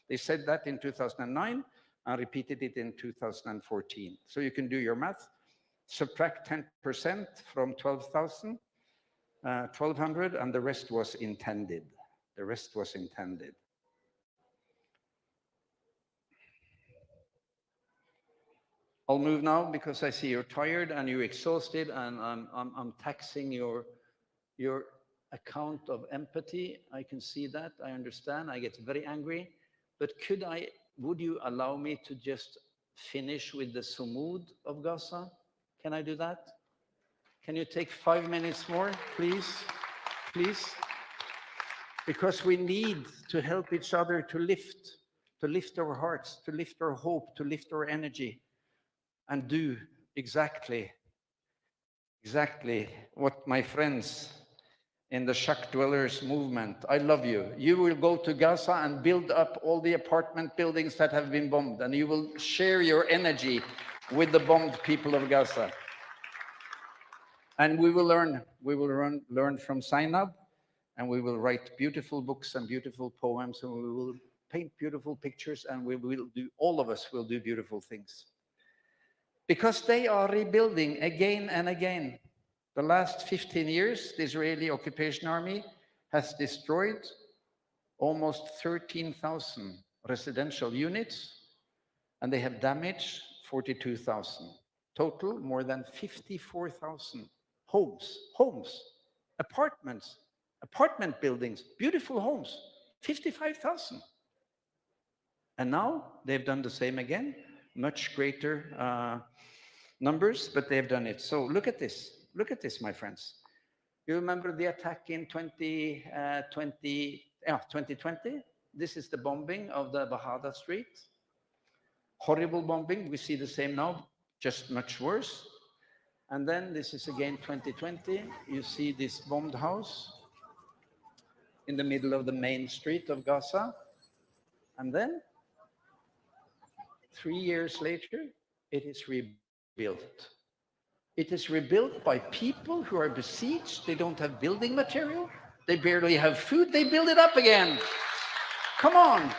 They said that in 2009 and repeated it in 2014. So you can do your math. Subtract 10% from 1,200, and the rest was intended. The rest was intended. I'll move now because I see you're tired and you're exhausted, and I'm taxing your account of empathy. I can see that. I understand. I get very angry. But would you allow me to just finish with the Sumud of Gaza? Can I do that? Can you take 5 minutes more, please? Please? Because we need to help each other to lift our hearts, to lift our hope, to lift our energy, and do exactly what my friends in the shack dwellers movement. I love you. You will go to Gaza and build up all the apartment buildings that have been bombed, and you will share your energy with the bombed people of Gaza. And we will learn from Zainab, and we will write beautiful books and beautiful poems, and we will paint beautiful pictures, and all of us will do beautiful things. Because they are rebuilding again and again. The last 15 years, the Israeli occupation army has destroyed almost 13,000 residential units, and they have damaged 42,000. Total, more than 54,000 homes, apartments, apartment buildings, beautiful homes, 55,000. And now they've done the same again, much greater numbers, but they've done it. So look at this, my friends. You remember the attack in 2020? This is the bombing of the Bahada Street. Horrible bombing. We see the same now, just much worse. And then this is again 2020. You see this bombed house in the middle of the main street of Gaza. And then 3 years later, it is rebuilt. It is rebuilt by people who are besieged. They don't have building material. They barely have food. They build it up again. Come on.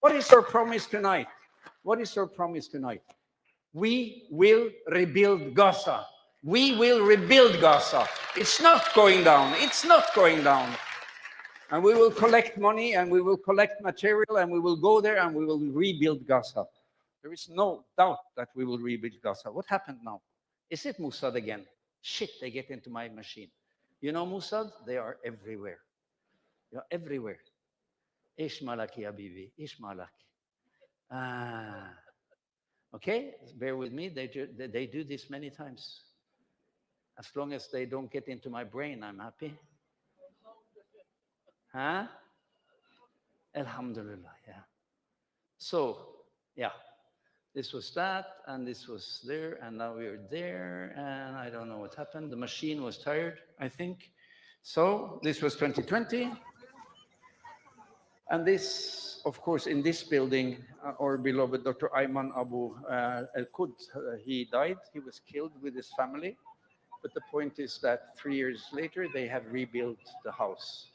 What is our promise tonight? What is our promise tonight? We will rebuild Gaza. We will rebuild Gaza. It's not going down. It's not going down. And we will collect money, and we will collect material, and we will go there, and we will rebuild Gaza. There is no doubt that we will rebuild Gaza. What happened now? Is it Mossad again? Shit, they get into my machine. You know Mossad? They are everywhere. They are everywhere. Ish malaki habibi, ish malaki. Okay, bear with me. They do this many times. As long as they don't get into my brain, I'm happy. Huh? Alhamdulillah, yeah. So, yeah, this was that, and this was there, and now we're there, and I don't know what happened. The machine was tired, I think. So, this was 2020. And this, of course, in this building, our beloved Dr. Ayman Abu El-Qud, he died. He was killed with his family. But the point is that 3 years later, they have rebuilt the house.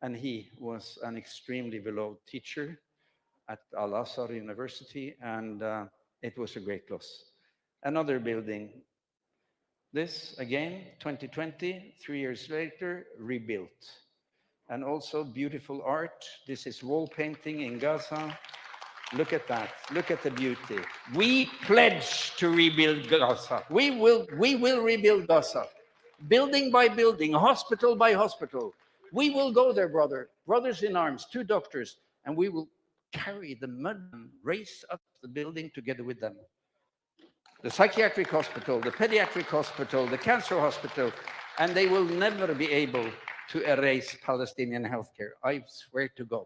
And he was an extremely beloved teacher at Al-Azhar University, and it was a great loss. Another building. This, again, 2020, 3 years later, rebuilt. And also beautiful art. This is wall painting in Gaza. Look at that. Look at the beauty. We pledge to rebuild Gaza. We will rebuild Gaza. Building by building, hospital by hospital. We will go there, brothers in arms, 2 doctors, and we will carry the mud and race up the building together with them. The psychiatric hospital, the pediatric hospital, the cancer hospital, and they will never be able to erase Palestinian healthcare. I swear to God.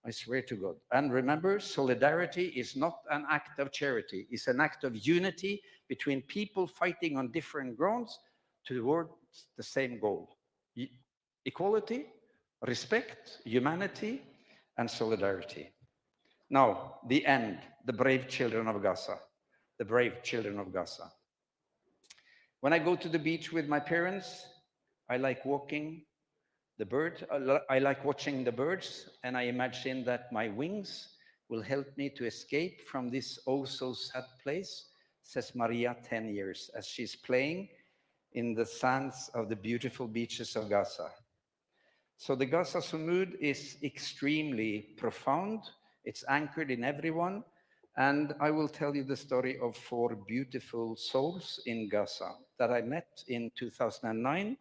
I swear to God. And remember, solidarity is not an act of charity. It's an act of unity between people fighting on different grounds towards the same goal. Equality, respect, humanity, and solidarity. Now, the end, the brave children of Gaza. The brave children of Gaza. When I go to the beach with my parents, I like walking the bird. I like watching the birds, and I imagine that my wings will help me to escape from this oh so sad place, says Maria, 10 years, as she's playing in the sands of the beautiful beaches of Gaza. So the Gaza Sumud is extremely profound. It's anchored in everyone. And I will tell you the story of 4 beautiful souls in Gaza that I met in 2009.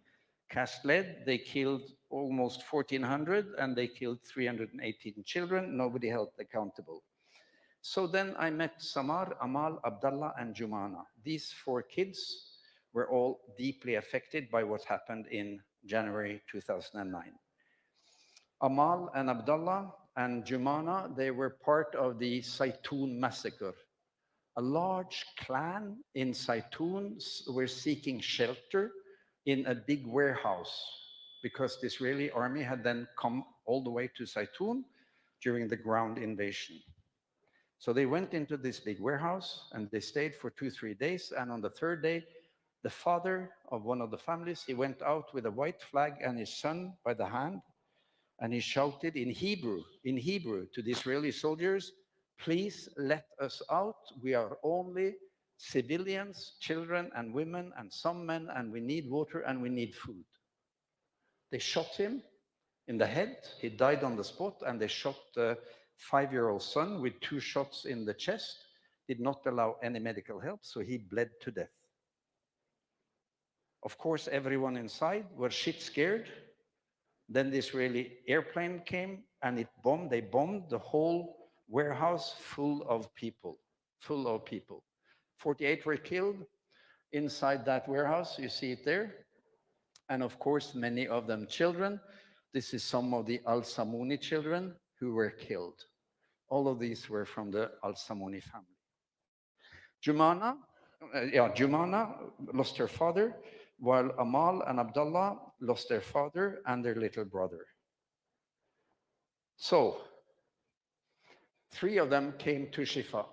Cast lead, they killed almost 1,400 and they killed 318 children. Nobody held accountable. So then I met Samar, Amal, Abdallah, and Jumana. These 4 kids were all deeply affected by what happened in January 2009. Amal and Abdallah and Jumana, they were part of the Saitoun massacre. A large clan in Saitoun were seeking shelter in a big warehouse because the Israeli army had then come all the way to Saitoun during the ground invasion. So they went into this big warehouse and they stayed for 2-3 days. And on the 3rd day, the father of one of the families, he went out with a white flag and his son by the hand, and he shouted in Hebrew to the Israeli soldiers, "Please let us out. We are only civilians, children and women and some men, and we need water and we need food." They shot him in the head. He died on the spot, and they shot the 5-year-old son with 2 shots in the chest, did not allow any medical help, so he bled to death. Of course, everyone inside was shit scared. Then the Israeli airplane came and it bombed. They bombed the whole warehouse full of people, 48 were killed inside that warehouse. You see it there. And of course, many of them children. This is some of the Al-Samuni children who were killed. All of these were from the Al-Samuni family. Jumana lost her father, while Amal and Abdallah lost their father and their little brother. So, 3 of them came to Shifa.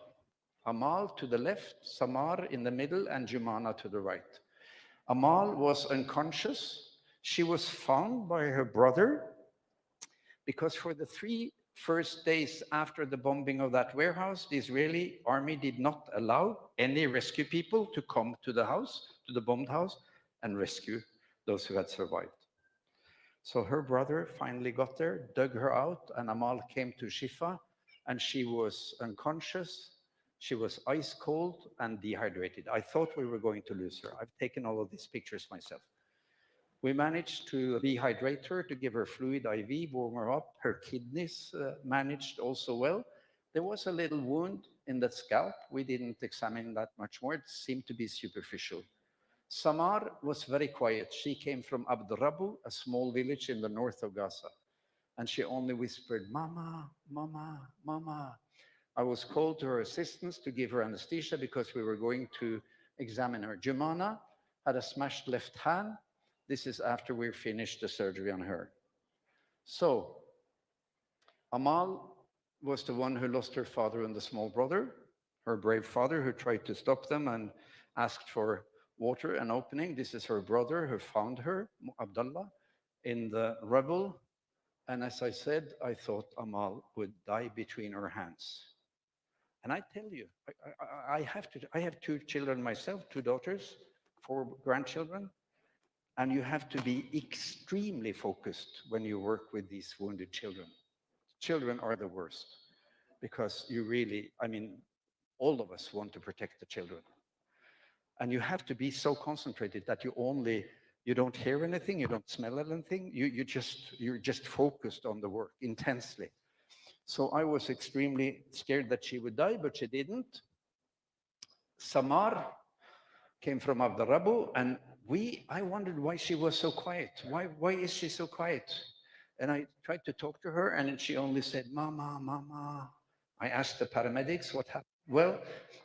Amal to the left, Samar in the middle, and Jumana to the right. Amal was unconscious. She was found by her brother because for the 3 first days after the bombing of that warehouse, the Israeli army did not allow any rescue people to come to the house, to the bombed house, and rescue those who had survived. So her brother finally got there, dug her out, and Amal came to Shifa, and she was unconscious. She was ice cold and dehydrated. I thought we were going to lose her. I've taken all of these pictures myself. We managed to rehydrate her, to give her fluid IV, warm her up. Her kidneys managed also well. There was a little wound in the scalp. We didn't examine that much more. It seemed to be superficial. Samar was very quiet. She came from Abdurabu, a small village in the north of Gaza. And she only whispered, "Mama, mama, mama." I was called to her assistance to give her anesthesia because we were going to examine her. Jumana had a smashed left hand. This is after we finished the surgery on her. So, Amal was the one who lost her father and the small brother, her brave father who tried to stop them and asked for water and opening. This is her brother who found her, Abdallah, in the rubble. And as I said, I thought Amal would die between her hands. And I tell you, I have 2 children myself, 2 daughters, 4 grandchildren. And you have to be extremely focused when you work with these wounded children. Children are the worst because you really, all of us want to protect the children. And you have to be so concentrated that you don't hear anything, you don't smell anything, you're just focused on the work intensely. So I was extremely scared that she would die, but she didn't. Samar came from Abdarabu, and I wondered why she was so quiet. Why is she so quiet? And I tried to talk to her, and she only said, Mama, Mama. I asked the paramedics what happened. Well,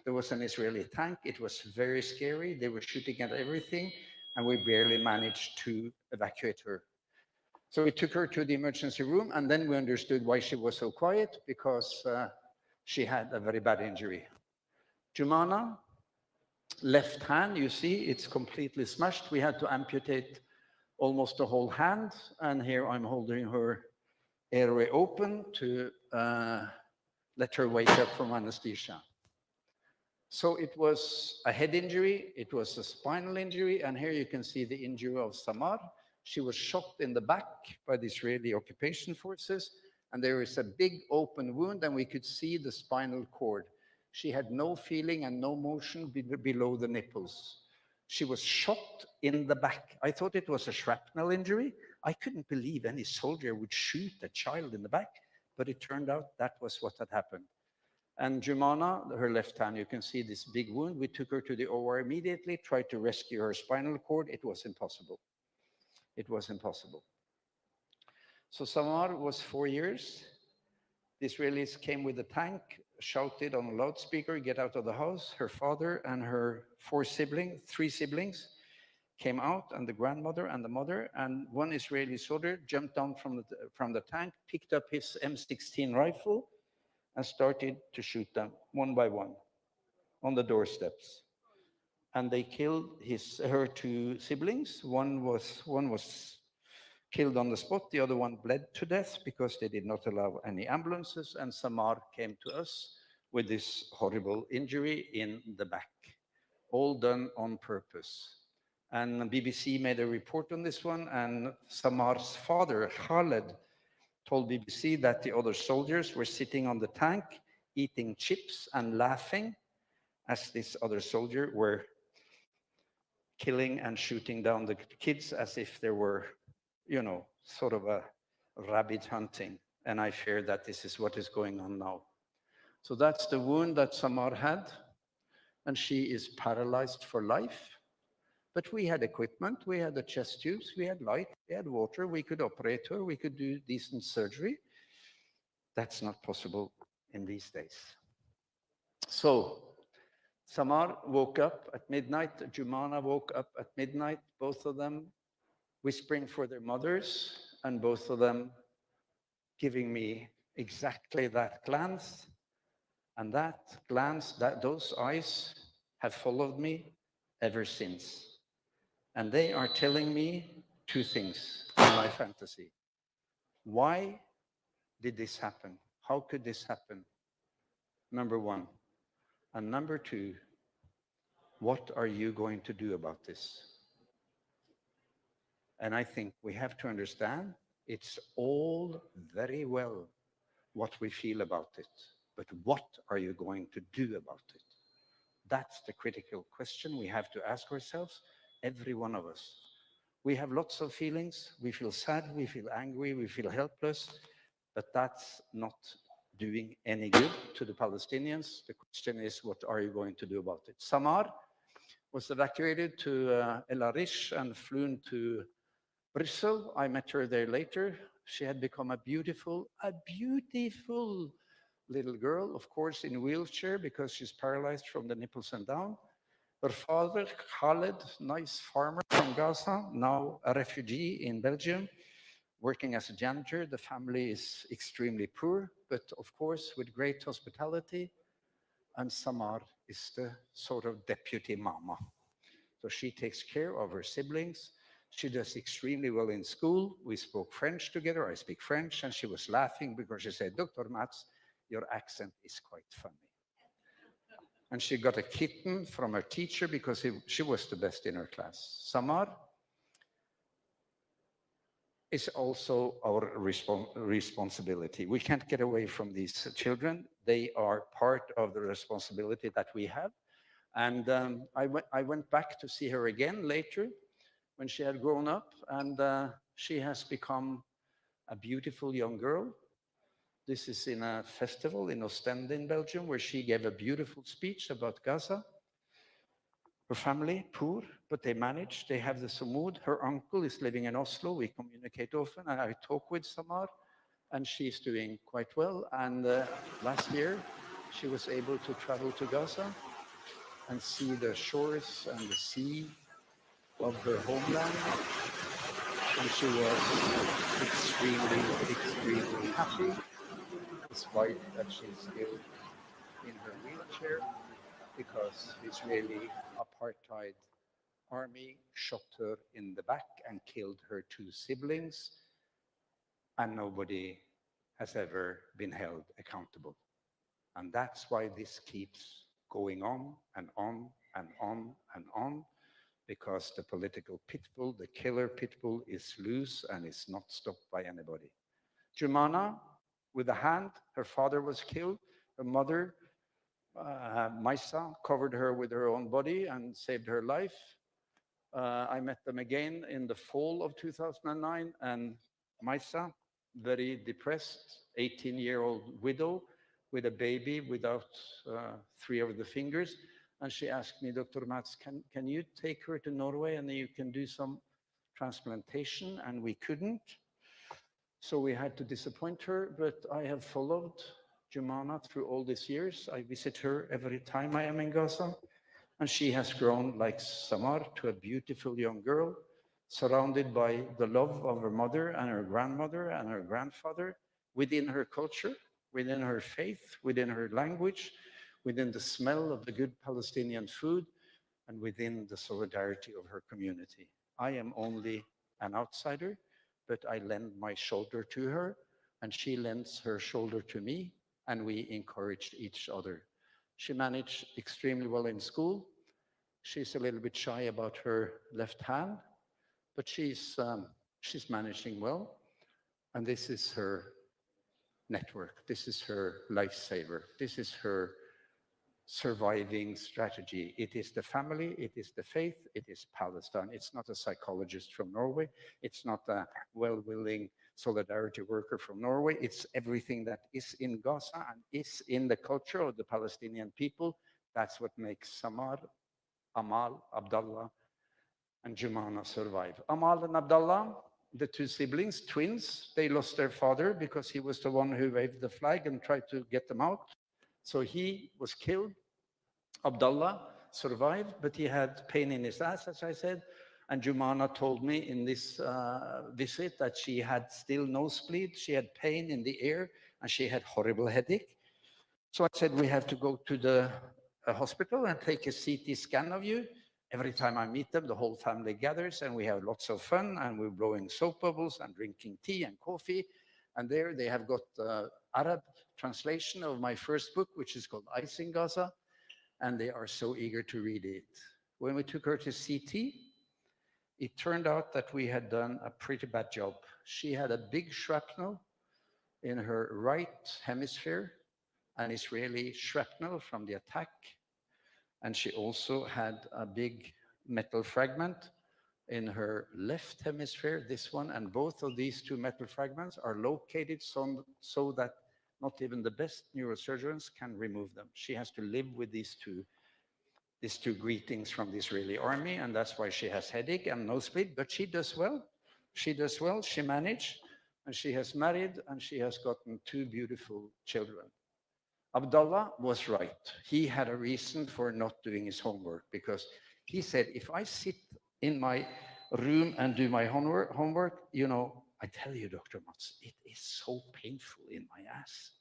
there was an Israeli tank. It was very scary. They were shooting at everything, and we barely managed to evacuate her. So we took her to the emergency room, and then we understood why she was so quiet, because she had a very bad injury. Jumana, left hand, you see, it's completely smashed. We had to amputate almost the whole hand, and here I'm holding her airway open to let her wake up from anesthesia. So it was a head injury, it was a spinal injury, and here you can see the injury of Samar. She was shot in the back by the Israeli occupation forces, and there is a big open wound, and we could see the spinal cord. She had no feeling and no motion below the nipples. She was shot in the back. I thought it was a shrapnel injury. I couldn't believe any soldier would shoot a child in the back, but it turned out that was what had happened. And Jumana, her left hand, you can see this big wound. We took her to the OR immediately, tried to rescue her spinal cord. It was impossible. It was impossible. So Samar was 4 years. The Israelis came with a tank, shouted on a loudspeaker, get out of the house. Her father and her three siblings came out, and the grandmother and the mother, and one Israeli soldier jumped down from the tank, picked up his M16 rifle, and started to shoot them one by one on the doorsteps. And they killed her two siblings. One was killed on the spot. The other one bled to death because they did not allow any ambulances. And Samar came to us with this horrible injury in the back, all done on purpose. And BBC made a report on this one, and Samar's father, Khaled, told BBC that the other soldiers were sitting on the tank, eating chips and laughing as this other soldier were killing and shooting down the kids as if there were, sort of a rabbit hunting. And I fear that this is what is going on now. So that's the wound that Samar had, and she is paralyzed for life. But we had equipment, we had the chest tubes, we had light, we had water, we could operate her, we could do decent surgery. That's not possible in these days. So Samar woke up at midnight, Jumana woke up at midnight, both of them whispering for their mothers, and both of them giving me exactly that glance. And that glance, those eyes have followed me ever since. And they are telling me two things in my fantasy. Why did this happen? How could this happen? Number one. And number two, what are you going to do about this? And I think we have to understand it's all very well what we feel about it, but what are you going to do about it? That's the critical question we have to ask ourselves, every one of us. We have lots of feelings. We feel sad, we feel angry, we feel helpless, but that's not doing any good to the Palestinians. The question is, what are you going to do about it? Samar was evacuated to El Arish and flown to Bristol. I met her there later. She had become a beautiful little girl, of course, in a wheelchair because she's paralyzed from the nipples and down. Her father, Khaled, nice farmer from Gaza, now a refugee in Belgium, working as a janitor. The family is extremely poor, but of course with great hospitality. And Samar is the sort of deputy mama. So she takes care of her siblings. She does extremely well in school. We spoke French together. I speak French, and she was laughing because she said, Dr. Mats, your accent is quite funny. And she got a kitten from her teacher because she was the best in her class. Samar is also our responsibility. We can't get away from these children. They are part of the responsibility that we have. And I went back to see her again later when she had grown up, and she has become a beautiful young girl. This is in a festival in Ostende in Belgium, where she gave a beautiful speech about Gaza. Her family, poor, but they managed. They have the Sumud. Her uncle is living in Oslo. We communicate often, and I talk with Samar, and she's doing quite well. And last year, she was able to travel to Gaza and see the shores and the sea of her homeland. And she was extremely happy, despite that she's still in her wheelchair, because Israeli apartheid army shot her in the back and killed her two siblings, and nobody has ever been held accountable. And that's why this keeps going on and on and on and on, because the political pitbull, the killer pitbull, is loose and is not stopped by anybody. Jumana, with a hand, her father was killed. Her mother, Maisa, covered her with her own body and saved her life. I met them again in the fall of 2009, and Maisa, very depressed, 18-year-old widow with a baby without three of the fingers. And she asked me, Dr. Mats, can you take her to Norway and you can do some transplantation? And we couldn't. So we had to disappoint her, but I have followed Jumana through all these years. I visit her every time I am in Gaza. And she has grown, like Samar, to a beautiful young girl, surrounded by the love of her mother and her grandmother and her grandfather, within her culture, within her faith, within her language, within the smell of the good Palestinian food, and within the solidarity of her community. I am only an outsider, but I lend my shoulder to her, and she lends her shoulder to me, and we encouraged each other. She managed extremely well in school. She's a little bit shy about her left hand, but she's managing well. And this is her network. This is her lifesaver. This is her surviving strategy. It is the family, it is the faith, it is Palestine. It's not a psychologist from Norway. It's not a well-willing solidarity worker from Norway. It's everything that is in Gaza and is in the culture of the Palestinian people. That's what makes Samar, Amal, Abdallah, and Jumana survive. Amal and Abdallah, the two siblings, twins, they lost their father because he was the one who waved the flag and tried to get them out. So he was killed. Abdallah survived, but he had pain in his ass, as I said. And Jumana told me in this visit that she had still nosebleed, she had pain in the ear, and she had horrible headache. So I said, we have to go to the hospital and take a CT scan of you. Every time I meet them, the whole family gathers and we have lots of fun and we're blowing soap bubbles and drinking tea and coffee. And there they have got Arab translation of my first book, which is called Ice in Gaza. And they are so eager to read it. When we took her to CT, it turned out that we had done a pretty bad job. She had a big shrapnel in her right hemisphere, an Israeli shrapnel from the attack. And she also had a big metal fragment in her left hemisphere, this one, and both of these two metal fragments are located so that not even the best neurosurgeons can remove them. She has to live with these two greetings from the Israeli army, and that's why she has headache and nosebleed, but she does well. She does well, she managed, and she has married, and she has gotten two beautiful children. Abdallah was right. He had a reason for not doing his homework, because he said, if I sit in my room and do my homework, you know, I tell you, Dr. Mats, it is so painful in my ass.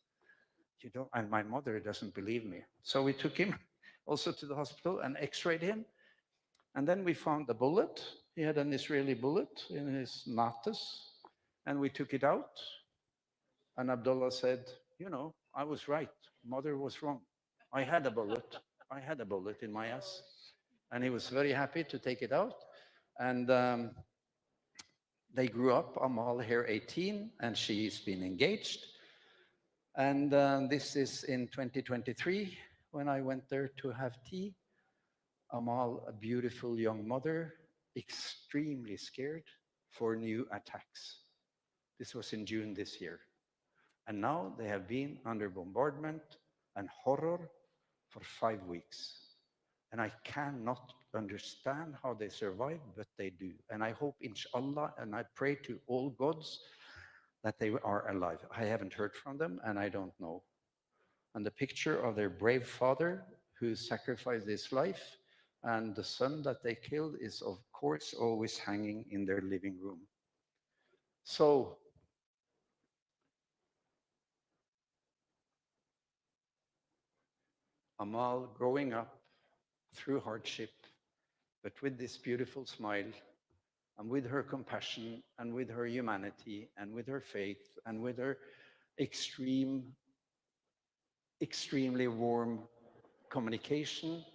You don't, and my mother doesn't believe me. So we took him also to the hospital and x-rayed him. And then we found the bullet. He had an Israeli bullet in his natas, and we took it out. And Abdullah said, you know, I was right. Mother was wrong. I had a bullet. I had a bullet in my ass. And he was very happy to take it out. And they grew up. Amal here 18, and she's been engaged. And this is in 2023, when I went there to have tea. Amal, a beautiful young mother, extremely scared for new attacks. This was in June this year. And now they have been under bombardment and horror for 5 weeks. And I cannot understand how they survive, but they do. And I hope, inshallah, and I pray to all gods that they are alive. I haven't heard from them, and I don't know. And the picture of their brave father who sacrificed his life and the son that they killed is, of course, always hanging in their living room. So, Amal, growing up through hardship, but with this beautiful smile, and with her compassion, and with her humanity, and with her faith, and with her extremely warm communication,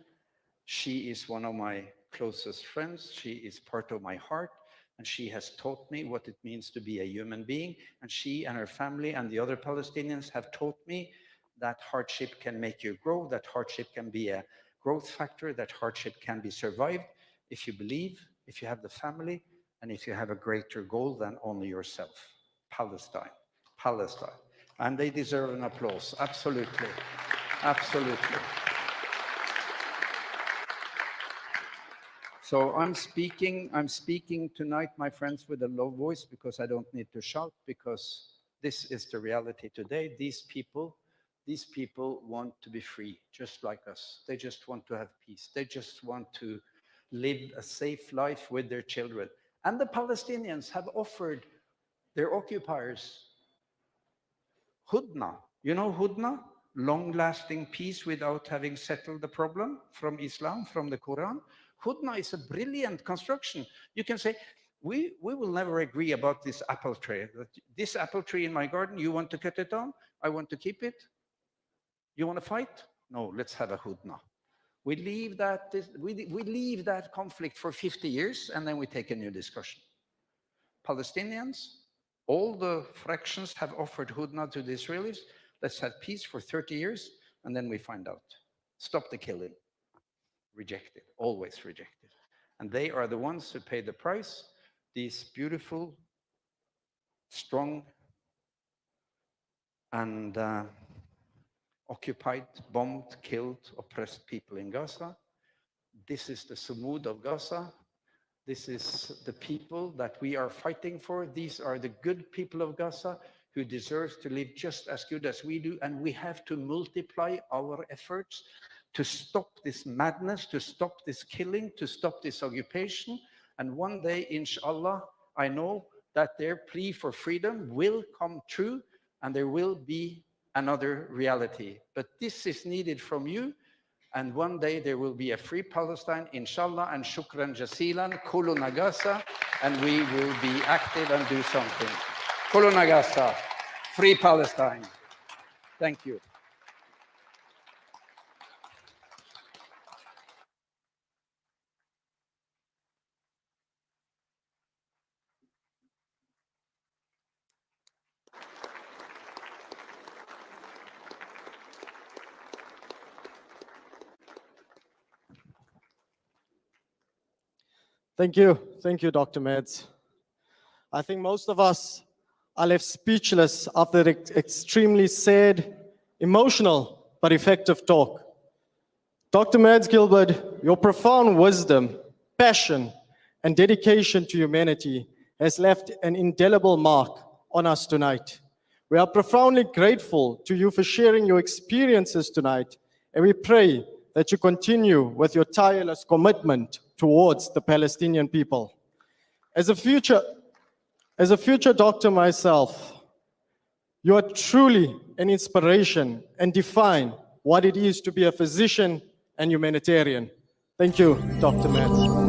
she is one of my closest friends. She is part of my heart, and she has taught me what it means to be a human being. And she and her family and the other Palestinians have taught me that hardship can make you grow, that hardship can be a growth factor, that hardship can be survived if you believe, if you have the family, and if you have a greater goal than only yourself. Palestine, Palestine. And they deserve an applause, absolutely, absolutely. So I'm speaking tonight, my friends, with a low voice because I don't need to shout, because this is the reality today. These people want to be free, just like us. They just want to have peace. They just want to live a safe life with their children. And the Palestinians have offered their occupiers hudna. You know hudna? Long-lasting peace without having settled the problem from Islam, from the Quran. Hudna is a brilliant construction. You can say, we will never agree about this apple tree. This apple tree in my garden, you want to cut it down? I want to keep it. You want to fight? No, let's have a hudna. We leave that conflict for 50 years, and then we take a new discussion. Palestinians, all the fractions have offered hudna to the Israelis. Let's have peace for 30 years, and then we find out. Stop the killing. Rejected, always rejected. And they are the ones who pay the price. These beautiful, strong, and occupied, bombed, killed, oppressed people in Gaza. This is the Sumud of Gaza. This is the people that we are fighting for. These are the good people of Gaza who deserve to live just as good as we do. And we have to multiply our efforts to stop this madness, to stop this killing, to stop this occupation. And one day, inshallah, I know that their plea for freedom will come true, and there will be another reality. But this is needed from you, and one day there will be a free Palestine, inshallah, and shukran jasilan, kulu nagasa, and we will be active and do something. Kulu nagasa, free Palestine. Thank you. Thank you, Dr. Meds. I think most of us are left speechless after the extremely sad, emotional, but effective talk. Dr. Mads Gilbert, your profound wisdom, passion, and dedication to humanity has left an indelible mark on us tonight. We are profoundly grateful to you for sharing your experiences tonight, and we pray that you continue with your tireless commitment towards the Palestinian people. As a future doctor myself, you are truly an inspiration and define what it is to be a physician and humanitarian. Thank you, Dr. Mads.